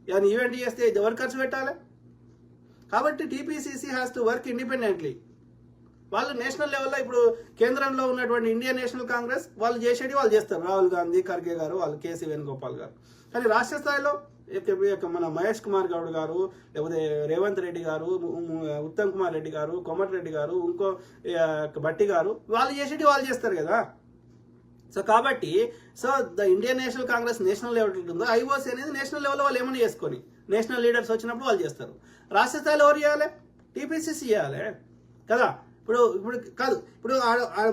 Speaker 1: ఏమైనా ఈవెంట్ చేస్తే ఎవరు ఖర్చు పెట్టాలి? కాబట్టి TPCC has to work independently. వాళ్ళు నేషనల్ లెవెల్లో ఇప్పుడు కేంద్రంలో ఉన్నటువంటి ఇండియన్ నేషనల్ కాంగ్రెస్ వాళ్ళు చేసేది వాళ్ళు చేస్తారు. రాహుల్ గాంధీ, ఖర్గే గారు, వాళ్ళు కేసీ వేణుగోపాల్ గారు. కానీ రాష్ట్ర స్థాయిలో మన మహేష్ కుమార్ గౌడ్ గారు, లేకపోతే రేవంత్ రెడ్డి గారు, ఉత్తమ్ కుమార్ రెడ్డి గారు, కోమటిరెడ్డి గారు, ఇంకో భట్టి గారు, వాళ్ళు చేసేది వాళ్ళు చేస్తారు కదా. సో కాబట్టి the Indian national Congress national level ఉంటుందో, ఐఓసీ అనేది నేషనల్ లెవెల్లో వాళ్ళు ఏమైనా చేసుకొని నేషనల్ లీడర్స్ వచ్చినప్పుడు వాళ్ళు చేస్తారు. రాష్ట్ర స్థాయిలో ఎవరు చేయాలి? టీపీసీసీ చేయాలి కదా. ఇప్పుడు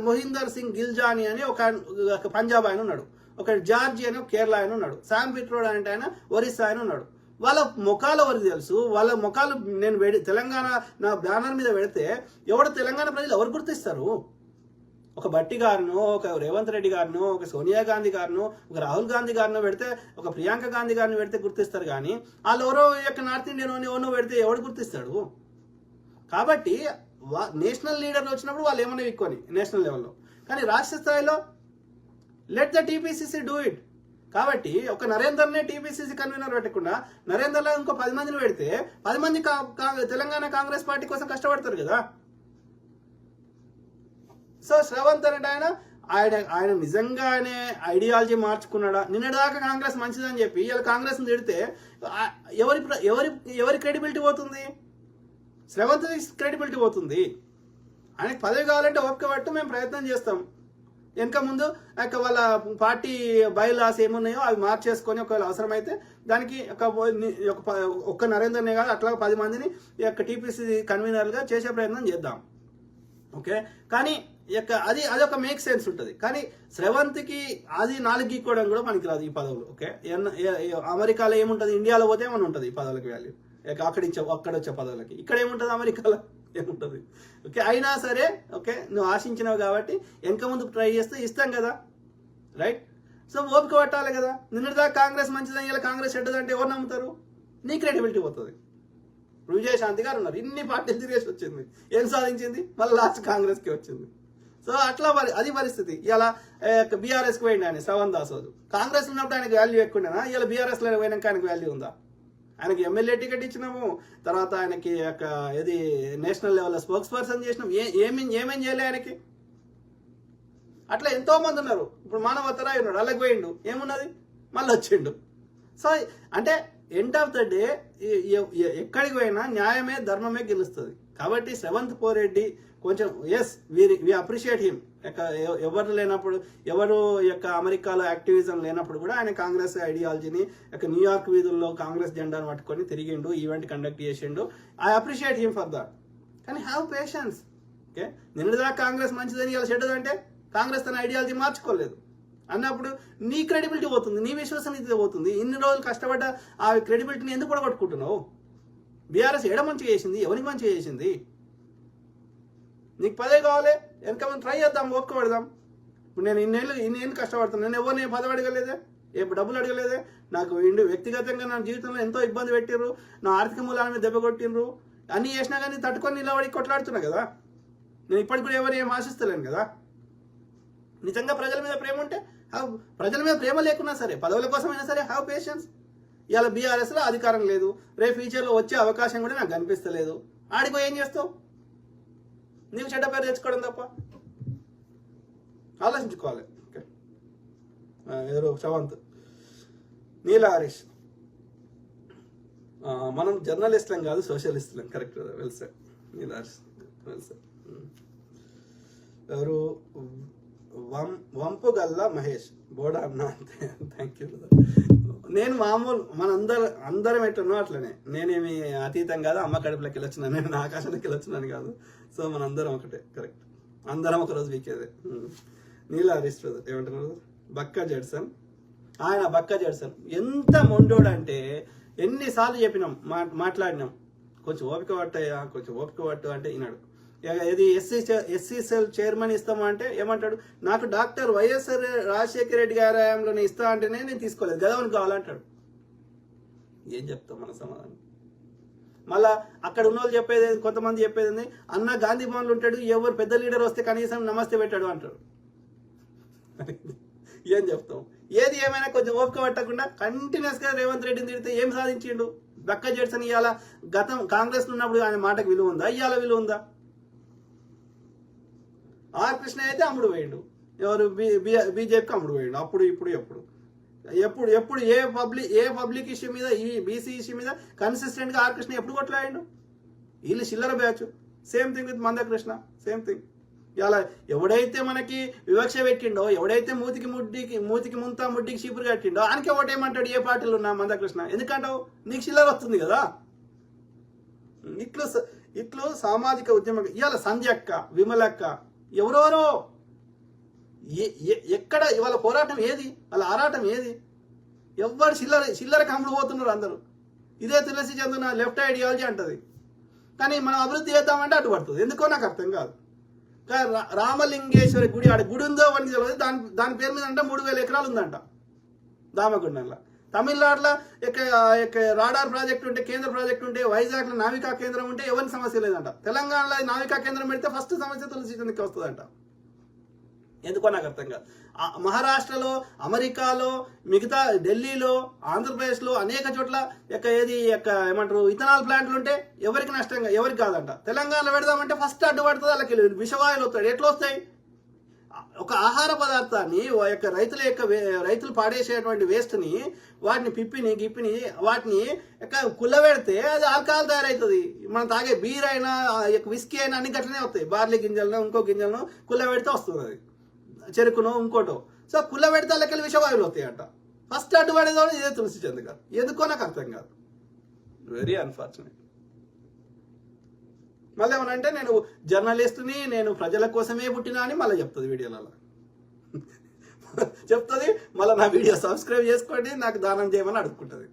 Speaker 1: మొహిందర్ సింగ్ గిల్జాని అని ఒక పంజాబ్ ఆయన ఉన్నాడు, ఒక జార్జి అని కేరళ ఆయన ఉన్నాడు, శామ్ పిట్రోడా అంటే ఆయన ఒరిస్సా ఆయన ఉన్నాడు. వాళ్ళ ముఖాలు ఎవరికి తెలుసు? వాళ్ళ ముఖాలు నేను తెలంగాణ నా బ్యానర్ మీద పెడితే ఎవరు తెలంగాణ ప్రజలు ఎవరు గుర్తిస్తారు? ఒక భట్టి గారినో, ఒక రేవంత్ రెడ్డి గారినో, ఒక సోనియా గాంధీ గారినో, ఒక రాహుల్ గాంధీ గారినో పెడితే, ఒక ప్రియాంక గాంధీ గారిని పెడితే గుర్తిస్తారు. కానీ వాళ్ళు ఎవరో నార్త్ ఇండియన్ ఎవరో పెడితే ఎవరు గుర్తిస్తాడు? కాబట్టి నేషనల్ లీడర్లు వచ్చినప్పుడు వాళ్ళు ఏమన్నా ఎక్కువని నేషనల్ లెవెల్లో, కానీ రాష్ట్ర స్థాయిలో let the TPCC do it. కాబట్టి ఒక నరేందర్నే టీపీసీసీ కన్వీనర్ పెట్టకుండా నరేందర్లో ఇంకో 10 మందిని పెడితే 10 మంది తెలంగాణ కాంగ్రెస్ పార్టీ కోసం కష్టపడతారు కదా. సో శ్రవంత్ అంటే ఆయన నిజంగా ఐడియాలజీ మార్చుకున్నాడా? నిన్నటిదాకా కాంగ్రెస్ మంచిదని చెప్పి ఇలా కాంగ్రెస్ తిడితే ఎవరి క్రెడిబిలిటీ పోతుంది? శ్రవంత్ క్రెడిబిలిటీ పోతుంది. ఆయనకి పదవి కావాలంటే ఓపిక పట్టు, మేము ప్రయత్నం చేస్తాం. వెనక ముందు వాళ్ళ పార్టీ బైలాస్ ఏమున్నాయో అవి మార్చేసుకొని ఒకవేళ అవసరమైతే దానికి ఒక్క నరేందర్నే కాదు అట్లా 10 మందిని టీపీసీ కన్వీనర్గా చేసే ప్రయత్నం చేద్దాం. ఓకే, కానీ అదొక మేక్ సెన్స్ ఉంటుంది. కానీ శ్రవంత్కి అది 4 గీక్కోవడం కూడా మనకి రాదు ఈ పదవులు. ఓకే, అమెరికాలో ఏముంటుంది, ఇండియాలో పోతే ఏమన్నా ఉంటుంది ఈ పదవులకి వాల్యూ, అక్కడ వచ్చే పదవులకి. ఇక్కడ ఏముంటుంది, అమెరికాలో ఏముంటుంది? ఓకే, అయినా సరే ఓకే నువ్వు ఆశించినావు కాబట్టి వెనక ముందు ట్రై చేస్తే ఇస్తాం కదా, రైట్? సో ఓపిక పట్టాలి కదా. నిన్నటిదాకా కాంగ్రెస్ మంచిదని ఇలా కాంగ్రెస్ చెడ్డదంటే ఎవరు నమ్ముతారు? నీ క్రెడిబిలిటీ పోతుంది. విజయశాంతి గారు ఉన్నారు, ఇన్ని పార్టీలు తిరిగేసి వచ్చింది, ఏం సాధించింది? మళ్ళీ లాస్ట్ కాంగ్రెస్కి వచ్చింది. సో అట్లా అది పరిస్థితి. ఇలా బీఆర్ఎస్కి పోయింది ఆయన శ్రవణ్ దాస్. కాంగ్రెస్ ఉన్నప్పుడు ఆయనకు వాల్యూ ఎక్కువనా? ఇలా బీఆర్ఎస్లో పోయినాక ఆయనకు వాల్యూ ఉందా? ఆయనకి ఎమ్మెల్యే టికెట్ ఇచ్చినాము, తర్వాత ఆయనకి ఏది నేషనల్ లెవెల్లో స్పోక్స్ పర్సన్ చేసినాం, ఏమేం చేయలే ఆయనకి. అట్లా ఎంతో మంది ఉన్నారు. ఇప్పుడు మానవతరాయ్ ఉన్నాడు, అలాగే పోయిండు, ఏమున్నది? మళ్ళీ వచ్చిండు. సో అంటే ఎండ్ ఆఫ్ ద డే ఎక్కడికి పోయినా న్యాయమే ధర్మమే గెలుస్తుంది. కాబట్టి శ్రవంత్ పోరెడ్డి కొంచెం వి అప్రిషియేట్ హిమ్. ఎవరు లేనప్పుడు, ఎవరు అమెరికాలో యాక్టివిజం లేనప్పుడు కూడా ఆయన కాంగ్రెస్ ఐడియాలజీని న్యూయార్క్ వీధుల్లో కాంగ్రెస్ జెండాను పట్టుకొని తిరిగిండు, ఈవెంట్ కండక్ట్ చేసిండు. I appreciate him for that. కానీ హ్యావ్ పేషెన్స్. ఓకే, నిన్నటిదాకా కాంగ్రెస్ మంచిదని ఇలా చెడ్డదంటే కాంగ్రెస్ తన ఐడియాలజీ మార్చుకోలేదు అన్నప్పుడు నీ క్రెడిబిలిటీ పోతుంది, నీ విశ్వసనీయత పోతుంది. ఇన్ని రోజులు కష్టపడ్డ ఆ క్రెడిబిలిటీని ఎందుకు పడగొట్టుకుంటున్నావు? బీఆర్ఎస్ మంచిగా చేసింది, ఎవరికి మంచిగా చేసింది? నీకు పదే కావాలి, వెనక మనం ట్రై చేద్దాం, ఓపిక పడదాం. ఇప్పుడు నేను ఇన్నేళ్ళు కష్టపడతాను, నేను ఎవరిని పదవి అడగలేదే, డబ్బులు అడగలేదే. నాకు వ్యక్తిగతంగా నా జీవితంలో ఎంతో ఇబ్బంది పెట్టిర్రు, నా ఆర్థిక మూలాల మీద దెబ్బ కొట్టిండ్రు, అన్నీ చేసినా కానీ తట్టుకొని నిలబడి కొట్లాడుతున్నా కదా. నేను ఇప్పటికి కూడా ఎవరు ఏం ఆశిస్తలేను కదా. నిజంగా ప్రజల మీద ప్రేమ ఉంటే ప్రజల మీద ప్రేమ లేకున్నా సరే, పదవుల కోసమైనా సరే హ్యావ్ పేషెన్స్. ఇవాళ బీఆర్ఎస్లో అధికారం లేదు, రేపు ఫ్యూచర్లో వచ్చే అవకాశం కూడా నాకు కనిపిస్తలేదు. ఆడిపోయి ఏం చేస్తావు? నీకు చెడ్డ పేరు తెచ్చుకోవడం తప్ప. ఆలోచించుకోవాలి. ఓకే, ఎవరు చవంత్ నీలా హరీష్, మనం జర్నలిస్టులం కాదు సోషలిస్టులం. Correct, well sir. Neela Harish well sir. ఎవరు వంపుగల్ల మహేష్ బోడా అన్న, థ్యాంక్ యూ. నేను మామూలు అందరం ఎట్లున్నో అట్లనే, నేనేమి అతీతం కాదు, అమ్మ కడుపులోకి వెళ్ళొచ్చినాను, నేను ఆకాశానికి వెళ్ళొచ్చినాను కాదు. సో మనందరం ఒకటే. కరెక్ట్, అందరం ఒకరోజు వీకేదే. నీలా హరీష్ ఏమంటారు? బక్కా జడ్సన్, ఆయన బక్కా జడ్సన్ ఎంత మొండోడు అంటే ఎన్నిసార్లు చెప్పినాం, మాట్లాడినాం, కొంచెం ఓపిక పట్టయ్యా, కొంచెం ఓపిక పట్టు అంటే ఈనాడు. ఇది ఎస్సీ సెల్ చైర్మన్ ఇస్తామా అంటే ఏమంటాడు? నాకు డాక్టర్ వైఎస్ఆర్ రాజశేఖర రెడ్డి గారి హయాంలోనే ఇస్తా అంటేనే నేను తీసుకోలేదు, గదవని కావాలంటాడు. ఏం చెప్తాం మన సమాధానం? మళ్ళా అక్కడ ఉన్న వాళ్ళు చెప్పేది, కొంతమంది చెప్పేది, అన్న గాంధీ భవన్లో ఉంటాడు, ఎవరు పెద్ద లీడర్ వస్తే కనీసం నమస్తే పెట్టాడు అంటాడు. ఏం చెప్తాం? ఏది ఏమైనా కొంచెం ఓపిక పట్టకుండా కంటిన్యూస్ గా రేవంత్ రెడ్డిని తిడితే ఏం సాధించిండు? బక్కా జడ్సన్ ఇవాళ గతం కాంగ్రెస్ ఉన్నప్పుడు ఆయన మాటకు విలువ ఉందా? ఇవాళ విలువ ఉందా? ఆర్ కృష్ణ అయితే అమ్ముడు పోయిండు, ఎవరు బీజేపీకి అమ్ముడు పోయిండు. అప్పుడు ఇప్పుడు ఎప్పుడు ఏ పబ్లిక్ ఇష్యూ మీద, ఈ బీసీ ఇష్యూ మీద కన్సిస్టెంట్ గా ఆర్ కృష్ణ ఎప్పుడు కొట్లాడిండు? వీళ్ళు చిల్లర batch. Same thing with Mandakrishna, same thing. ఇలా ఎవడైతే మనకి వివక్ష పెట్టిండో, ఎవడైతే మూతికి ముంతా ముడ్డికి చీపురు కట్టిండో ఆయనకే ఓటేయమంటాడు. ఏ పార్టీలు ఉన్నా మందకృష్ణ, ఎందుకంటావు? నీకు చిల్లర వస్తుంది కదా. ఇట్లు సామాజిక ఉద్యమ ఇవాళ సంధ్యక్క, విమలక్క, ఎవరెవరో ఎక్కడ ఇవాళ పోరాటం ఏది? వాళ్ళ ఆరాటం ఏది? ఎవరు చిల్లర కమ్ముడు పోతున్నారు అందరూ. ఇదే తులసి చందున లెఫ్ట్ ఐడియాలజీ అంటది, కానీ మనం అభివృద్ధి చేద్దామంటే అడ్డుపడుతుంది. ఎందుకో నాకు అర్థం కాదు. రామలింగేశ్వరి గుడి, ఆడ గుడి ఉందో అని తెలియదు, దాని పేరు మీద అంటే 3000 ఎకరాలు ఉందంట దామగుండంలో. తమిళనాడులో రాడార్ ప్రాజెక్ట్ ఉంటే, కేంద్ర ప్రాజెక్ట్ ఉంటే, వైజాగ్లో నావికా కేంద్రం ఉంటే ఎవరికి సమస్య లేదంట. తెలంగాణలో నావికా కేంద్రం పెడితే ఫస్ట్ సమస్య తులసి చంద్కి వస్తుందంట. ఎందుకో నాకు అర్థం కాదు. మహారాష్ట్రలో, అమెరికాలో, మిగతా ఢిల్లీలో, ఆంధ్రప్రదేశ్లో అనేక చోట్ల ఏమంటారు ఇథనాల్ ప్లాంట్లు ఉంటే ఎవరికి నష్టంగా, ఎవరికి కాదంట. తెలంగాణలో పెడదామంటే ఫస్ట్ అడ్డుపడుతుంది, వాళ్ళకి విషవాయులు వస్తాయి. ఎట్లా వస్తాయి? ఒక ఆహార పదార్థాన్ని రైతులు పాడేసేటువంటి వేస్ట్ని, వాటిని గిప్పిని వాటిని కుల్లబెడితే అది ఆల్కహాల్ తయారవుతుంది. మనం తాగే బీర్ అయినా, విస్కీ అయినా అన్ని గట్లనే వస్తాయి. బార్లీ గింజలను, ఇంకో గింజలను కుల్లబెడితే వస్తుంది అది, చెరుకును ఇంకోటో. సో కుల్లబెడితే వాళ్ళకి విషవాయువులు వస్తాయి అంట. ఫస్ట్ అడ్డుపడేదో ఇదే తులసి చంద్ గారు. ఎందుకో నాకు అర్థం కాదు. Very unfortunate. మళ్ళీ ఏమనంటే నేను జర్నలిస్ట్ని, నేను ప్రజల కోసమే పుట్టినా అని మళ్ళీ చెప్తుంది వీడియోలలో. చెప్తుంది మళ్ళీ నా వీడియో సబ్స్క్రైబ్ చేసుకోండి, నాకు దానం చేయమని అడుగుకుంటుంది.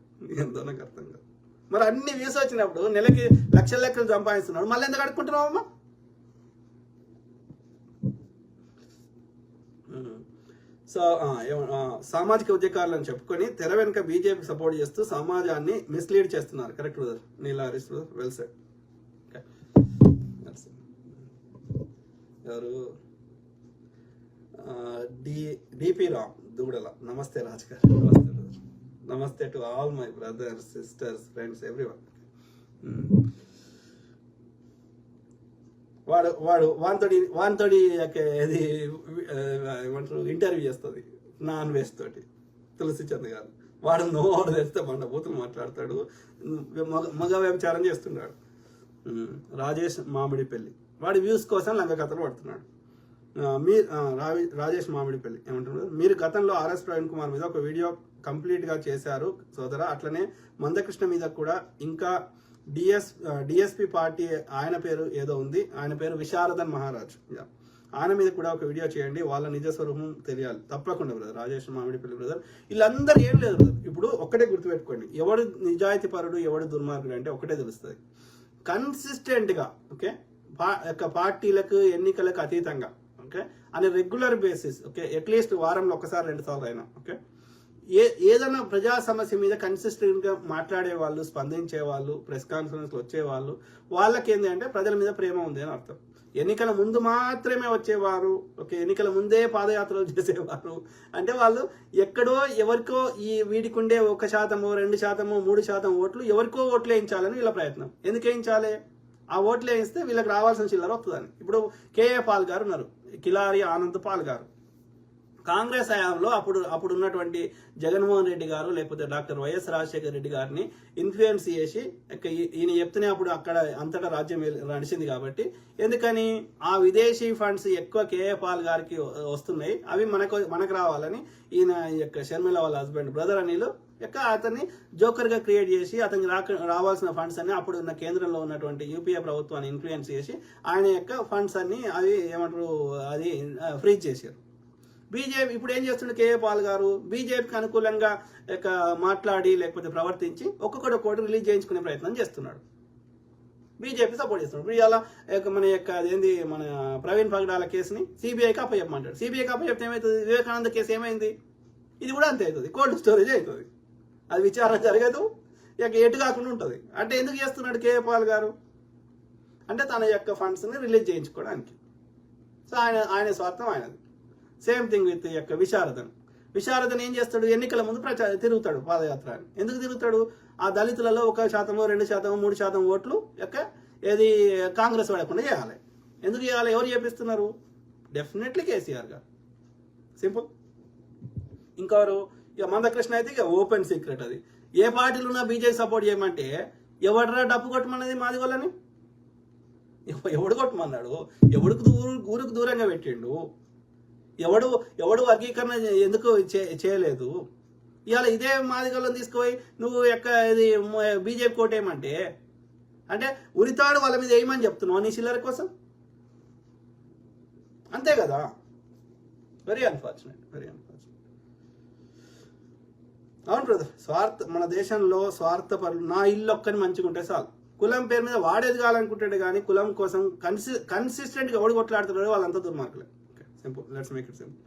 Speaker 1: ఎంతో నాకు అర్థం కాదు. మరి అన్ని వ్యూస్ వచ్చినప్పుడు నెలకి లక్షలు సంపాదిస్తున్నాడు, మళ్ళీ ఎందుకు అడుక్కుంటున్నావమ్మా? సో సామాజిక ఉద్యకారులను చెప్పుకొని తెర వెనుక బీజేపీకి సపోర్ట్ చేస్తూ సమాజాన్ని మిస్లీడ్ చేస్తున్నారు. Correct brother, Neela Harish brother, well said. ఎవరు? డిపి రామ్ దూడల, నమస్తే రాజ్ గారు. Namaste brother, namaste to all my brothers, sisters, friends, everyone. వానితోటి ఇది ఏమంటారు ఇంటర్వ్యూ చేస్తుంది నాన్ వేస్ట్ తోటి తులసి చంద్ గారు. వాడు నోరు తెస్తే మన బూతులు మాట్లాడతాడు, మగ వ్యభిచారం చేస్తున్నాడు. రాజేష్ మామిడిపల్లి, వాడి వ్యూస్ కోసం లంగ కథలు పడుతున్నాడు. రాజేష్ మామిడిపల్లి ఏమంటున్నారు? మీరు గతంలో ఆర్ఎస్ ప్రవీణ్ కుమార్ మీద ఒక వీడియో కంప్లీట్గా చేశారు సోదరా, అట్లనే మందకృష్ణ మీద కూడా, ఇంకా డిఎస్పి పార్టీ ఆయన పేరు ఏదో ఉంది, ఆయన పేరు విశారదన్ మహారాజ్, ఆయన మీద కూడా ఒక వీడియో చేయండి, వాళ్ళ నిజ స్వరూపం తెలియాలి. తప్పకుండా బ్రదర్, రాజేష్ మామిడిపల్లి బ్రదర్. వీళ్ళందరూ ఏం లేదు బ్రదర్. ఇప్పుడు ఒక్కటే గుర్తుపెట్టుకోండి, ఎవడు నిజాయితీ పరుడు, ఎవడు దుర్మార్గుడు అంటే ఒకటే తెలుస్తుంది. కన్సిస్టెంట్గా, ఓకే, పార్టీలకు ఎన్నికలకు అతీతంగా ఓకే అని రెగ్యులర్ బేసిస్ ఓకే అట్లీస్ట్ వారంలో ఒకసారి 2 సార్లు అయినా ఓకే ఏదైనా ప్రజా సమస్య మీద కన్సిస్టెంట్ గా మాట్లాడే వాళ్ళు, స్పందించే వాళ్ళు, ప్రెస్ కాన్ఫరెన్స్ వచ్చేవాళ్ళు, వాళ్ళకి ఏంటి అంటే ప్రజల మీద ప్రేమ ఉంది అని అర్థం. ఎన్నికల ముందు మాత్రమే వచ్చేవారు, ఓకే ఎన్నికల ముందే పాదయాత్రలు చేసేవారు అంటే వాళ్ళు ఎక్కడో ఎవరికో ఈ వీడికి ఉండే 1%, 2%, 3% ఓట్లు ఎవరికో ఓట్లు వేయించాలని వీళ్ళ ప్రయత్నం. ఎందుకు వేయించాలి? ఆ ఓట్లు వేయిస్తే వీళ్ళకి రావాల్సిన చిల్లర వస్తుందని. ఇప్పుడు కేఏ పాల్ గారు ఉన్నారు, కిలారి ఆనంద్ పాల్ గారు. కాంగ్రెస్ హయాంలో అప్పుడు ఉన్నటువంటి జగన్మోహన్ రెడ్డి గారు లేకపోతే డాక్టర్ వైఎస్ రాజశేఖర రెడ్డి గారిని ఇన్ఫ్లుయెన్స్ చేసి ఈయన చెప్తూనే అప్పుడు అక్కడ అంతటా రాజ్యం నడిచింది కాబట్టి ఎందుకని ఆ విదేశీ ఫండ్స్ ఎక్కువ కేఏ పాల్ గారికి వస్తున్నాయి, అవి మనకు రావాలని ఈయన యొక్క షర్మిల వాళ్ళ హస్బెండ్ బ్రదర్ అనిల్ అతన్ని జోకర్ గా క్రియేట్ చేసి అతనికి రావాల్సిన ఫండ్స్ అన్ని అప్పుడు ఉన్న కేంద్రంలో ఉన్నటువంటి యూపీఏ ప్రభుత్వాన్ని ఇన్ఫ్లుయెన్స్ చేసి ఆయన యొక్క ఫండ్స్ అన్ని అది ఏమంటారు అది ఫ్రీజ్ చేశారు. బీజేపీ ఇప్పుడు ఏం చేస్తుండే కేఏ పాల్ గారు బీజేపీకి అనుకూలంగా మాట్లాడి లేకపోతే ప్రవర్తించి ఒక్కొక్కటి రిలీజ్ చేయించుకునే ప్రయత్నం చేస్తున్నాడు. బీజేపీ సపోర్ట్ చేస్తున్నాడు. ఇప్పుడు ఇలా మన యొక్క అదేంది మన ప్రవీణ్ పగడాల కేసుని సిబిఐకి అప్పచెప్పమంటాడు. సిబిఐకి అప్పచెప్తే ఏమవుతుంది? వివేకానంద కేసు ఏమైంది? ఇది కూడా అంతే అవుతుంది, కోల్డ్ స్టోరేజ్ అవుతుంది, అది విచారణ జరగదు, ఎటు కాకుండా ఉంటుంది. అంటే ఎందుకు చేస్తున్నాడు కేఏ పాల్ గారు? అంటే తన యొక్క ఫండ్స్ని రిలీజ్ చేయించుకోవడానికి. సో ఆయన స్వార్థం ఆయనది. సేమ్ థింగ్ విత్ యొక్క విశారదన్ ఏం చేస్తాడు? ఎన్నికల ముందు తిరుగుతాడు పాదయాత్ర. ఎందుకు తిరుగుతాడు? ఆ దళితులలో 1%, 2%, 3% ఓట్లు ఏది కాంగ్రెస్ పడకుండా చేయాలి. ఎందుకు చేయాలి? ఎవరు చేపిస్తున్నారు? డెఫినెట్లీ కేసీఆర్ గారు. సింపుల్. ఇంకెవరు? ఇక మందకృష్ణ అయితే ఇక ఓపెన్ సీక్రెట్. అది ఏ పార్టీలు ఉన్నా బీజేపీ సపోర్ట్ చేయమంటే ఎవడరా డప్పు కొట్టమన్నది మాది వాళ్ళని? ఎవడు కొట్టమన్నాడు? ఊరికి దూరంగా పెట్టిండు? ఎవడు వర్గీకరణ ఎందుకు చేయలేదు? ఇవాళ ఇదే మాదిగలను తీసుకుపోయి నువ్వు ఇది బీజేపీ కోటేయమంటే అంటే ఉరితాడు వాళ్ళ మీద వేయమని చెప్తున్నావు నీ చిల్లర కోసం. అంతే కదా. Very unfortunate. అవును బ్రదర్, మన దేశంలో స్వార్థపరులు నా ఇల్లు ఒక్కని మంచిగా ఉంటే చాలు. కులం పేరు మీద వాడేది కావాలనుకుంటాడు కానీ కులం కోసం కన్సిస్టెంట్గా ఎవడు కొట్లాడుతున్నాడో వాళ్ళంతా దుర్మార్గులే. Simple, let's make it simple.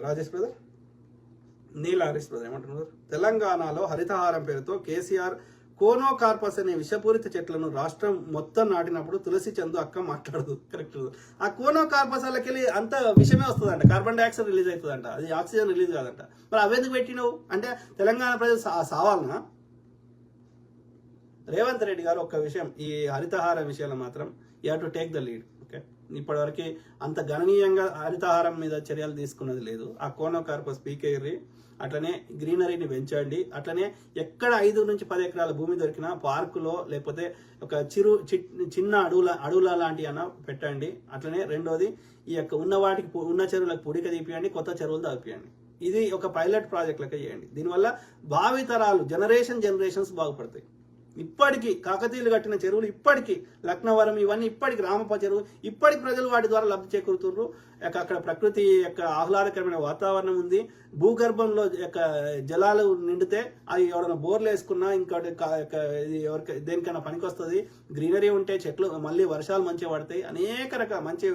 Speaker 1: Rajesh brother, Neel Harish brother ఏమంటున్నారు? తెలంగాణలో హరితహారం పేరుతో కేసీఆర్ కోనోకార్పస్ అనే విషపూరిత చెట్లను రాష్ట్రం మొత్తం నాటినప్పుడు తులసి చందు అక్క మాట్లాడదు. కరెక్ట్. ఆ కోనోకార్పస్ వాళ్ళకి అంత విషమే వస్తుందంట, కార్బన్ డైఆక్సైడ్ రిలీజ్ అవుతుందంట, అది ఆక్సిజన్ రిలీజ్ కాదంట. మరి అవెందుకు పెట్టినావు అంటే తెలంగాణ ప్రజలు సావాలనా? రేవంత్ రెడ్డి గారు ఒక్క విషయం, ఈ హరితహారం విషయంలో మాత్రం you have to take the lead. Okay, ఇప్పటివరకు అంత గణనీయంగా హరితహారం మీద చర్యలు తీసుకున్నది లేదు. ఆ కోనోకార్పస్ పీకేర్రి, అట్లనే గ్రీనరీని పెంచండి. అట్లనే ఎక్కడ 5 నుంచి 10 ఎకరాల భూమి దొరికినా పార్కులో లేకపోతే ఒక చిన్న అడవుల లాంటివి అన్న పెట్టండి. అట్లనే రెండోది ఈ యొక్క ఉన్న చెరువులకు పూడిక తీపియండి, కొత్త చెరువులు తగ్గియండి. ఇది ఒక పైలట్ ప్రాజెక్ట్ లెక్క చేయండి. దీనివల్ల భావితరాలు జనరేషన్స్ బాగుపడతాయి. ఇప్పటికీ కాకతీయులు కట్టిన చెరువులు, ఇప్పటికీ లక్నవరం, ఇవన్నీ ఇప్పటికి రామప్ప చెరువు, ఇప్పటికి ప్రజలు వాటి ద్వారా లబ్ధి చేకూరుతున్నారు. అక్కడ ప్రకృతి యొక్క ఆహ్లాదకరమైన వాతావరణం ఉంది. భూగర్భంలో యొక్క జలాలు నిండితే అవి ఎవరైనా బోర్లు వేసుకున్నా ఇంకోటి ఎవరికి దేనికైనా పనికి వస్తుంది. గ్రీనరీ ఉంటే చెట్లు మళ్ళీ వర్షాలు మంచిగా పడతాయి, అనేక రకాల మంచి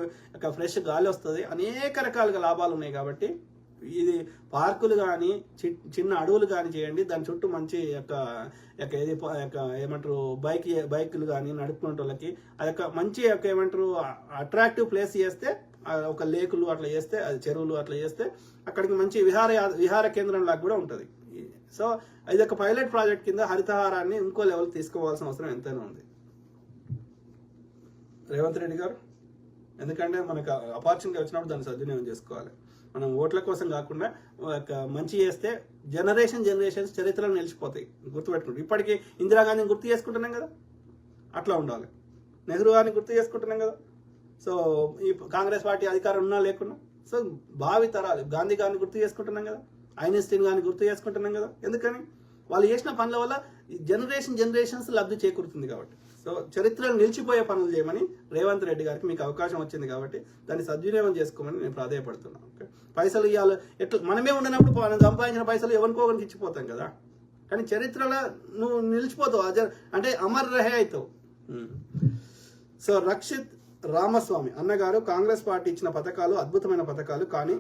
Speaker 1: ఫ్రెష్ గాలి వస్తుంది, అనేక రకాలుగా లాభాలు ఉన్నాయి. కాబట్టి ఇది పార్కులు కానీ చిన్న అడవులు కానీ చేయండి. దాని చుట్టూ మంచి ఏమంటారు బైకులు కానీ నడుపుకునే వాళ్ళకి అదొక మంచి ఏమంటారు అట్రాక్టివ్ ప్లేస్ చేస్తే, ఒక లేకులు అట్లా చేస్తే, అది చెరువులు అట్లా చేస్తే అక్కడికి మంచి విహార కేంద్రం లాగా కూడా ఉంటుంది. సో ఇది ఒక పైలట్ ప్రాజెక్ట్ కింద హరితహారాన్ని ఇంకో లెవెల్ తీసుకోవాల్సిన అవసరం ఎంతైనా ఉంది రేవంత్ రెడ్డి గారు. ఎందుకంటే మనకు ఆపర్చునిటీ వచ్చినప్పుడు దాన్ని సద్వినియోగం చేసుకోవాలి. మనం ఓట్ల కోసం కాకుండా మంచి చేస్తే జనరేషన్స్ చరిత్రలో నిలిచిపోతాయి. గుర్తుపెట్టుకుంటాం. ఇప్పటికీ ఇందిరాగాంధీని గుర్తు చేసుకుంటున్నాం కదా, అట్లా ఉండాలి. నెహ్రూ గారిని గుర్తు చేసుకుంటున్నాం కదా. సో ఈ కాంగ్రెస్ పార్టీ అధికారం ఉన్నా లేకున్నా సో భావి తరాలు గాంధీ గారిని గుర్తు చేసుకుంటున్నాం కదా, ఐన్స్టీన్ గారిని గుర్తు చేసుకుంటున్నాం కదా. ఎందుకని? వాళ్ళు చేసిన పనుల వల్ల జనరేషన్స్ లబ్ధి చేకూరుతుంది కాబట్టి. సో చరిత్రలో నిలిచిపోయే పనులు చేయమని రేవంత్ రెడ్డి గారికి మీకు అవకాశం వచ్చింది కాబట్టి దాన్ని సద్వినియోగం చేసుకోమని నేను ప్రాధాయపడుతున్నాను. ఓకే, పైసలు ఇవ్వాలి ఎట్లా మనమే ఉండనప్పుడు మనం సంపాదించిన పైసలు ఎవరికోవరికి ఇచ్చిపోతాం కదా. కానీ చరిత్రలో నువ్వు నిలిచిపోతావు, అంటే అమర్ రహే అవుతావు. సో రక్షిత్ రామస్వామి అన్నగారు, కాంగ్రెస్ పార్టీ ఇచ్చిన పథకాలు అద్భుతమైన పథకాలు, కానీ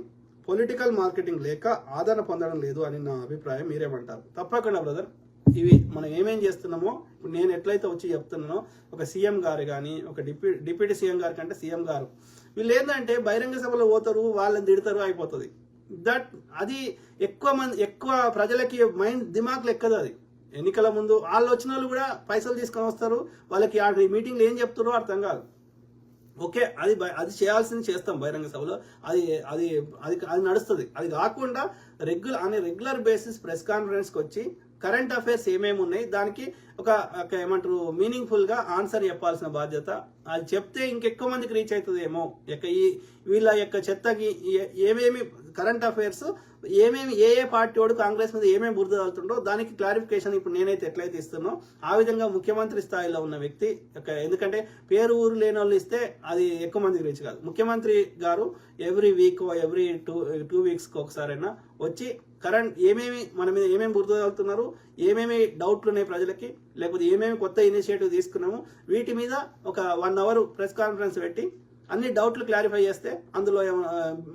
Speaker 1: పొలిటికల్ మార్కెటింగ్ లేక ఆదరణ పొందడం లేదు అని నా అభిప్రాయం. మీరేమంటారు? తప్పకుండా బ్రదర్, ఇవి మనం ఏమేం చేస్తున్నామో ఇప్పుడు నేను ఎట్లయితే వచ్చి చెప్తున్నానో, ఒక సీఎం గారు కానీ, ఒక డిప్యూటీ సీఎం గారి కంటే సీఎం గారు, వీళ్ళు ఏంటంటే బహిరంగ సభలో పోతారు, వాళ్ళని తిడతారు, అయిపోతుంది. అది ఎక్కువ ప్రజలకి దిమాగ్లు ఎక్కదు. అది ఎన్నికల ముందు వాళ్ళు వచ్చిన వాళ్ళు కూడా పైసలు తీసుకొని వస్తారు, వాళ్ళకి ఆ మీటింగ్లో ఏం చెప్తారో అర్థం కాదు. ఓకే, అది చేయాల్సింది చేస్తాం బహిరంగ సభలో, అది అది అది అది నడుస్తుంది. అది కాకుండా రెగ్యులర్ బేసిస్ ప్రెస్ కాన్ఫరెన్స్కి వచ్చి కరెంట్ అఫైర్స్ ఏమేమి ఉన్నాయి దానికి ఒక ఏమంటారు మీనింగ్ఫుల్ గా ఆన్సర్ చెప్పాల్సిన బాధ్యత. అది చెప్తే ఇంకెక్కువ మందికి రీచ్ అవుతుందేమో. వీళ్ళ యొక్క చెత్తకి ఏమేమి కరెంట్ అఫైర్స్ ఏమేమి ఏ పార్టీ వాడు కాంగ్రెస్ మీద ఏమేమి బురద తగులుతుండో దానికి క్లారిఫికేషన్ ఇప్పుడు నేనైతే ఎట్లయితే ఇస్తున్నో ఆ విధంగా ముఖ్యమంత్రి స్థాయిలో ఉన్న వ్యక్తి, ఎందుకంటే పేరు ఊరు లేని వాళ్ళు ఇస్తే అది ఎక్కువ మందికి రీచ్ కాదు. ముఖ్యమంత్రి గారు ఎవ్రీ వీక్ ఎవ్రీ టూ వీక్స్కి ఒకసారైనా వచ్చి కరెంట్ మన మీద ఏమేమి బురద తగులుతున్నారు, ఏమేమి డౌట్లు ఉన్నాయి ప్రజలకి, లేకపోతే ఏమేమి కొత్త ఇనిషియేటివ్ తీసుకున్నాము, వీటి మీద ఒక 1 hour ప్రెస్ కాన్ఫరెన్స్ పెట్టి అన్ని డౌట్లు క్లారిఫై చేస్తే అందులో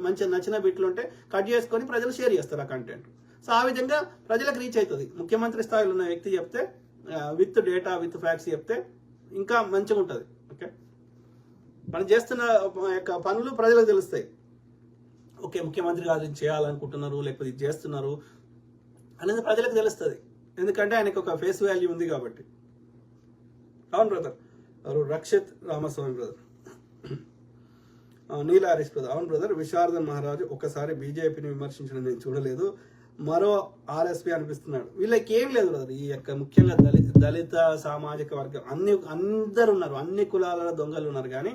Speaker 1: మంచి నచ్చిన బిట్లు ఉంటే కట్ చేసుకొని ప్రజలు షేర్ చేస్తారు ఆ కంటెంట్. సో ఆ విధంగా ప్రజలకు రీచ్ అవుతుంది. ముఖ్యమంత్రి స్థాయిలో ఉన్న వ్యక్తి చెప్తే విత్ డేటా విత్ ఫ్యాక్ట్స్ చెప్తే ఇంకా మంచిగా ఉంటుంది. ఓకే, మనం చేస్తున్న యొక్క పనులు ప్రజలకు తెలుస్తాయి. ఓకే, ముఖ్యమంత్రి గారు ఇది చేయాలనుకుంటున్నారు, లేకపోతే ఇది చేస్తున్నారు అనేది ప్రజలకు తెలుస్తుంది. ఎందుకంటే ఆయనకు ఒక ఫేస్ వాల్యూ ఉంది కాబట్టి. అవును brother. Rakshit Ramaswamy brother. Neela Harish brother. అవును బ్రదర్. విశారదన్ మహారాజు, ఒకసారి బీజేపీని విమర్శించడం నేను చూడలేదు, మరో ఆర్ఎస్పీ అనిపిస్తున్నాడు. వీళ్ళకి ఏం లేదు బ్రదర్. ఈ యొక్క ముఖ్యంగా దళిత సామాజిక వర్గం అందరు ఉన్నారు, అన్ని కులాల దొంగలు ఉన్నారు. కానీ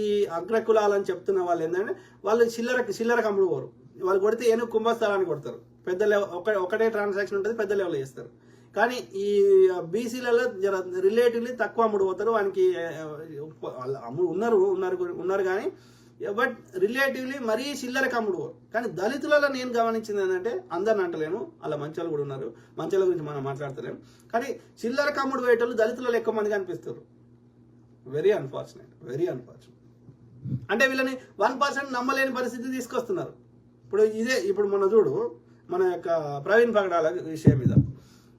Speaker 1: ఈ అగ్ర కులాలని చెప్తున్న వాళ్ళు ఏంటంటే వాళ్ళు చిల్లరకు అమ్ముడు పోరు. వాళ్ళు కొడితే ఏనుగు కుంభస్థలాన్ని కొడతారు. పెద్ద లెవెల్ ఒకటే ట్రాన్సాక్షన్ ఉంటుంది, పెద్ద లెవెల్ చేస్తారు. కానీ ఈ బీసీలలో జర రిలేటివ్లీ తక్కువ అమ్ముడు పోతారు. వానికి ఉన్నారు కానీ బట్ రిలేటివ్లీ మరీ చిల్లరకు అమ్ముడు పోరు. కానీ దళితులలో నేను గమనించింది ఏంటంటే, అందరిని అంటలేను, అలా మంచాలు కూడా ఉన్నారు, మంచాల గురించి మనం మాట్లాడతలేము, కానీ చిల్లరకు అమ్ముడు పోయేటోళ్ళు దళితులలో ఎక్కువ మంది కనిపిస్తారు. Very unfortunate. అంటే వీళ్ళని 1% నమ్మలేని పరిస్థితి తీసుకొస్తున్నారు. ఇప్పుడు మన చూడు, మన యొక్క ప్రవీణ్ పగడాల విషయం మీద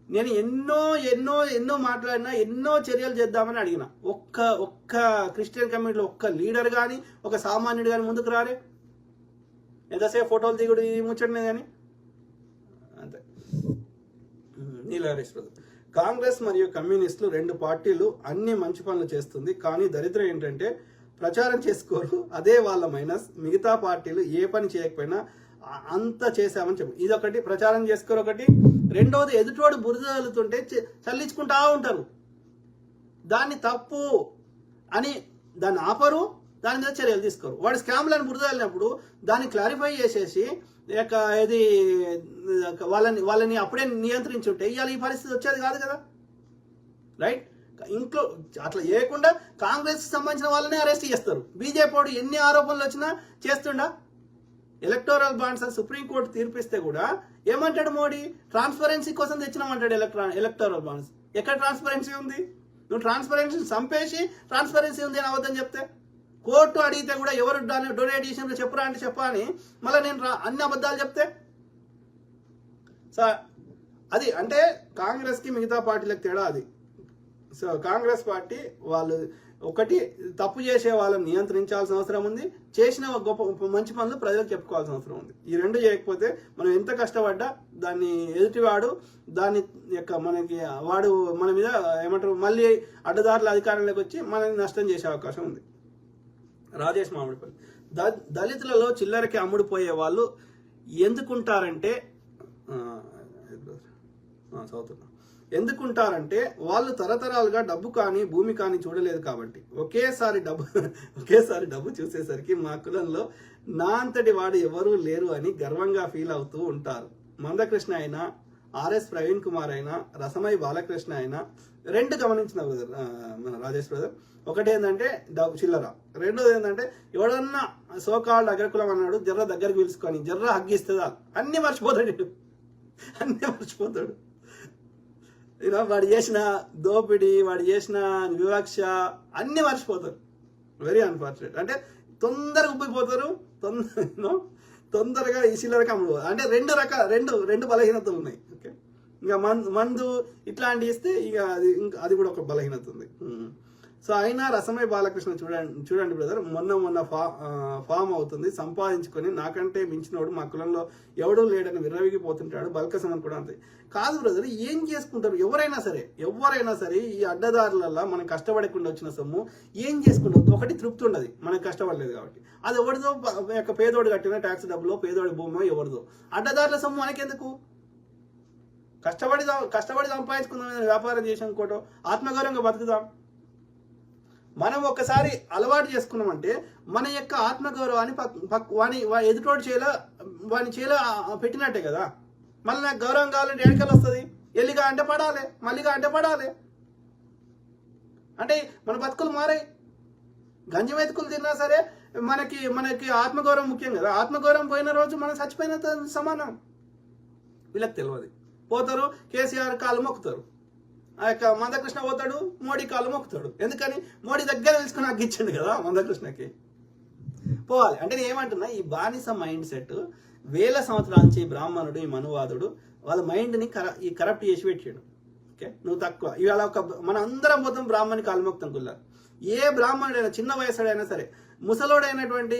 Speaker 1: నేను ఎన్నో మాట్లాడినా, ఎన్నో చర్యలు చేద్దామని అడిగిన. ఒక్క క్రిస్టియన్ కమ్యూనిటీలో ఒక్క లీడర్ కానీ, ఒక సామాన్యుడు కానీ ముందుకు రారే. ఎంతసేపు ఫోటోలు దిగుడు ఈ ముచ్చటనే కానీ అంతే. నీలహరీష్ బ్రదర్. కాంగ్రెస్ మరియు కమ్యూనిస్టులు 2 పార్టీలు అన్ని మంచి పనులు చేస్తుంది, కానీ దరిద్రం ఏంటంటే ప్రచారం చేసుకోరు. అదే వాళ్ళ మైనస్. మిగతా పార్టీలు ఏ పని చేయకపోయినా అంత చేశామని చెప్పు. ఇదొకటి, ప్రచారం చేసుకోరు ఒకటి. రెండోది, ఎదుటోడు బురద తగులుతుంటే చల్లించుకుంటా ఉంటారు. దాన్ని తప్పు అని దాన్ని ఆపరు, దాని మీద చర్యలు తీసుకోరు. వాడు స్కామ్లను బురద తగిలినప్పుడు దాన్ని క్లారిఫై చేసేసి ఇది వాళ్ళని అప్పుడే నియంత్రించుంటే ఇవాళ ఈ పరిస్థితి వచ్చేది కాదు కదా. రైట్? ఇంట్లో అట్లా చేయకుండా కాంగ్రెస్కి సంబంధించిన వాళ్ళని అరెస్ట్ చేస్తారు. బీజేపీ వాడు ఎన్ని ఆరోపణలు వచ్చినా చేస్తుండా. ఎలక్టోరల్ బాండ్స్ సుప్రీంకోర్టు తీర్పిస్తే కూడా ఏమంటాడు మోడీ? ట్రాన్స్పరెన్సీ కోసం తెచ్చినామంటాడు ఎలక్టోరల్ బాండ్స్. ఎక్కడ ట్రాన్స్పరెన్సీ ఉంది? నువ్వు ట్రాన్స్పరెన్సీ చంపేసి ట్రాన్స్పరెన్సీ ఉంది అని అవద్దని చెప్తే, కోర్టు అడిగితే కూడా ఎవరు డొనేట్ చేసినప్పుడు చెప్పురా అంటే చెప్పని మళ్ళీ నేను అన్ని అబద్ధాలు చెప్తే అది అంటే కాంగ్రెస్కి మిగతా పార్టీలకు తేడా అది. సో కాంగ్రెస్ పార్టీ వాళ్ళు ఒకటి తప్పు చేసే వాళ్ళని నియంత్రించాల్సిన అవసరం ఉంది, చేసిన గొప్ప మంచి పనులు ప్రజలకు చెప్పుకోవాల్సిన అవసరం ఉంది. ఈ 2 చేయకపోతే మనం ఎంత కష్టపడ్డా దాన్ని ఎదుటివాడు దాన్ని యొక్క వాడు మన మీద ఏమంటారు మళ్ళీ అడ్డదారుల అధికారంలోకి వచ్చి మనల్ని నష్టం చేసే అవకాశం ఉంది. రాజేష్ మామిడిపల్లి. దళితులలో చిల్లరకి అమ్ముడుపోయే వాళ్ళు ఎందుకుంటారంటే వాళ్ళు తరతరాలుగా డబ్బు కానీ భూమి కానీ చూడలేదు కాబట్టి. ఒకేసారి డబ్బు చూసేసరికి మా కులంలో నా అంతటి వాడు ఎవరూ లేరు అని గర్వంగా ఫీల్ అవుతూ ఉంటారు. మందకృష్ణ అయినా, ఆర్ఎస్ ప్రవీణ్ కుమార్ అయినా, రసమై బాలకృష్ణ అయినా 2 గమనించిన బ్రదర్ మన రాజేష్ బ్రదర్. ఒకటి ఏంటంటే చిల్లర, రెండోది ఏంటంటే ఎవడన్నా సోకాల్డ్ అగ్రకులం అన్నాడు జర్ర దగ్గరికి పిలుచుకొని జర్ర హగ్గిస్తుందా అన్ని మర్చిపోతాడు. వాడు చేసిన దోపిడీ, వాడు చేసిన వివక్ష అన్నీ మర్చిపోతారు. Very unfortunate. అంటే తొందరగా ఉబ్బిపోతారు, తొందరగా ఇసిలరకు అమ్ముడు. అంటే రెండు బలహీనతలు ఉన్నాయి. ఓకే, ఇంకా మందు ఇట్లాంటి ఇస్తే ఇక అది కూడా ఒక బలహీనత ఉంది. సో అయినా రసమై బాలకృష్ణ చూడండి బ్రదర్, మొన్న ఫామ్ అవుతుంది, సంపాదించుకొని నాకంటే మించినోడు మా కులంలో ఎవడూ లేడని విర్రవిగిపోతుంటాడు. బల్కసం అని కూడా అంతే కాదు బ్రదర్. ఏం చేసుకుంటారు ఎవరైనా సరే ఈ అడ్డదారులలో మనం కష్టపడకుండా వచ్చిన సొమ్ము ఏం చేసుకుంటారు? ఒకటి తృప్తి ఉండదు, మనకు కష్టపడలేదు కాబట్టి. అది ఎవరిదో పేదోడు కట్టిన ట్యాక్స్ డబ్బులో, పేదోడి భూమో ఎవరిదో. అడ్డదారుల సొమ్ము మనకెందుకు? కష్టపడి సంపాదించుకుందాం, వ్యాపారం చేసాం కోటో ఆత్మగౌరవంగా బతుకుదాం. మనం ఒక్కసారి అలవాటు చేసుకున్నామంటే మన యొక్క ఆత్మగౌరవాన్ని వాని ఎదుటోడు వాని చేలో పెట్టినట్టే కదా. మళ్ళీ నాకు గౌరవం కావాలంటే ఎడకలు వస్తుంది. ఎల్లిగా అంటే పడాలి, మళ్ళీగా అంటే పడాలి. అంటే మన బతుకులు మారాయి. గంజి మెతుకులు తిన్నా సరే మనకి ఆత్మగౌరవం ముఖ్యం కదా. ఆత్మగౌరవం పోయిన రోజు మనం చచ్చిపోయిన సమానం. వీళ్ళకి తెలియదు. పోతారు, కేసీఆర్ కాలు మొక్కుతారు. ఆ యొక్క మందకృష్ణ పోతాడు, మోడీ కాలు మొక్కుతాడు. ఎందుకని? మోడీ దగ్గర తెలుసుకుని నాకు ఇచ్చిండు కదా మందకృష్ణకి. పోవాలి అంటే నేను ఏమంటున్నా, ఈ బానిస మైండ్ సెట్ వేల సంవత్సరాల నుంచి బ్రాహ్మణుడు, ఈ మనువాదుడు వాళ్ళ మైండ్ని కరప్ట్ చేసి పెట్టాడు. ఓకే, నువ్వు తక్కువ. ఇవాళ మన అందరం మొత్తం బ్రాహ్మణి కాలు మొక్కుతాం కుల్లా. ఏ బ్రాహ్మణుడైనా, చిన్న వయసుడైనా సరే, ముసలోడైనటువంటి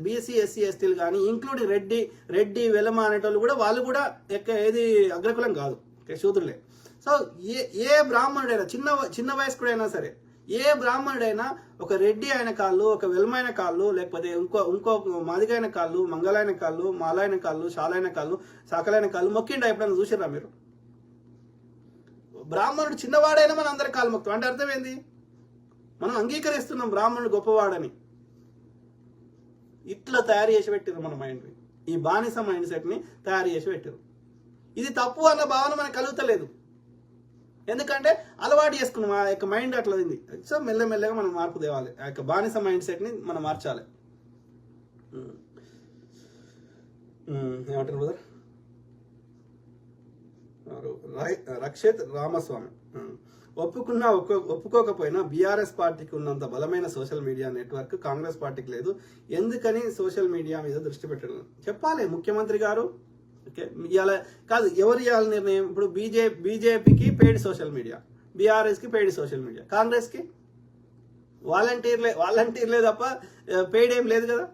Speaker 1: బీసీ, ఎస్సీ, ఎస్టీలు కానీ, ఇంక్లూడింగ్ రెడ్డి వెలమ అనేటోళ్ళు కూడా, వాళ్ళు కూడా ఏది అగ్రకులం కాదు, శూద్రులే. సో ఏ బ్రాహ్మణుడైనా, చిన్న వయస్కుడైనా సరే, ఏ బ్రాహ్మణుడైనా ఒక రెడ్డి అయిన కాళ్ళు, ఒక వెల్మైన కాళ్ళు, లేకపోతే ఇంకో మాదిగైన కాళ్ళు, మంగళైన కాళ్ళు, మాలైన కాళ్ళు, శాలైన కాళ్ళు, సాకలైన కాళ్ళు మొక్కిండా ఎప్పుడైనా చూసిరా మీరు? బ్రాహ్మణుడు చిన్నవాడైనా మనం అందరి కాళ్ళు మొక్తాం. అంటే అర్థం ఏంది? మనం అంగీకరిస్తున్నాం బ్రాహ్మణుడు గొప్పవాడని. ఇట్లా తయారు చేసి పెట్టారు మన మైండ్ని. ఈ బానిస మైండ్ సెట్ని తయారు చేసి పెట్టారు. ఇది తప్పు అన్న భావన మనకు కలుగుతలేదు. ఎందుకంటే అలవాటు చేసుకున్నాం, ఆ యొక్క మైండ్ అట్లా ఉంది. సో మెల్లమెల్లగా మనం మార్పు తేవాలి. ఆ యొక్క బానిస మైండ్ సెట్ని మనం మార్చాలి. ఏమంటారు బ్రదర్? రక్షిత్ రామస్వామి, ఒప్పుకోకపోయినా బీఆర్ఎస్ పార్టీకి ఉన్నంత బలమైన సోషల్ మీడియా నెట్వర్క్ కాంగ్రెస్ పార్టీకి లేదు. ఎందుకని సోషల్ మీడియా మీద దృష్టి పెట్టడం చెప్పాలి ముఖ్యమంత్రి గారు. ఓకే, ఇవాళ కాదు, ఎవరు ఇవ్వాలి నిర్ణయం? ఇప్పుడు బీజేపీకి పెయిడ్ సోషల్ మీడియా, బీఆర్ఎస్కి పెయిడ్ సోషల్ మీడియా, కాంగ్రెస్కి వాలంటీర్లే తప్ప పెయిడ్ ఏం లేదు కదా.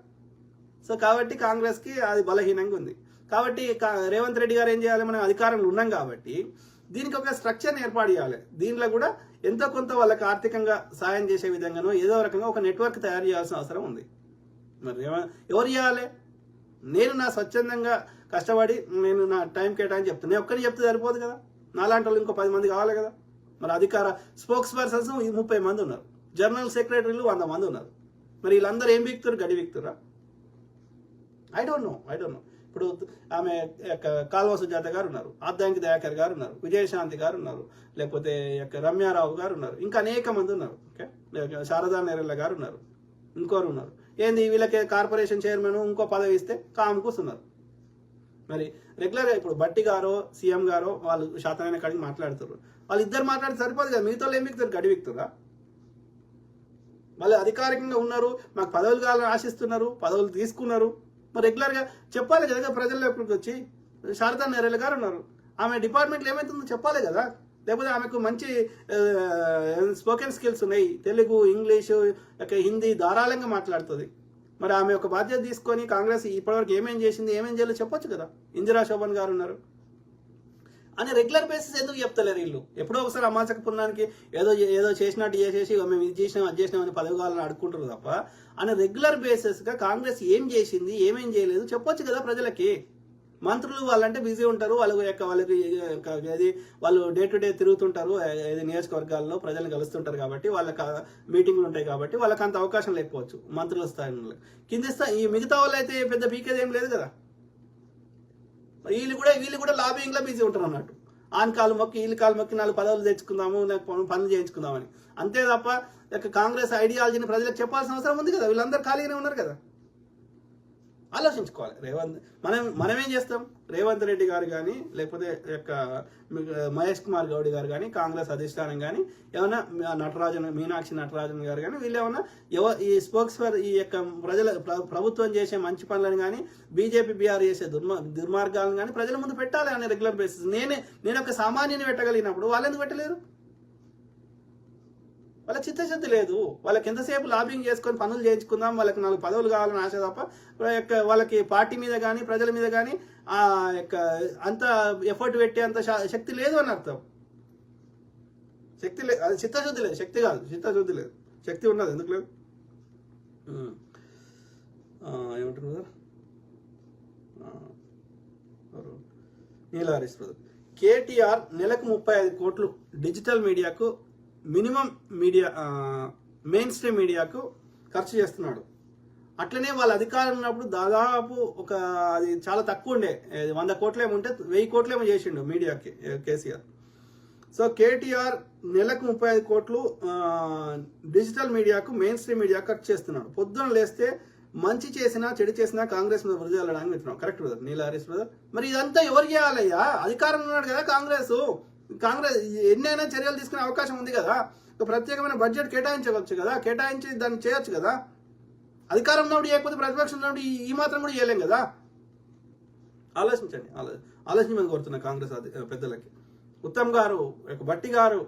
Speaker 1: సో కాబట్టి కాంగ్రెస్కి అది బలహీనంగా ఉంది. కాబట్టి రేవంత్ రెడ్డి గారు ఏం చేయాలి? మనం అధికారంలో ఉన్నాం కాబట్టి దీనికి ఒక స్ట్రక్చర్ని ఏర్పాటు చేయాలి. దీంట్లో కూడా ఎంతో కొంత వాళ్ళకి ఆర్థికంగా సాయం చేసే విధంగానో ఏదో రకంగా ఒక నెట్వర్క్ తయారు చేయాల్సిన అవసరం ఉంది. మరి ఎవరు చేయాలి? నేను నా స్వచ్ఛందంగా కష్టపడి నేను నా టైం కేటాయించి చెప్తాను. నేను ఒక్కరిని చెప్తే సరిపోదు కదా, నాలాంటి వాళ్ళు ఇంకో 10 మంది కావాలి కదా. మరి అధికార స్పోక్స్ పర్సన్స్ 30 మంది ఉన్నారు, జనరల్ సెక్రటరీలు 100 మంది ఉన్నారు. మరి వీళ్ళందరూ ఏం వీక్తురు? గడి వీక్తురా? I don't know. ఇప్పుడు ఆమె కాల్వ సుజాత గారు ఉన్నారు, ఆద్యాంకి దయాకర్ గారు ఉన్నారు, విజయశాంతి గారు ఉన్నారు, లేకపోతే రమ్యారావు గారు ఉన్నారు, ఇంకా అనేక మంది ఉన్నారు. ఓకే, శారదా నేరెళ్ళ గారు ఉన్నారు, ఇంకోరు ఉన్నారు. ఏంది వీళ్ళకి కార్పొరేషన్ చైర్మన్ ఇంకో పదవి ఇస్తే కాము కూర్చున్నారు. మరి రెగ్యులర్గా ఇప్పుడు బట్టి గారో సీఎం గారో వాళ్ళు శాతమైన కాడికి మాట్లాడుతారు. వాళ్ళు ఇద్దరు మాట్లాడితే సరిపోదు కదా, మిగతా ఏం విక్తారు? గడి విక్తురా? వాళ్ళు అధికారికంగా ఉన్నారు, మాకు పదవులు కావాలని ఆశిస్తున్నారు, పదవులు తీసుకున్నారు. మరి రెగ్యులర్గా చెప్పాలి కదా ప్రజల్లో ఎప్పటికి వచ్చి. శారదా నేరెళ్ళ గారు ఉన్నారు, ఆమె డిపార్ట్మెంట్లో ఏమవుతుందో చెప్పాలి కదా. లేకపోతే ఆమెకు మంచి స్పోకెన్ స్కిల్స్ ఉన్నాయి, తెలుగు, ఇంగ్లీషు, హిందీ ధారాళంగా మాట్లాడుతుంది. మరి ఆమె ఒక బాధ్యత తీసుకొని కాంగ్రెస్ ఇప్పటివరకు ఏమేం చేసింది, ఏమేం చేయాలో చెప్పొచ్చు కదా. ఇందిరా శోభన్ గారు ఉన్నారు అని రెగ్యులర్ బేసిస్ ఎందుకు చెప్తలేరు వీళ్ళు? ఎప్పుడో ఒకసారి అమాసక పుణ్యానికి ఏదో చేసినట్టు చేసేసి మేము ఇది చేసినాం అది చేసినామని పదవి కావాలని అడుక్కుంటారు తప్ప అని రెగ్యులర్ బేసిస్గా కాంగ్రెస్ ఏం చేసింది, ఏమేం చేయలేదు చెప్పొచ్చు కదా ప్రజలకి. మంత్రులు వాళ్ళంటే బిజీ ఉంటారు, వాళ్ళు డే టు డే తిరుగుతుంటారు, నియోజకవర్గాల్లో ప్రజలను కలుస్తుంటారు కాబట్టి వాళ్ళకి మీటింగ్లు ఉంటాయి కాబట్టి వాళ్ళకి అంత అవకాశం లేకపోవచ్చు మంత్రుల స్థాయిలో. కింది స్థాయి ఈ మిగతా వాళ్ళు అయితే పెద్ద పీకేది ఏం లేదు కదా. వీళ్ళు కూడా లాబింగ్లో బిజీ ఉంటారు అన్నట్టు. ఆన్ కాలు మొక్కి వీళ్ళు కాలు మొక్కి 4 పదవులు తెచ్చుకుందాము, పనులు చేయించుకుందామని అంతే తప్ప కాంగ్రెస్ ఐడియాలజీని ప్రజలకు చెప్పాల్సిన అవసరం ఉంది కదా. వీళ్ళందరూ ఖాళీగానే ఉన్నారు కదా. ఆలోచించుకోవాలి. మనమేం చేస్తాం, రేవంత్ రెడ్డి గారు కానీ లేకపోతే యొక్క మహేష్ కుమార్ గౌడ్ గారు కానీ కాంగ్రెస్ అధిష్టానం కానీ ఏమన్నా మీనాక్షి నటరాజన్ గారు కానీ వీళ్ళు ఏమన్నా ఈ స్పోక్స్ ఫర్ ఈ యొక్క ప్రభుత్వం చేసే మంచి పనులను కానీ బీజేపీ బీఆర్ చేసే దుర్మార్గాలను కానీ ప్రజల ముందు పెట్టాలి అనే రెగ్యులర్ బేసిస్. నేను ఒక సామాన్యుని పెట్టగలిగినప్పుడు వాళ్ళు ఎందుకు పెట్టలేరు? వాళ్ళకి చిత్తశుద్ధి లేదు. వాళ్ళకి ఎంతసేపు లాబింగ్ చేసుకొని పనులు చేయించుకుందాం, వాళ్ళకి 4 పదవులు కావాలని ఆశ తప్ప వాళ్ళకి పార్టీ మీద కానీ ప్రజల మీద కానీ అంత ఎఫర్ట్ పెట్టే అంత శక్తి లేదు అని అర్థం. శక్తి లేదు, అది చిత్తశుద్ధి లేదు, శక్తి కాదు, చిత్తశుద్ధి లేదు. శక్తి ఉన్నది, ఎందుకు లేదు? ఏమంటున్నారు నీలారిస్ బ్రదర్, కేటీఆర్ నెలకు 35 కోట్లు డిజిటల్ మీడియాకు మినిమం మెయిన్ స్ట్రీమ్ మీడియాకు ఖర్చు చేస్తున్నాడు. అట్లనే వాళ్ళ అధికారం ఉన్నప్పుడు దాదాపు అది చాలా తక్కువ ఉండే, 100 కోట్లు ఏమో ఉంటే 1000 కోట్లు ఏమో చేసిండు మీడియాకి కేసీఆర్. సో కేటీఆర్ నెలకు 35 కోట్లు డిజిటల్ మీడియాకు మెయిన్ స్ట్రీమ్ మీడియా ఖర్చు చేస్తున్నాడు. పొద్దున లేస్తే మంచి చేసినా చెడు చేసినా కాంగ్రెస్ మీద వృద్ధి వెళ్ళడానికి చెప్తున్నాం. కరెక్ట్ బ్రదర్, నీలారిస్ బ్రదర్. మరి ఇదంతా ఎవరు చేయాలయ్యా? అధికారం ఉన్నాడు కదా కాంగ్రెస్ ఎన్నైనా చర్యలు తీసుకునే అవకాశం ఉంది కదా. ప్రత్యేకమైన బడ్జెట్ కేటాయించవచ్చు కదా, కేటాయించి దాన్ని చేయొచ్చు కదా. అధికారం ఉన్నప్పుడు చేయకపోతే ప్రతిపక్షం ఉన్నప్పుడు ఈ మాత్రం కూడా చేయలేం కదా. ఆలోచించండి, ఆలోచించమని కోరుతున్నా కాంగ్రెస్ పెద్దలకి. ఉత్తమ్ గారు, భట్టి గారు,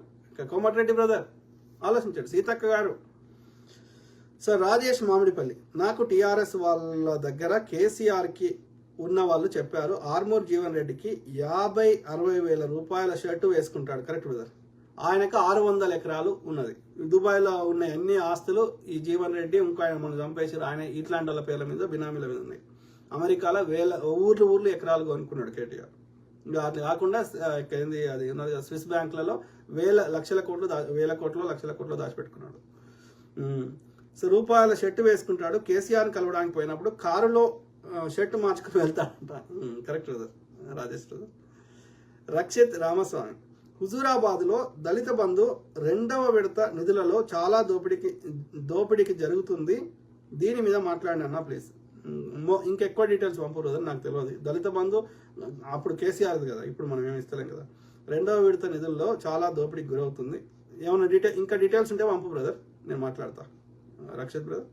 Speaker 1: కోమటిరెడ్డి బ్రదర్ ఆలోచించండి, సీతక్క గారు. సార్ రాజేష్ మామిడిపల్లి, నాకు టీఆర్ఎస్ వాళ్ళ దగ్గర కేసీఆర్కి ఉన్న వాళ్ళు చెప్పారు ఆర్మూర్ జీవన్ రెడ్డికి 50-60 వేల రూపాయల షర్టు వేసుకుంటాడు. Correct brother. ఆయనకు 600 ఎకరాలు ఉన్నది. దుబాయ్లో ఉన్న అన్ని ఆస్తులు ఈ జీవన్ రెడ్డి ఇంకో ఆయన మనం చంపేసారు. ఆయన ఇట్లాంటి వాళ్ళ పేర్ల మీద బినామీల మీద ఉన్నాయి. అమెరికాలో ఊర్లు ఎకరాలు కొనుక్కున్నాడు కేటీఆర్. ఇంకా అట్లా కాకుండా ఏంది అది ఉన్నది స్విస్ బ్యాంకులలో లక్షల కోట్లు దాచిపెట్టుకున్నాడు. సో రూపాయల షర్టు వేసుకుంటాడు. కేసీఆర్ని కలవడానికి పోయినప్పుడు కారులో షర్టు మార్చుకుని వెళ్తాడంట. కరెక్ట్ రాజేష్. రక్షిత్ రామస్వామి, హుజూరాబాద్లో దళిత బంధు 2వ విడత నిధులలో చాలా దోపిడీకి జరుగుతుంది. దీని మీద మాట్లాడిన అన్న ప్లీజ్. ఇంకెక్కువ డీటెయిల్స్ పంపరు నాకు తెలియదు. దళిత బంధు అప్పుడు కేసీఆర్ది కదా, ఇప్పుడు మనం ఏమి ఇస్తలేం కదా. 2వ విడత నిధుల్లో చాలా దోపిడీకి గురవుతుంది. ఏమైనా ఇంకా డీటెయిల్స్ ఉంటే పంపు బ్రదర్, నేను మాట్లాడతా. రక్షిత్ బ్రదర్.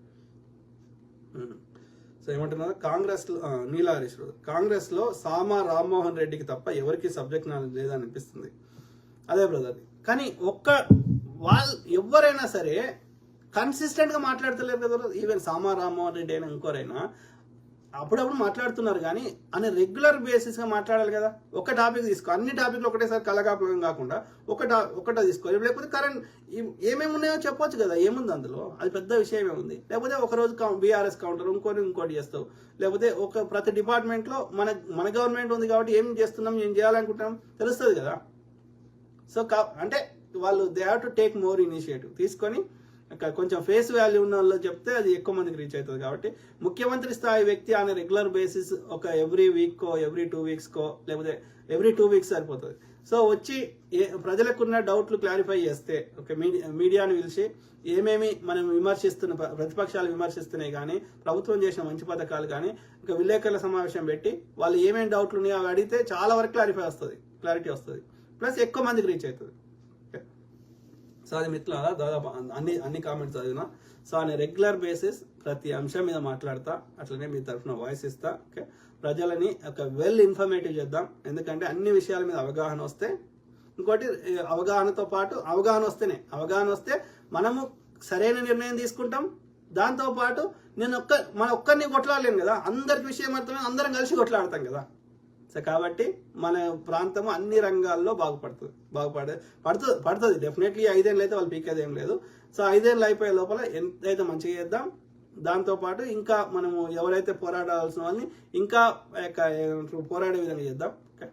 Speaker 1: సో ఏమంటున్నారు నీలాహరీష్ బ్రదర్, కాంగ్రెస్లో సామా రామ్మోహన్ రెడ్డికి తప్ప ఎవరికి సబ్జెక్ట్ నాలెడ్జ్ లేదని అనిపిస్తుంది. అదే బ్రదర్, కానీ వాళ్ళు ఎవరైనా సరే కన్సిస్టెంట్గా మాట్లాడతలేరు కదా. ఈవెన్ సామా రామ్మోహన్ రెడ్డి అయినా ఇంకోరైనా అప్పుడప్పుడు మాట్లాడుతున్నారు, కానీ అని రెగ్యులర్ బేసిస్గా మాట్లాడాలి కదా. ఒక టాపిక్ తీసుకో, అన్ని టాపిక్లు ఒకటేసారి కలగాపులం కాకుండా ఒకటే తీసుకోవాలి. లేకపోతే కరెంట్ ఏమేమి ఉన్నాయో చెప్పొచ్చు కదా, ఏముంది అందులో, అది పెద్ద విషయం ఏముంది. లేకపోతే ఒకరోజు బీఆర్ఎస్ కౌంటర్, ఇంకోటి చేస్తావు. లేకపోతే ప్రతి డిపార్ట్మెంట్లో మన గవర్నమెంట్ ఉంది కాబట్టి ఏం చేస్తున్నాం, ఏం చేయాలనుకుంటున్నాం తెలుస్తుంది కదా. సో అంటే వాళ్ళు they have to take more initiative తీసుకొని కొంచెం ఫేస్ వాల్యూ ఉన్న వాళ్ళు చెప్తే అది ఎక్కువ మందికి రీచ్ అవుతుంది. కాబట్టి ముఖ్యమంత్రి స్థాయి వ్యక్తి అనే రెగ్యులర్ బేసిస్ ఎవ్రీ వీక్కో ఎవ్రీ 2 వీక్స్కో లేకపోతే ఎవ్రీ 2 వీక్స్ సరిపోతుంది. సో వచ్చి ప్రజలకున్న డౌట్లు క్లారిఫై చేస్తే మీడియాను పిలిచి ఏమేమి మనం ప్రతిపక్షాలు విమర్శిస్తున్నాయి కానీ ప్రభుత్వం చేసిన మంచి పథకాలు కానీ విలేకరుల సమావేశం పెట్టి వాళ్ళు ఏమేమి డౌట్లు ఉన్నాయో అవి అడిగితే చాలా వరకు క్లారిటీ వస్తుంది. ప్లస్ ఎక్కువ మందికి రీచ్ అవుతుంది. సో అది మిత్రులారా, దాదాపు అన్ని కామెంట్స్ చదివినా. సో అని రెగ్యులర్ బేసిస్ ప్రతి అంశం మీద మాట్లాడతా, అట్లనే మీ తరఫున వాయిస్ ఇస్తా. ఓకే, ప్రజలని వెల్ ఇన్ఫర్మేటివ్ చేద్దాం. ఎందుకంటే అన్ని విషయాల మీద అవగాహన వస్తే, ఇంకోటి అవగాహనతో పాటు అవగాహన వస్తే మనము సరైన నిర్ణయం తీసుకుంటాం. దాంతోపాటు మన ఒక్కరిని కొట్లాడలేను కదా, అందరికి విషయం అర్థమే, అందరం కలిసి కొట్లాడతాం కదా. సో కాబట్టి మన ప్రాంతము అన్ని రంగాల్లో పడుతుంది డెఫినెట్లీ. 5 ఏళ్ళు అయితే వాళ్ళు పీకేది ఏం లేదు. సో 5 ఏళ్ళు అయిపోయే లోపల ఎంతైతే మంచిగా చేద్దాం. దాంతోపాటు ఇంకా మనము ఎవరైతే పోరాడాల్సిన వాళ్ళని ఇంకా పోరాడే విధంగా చేద్దాం. ఓకే.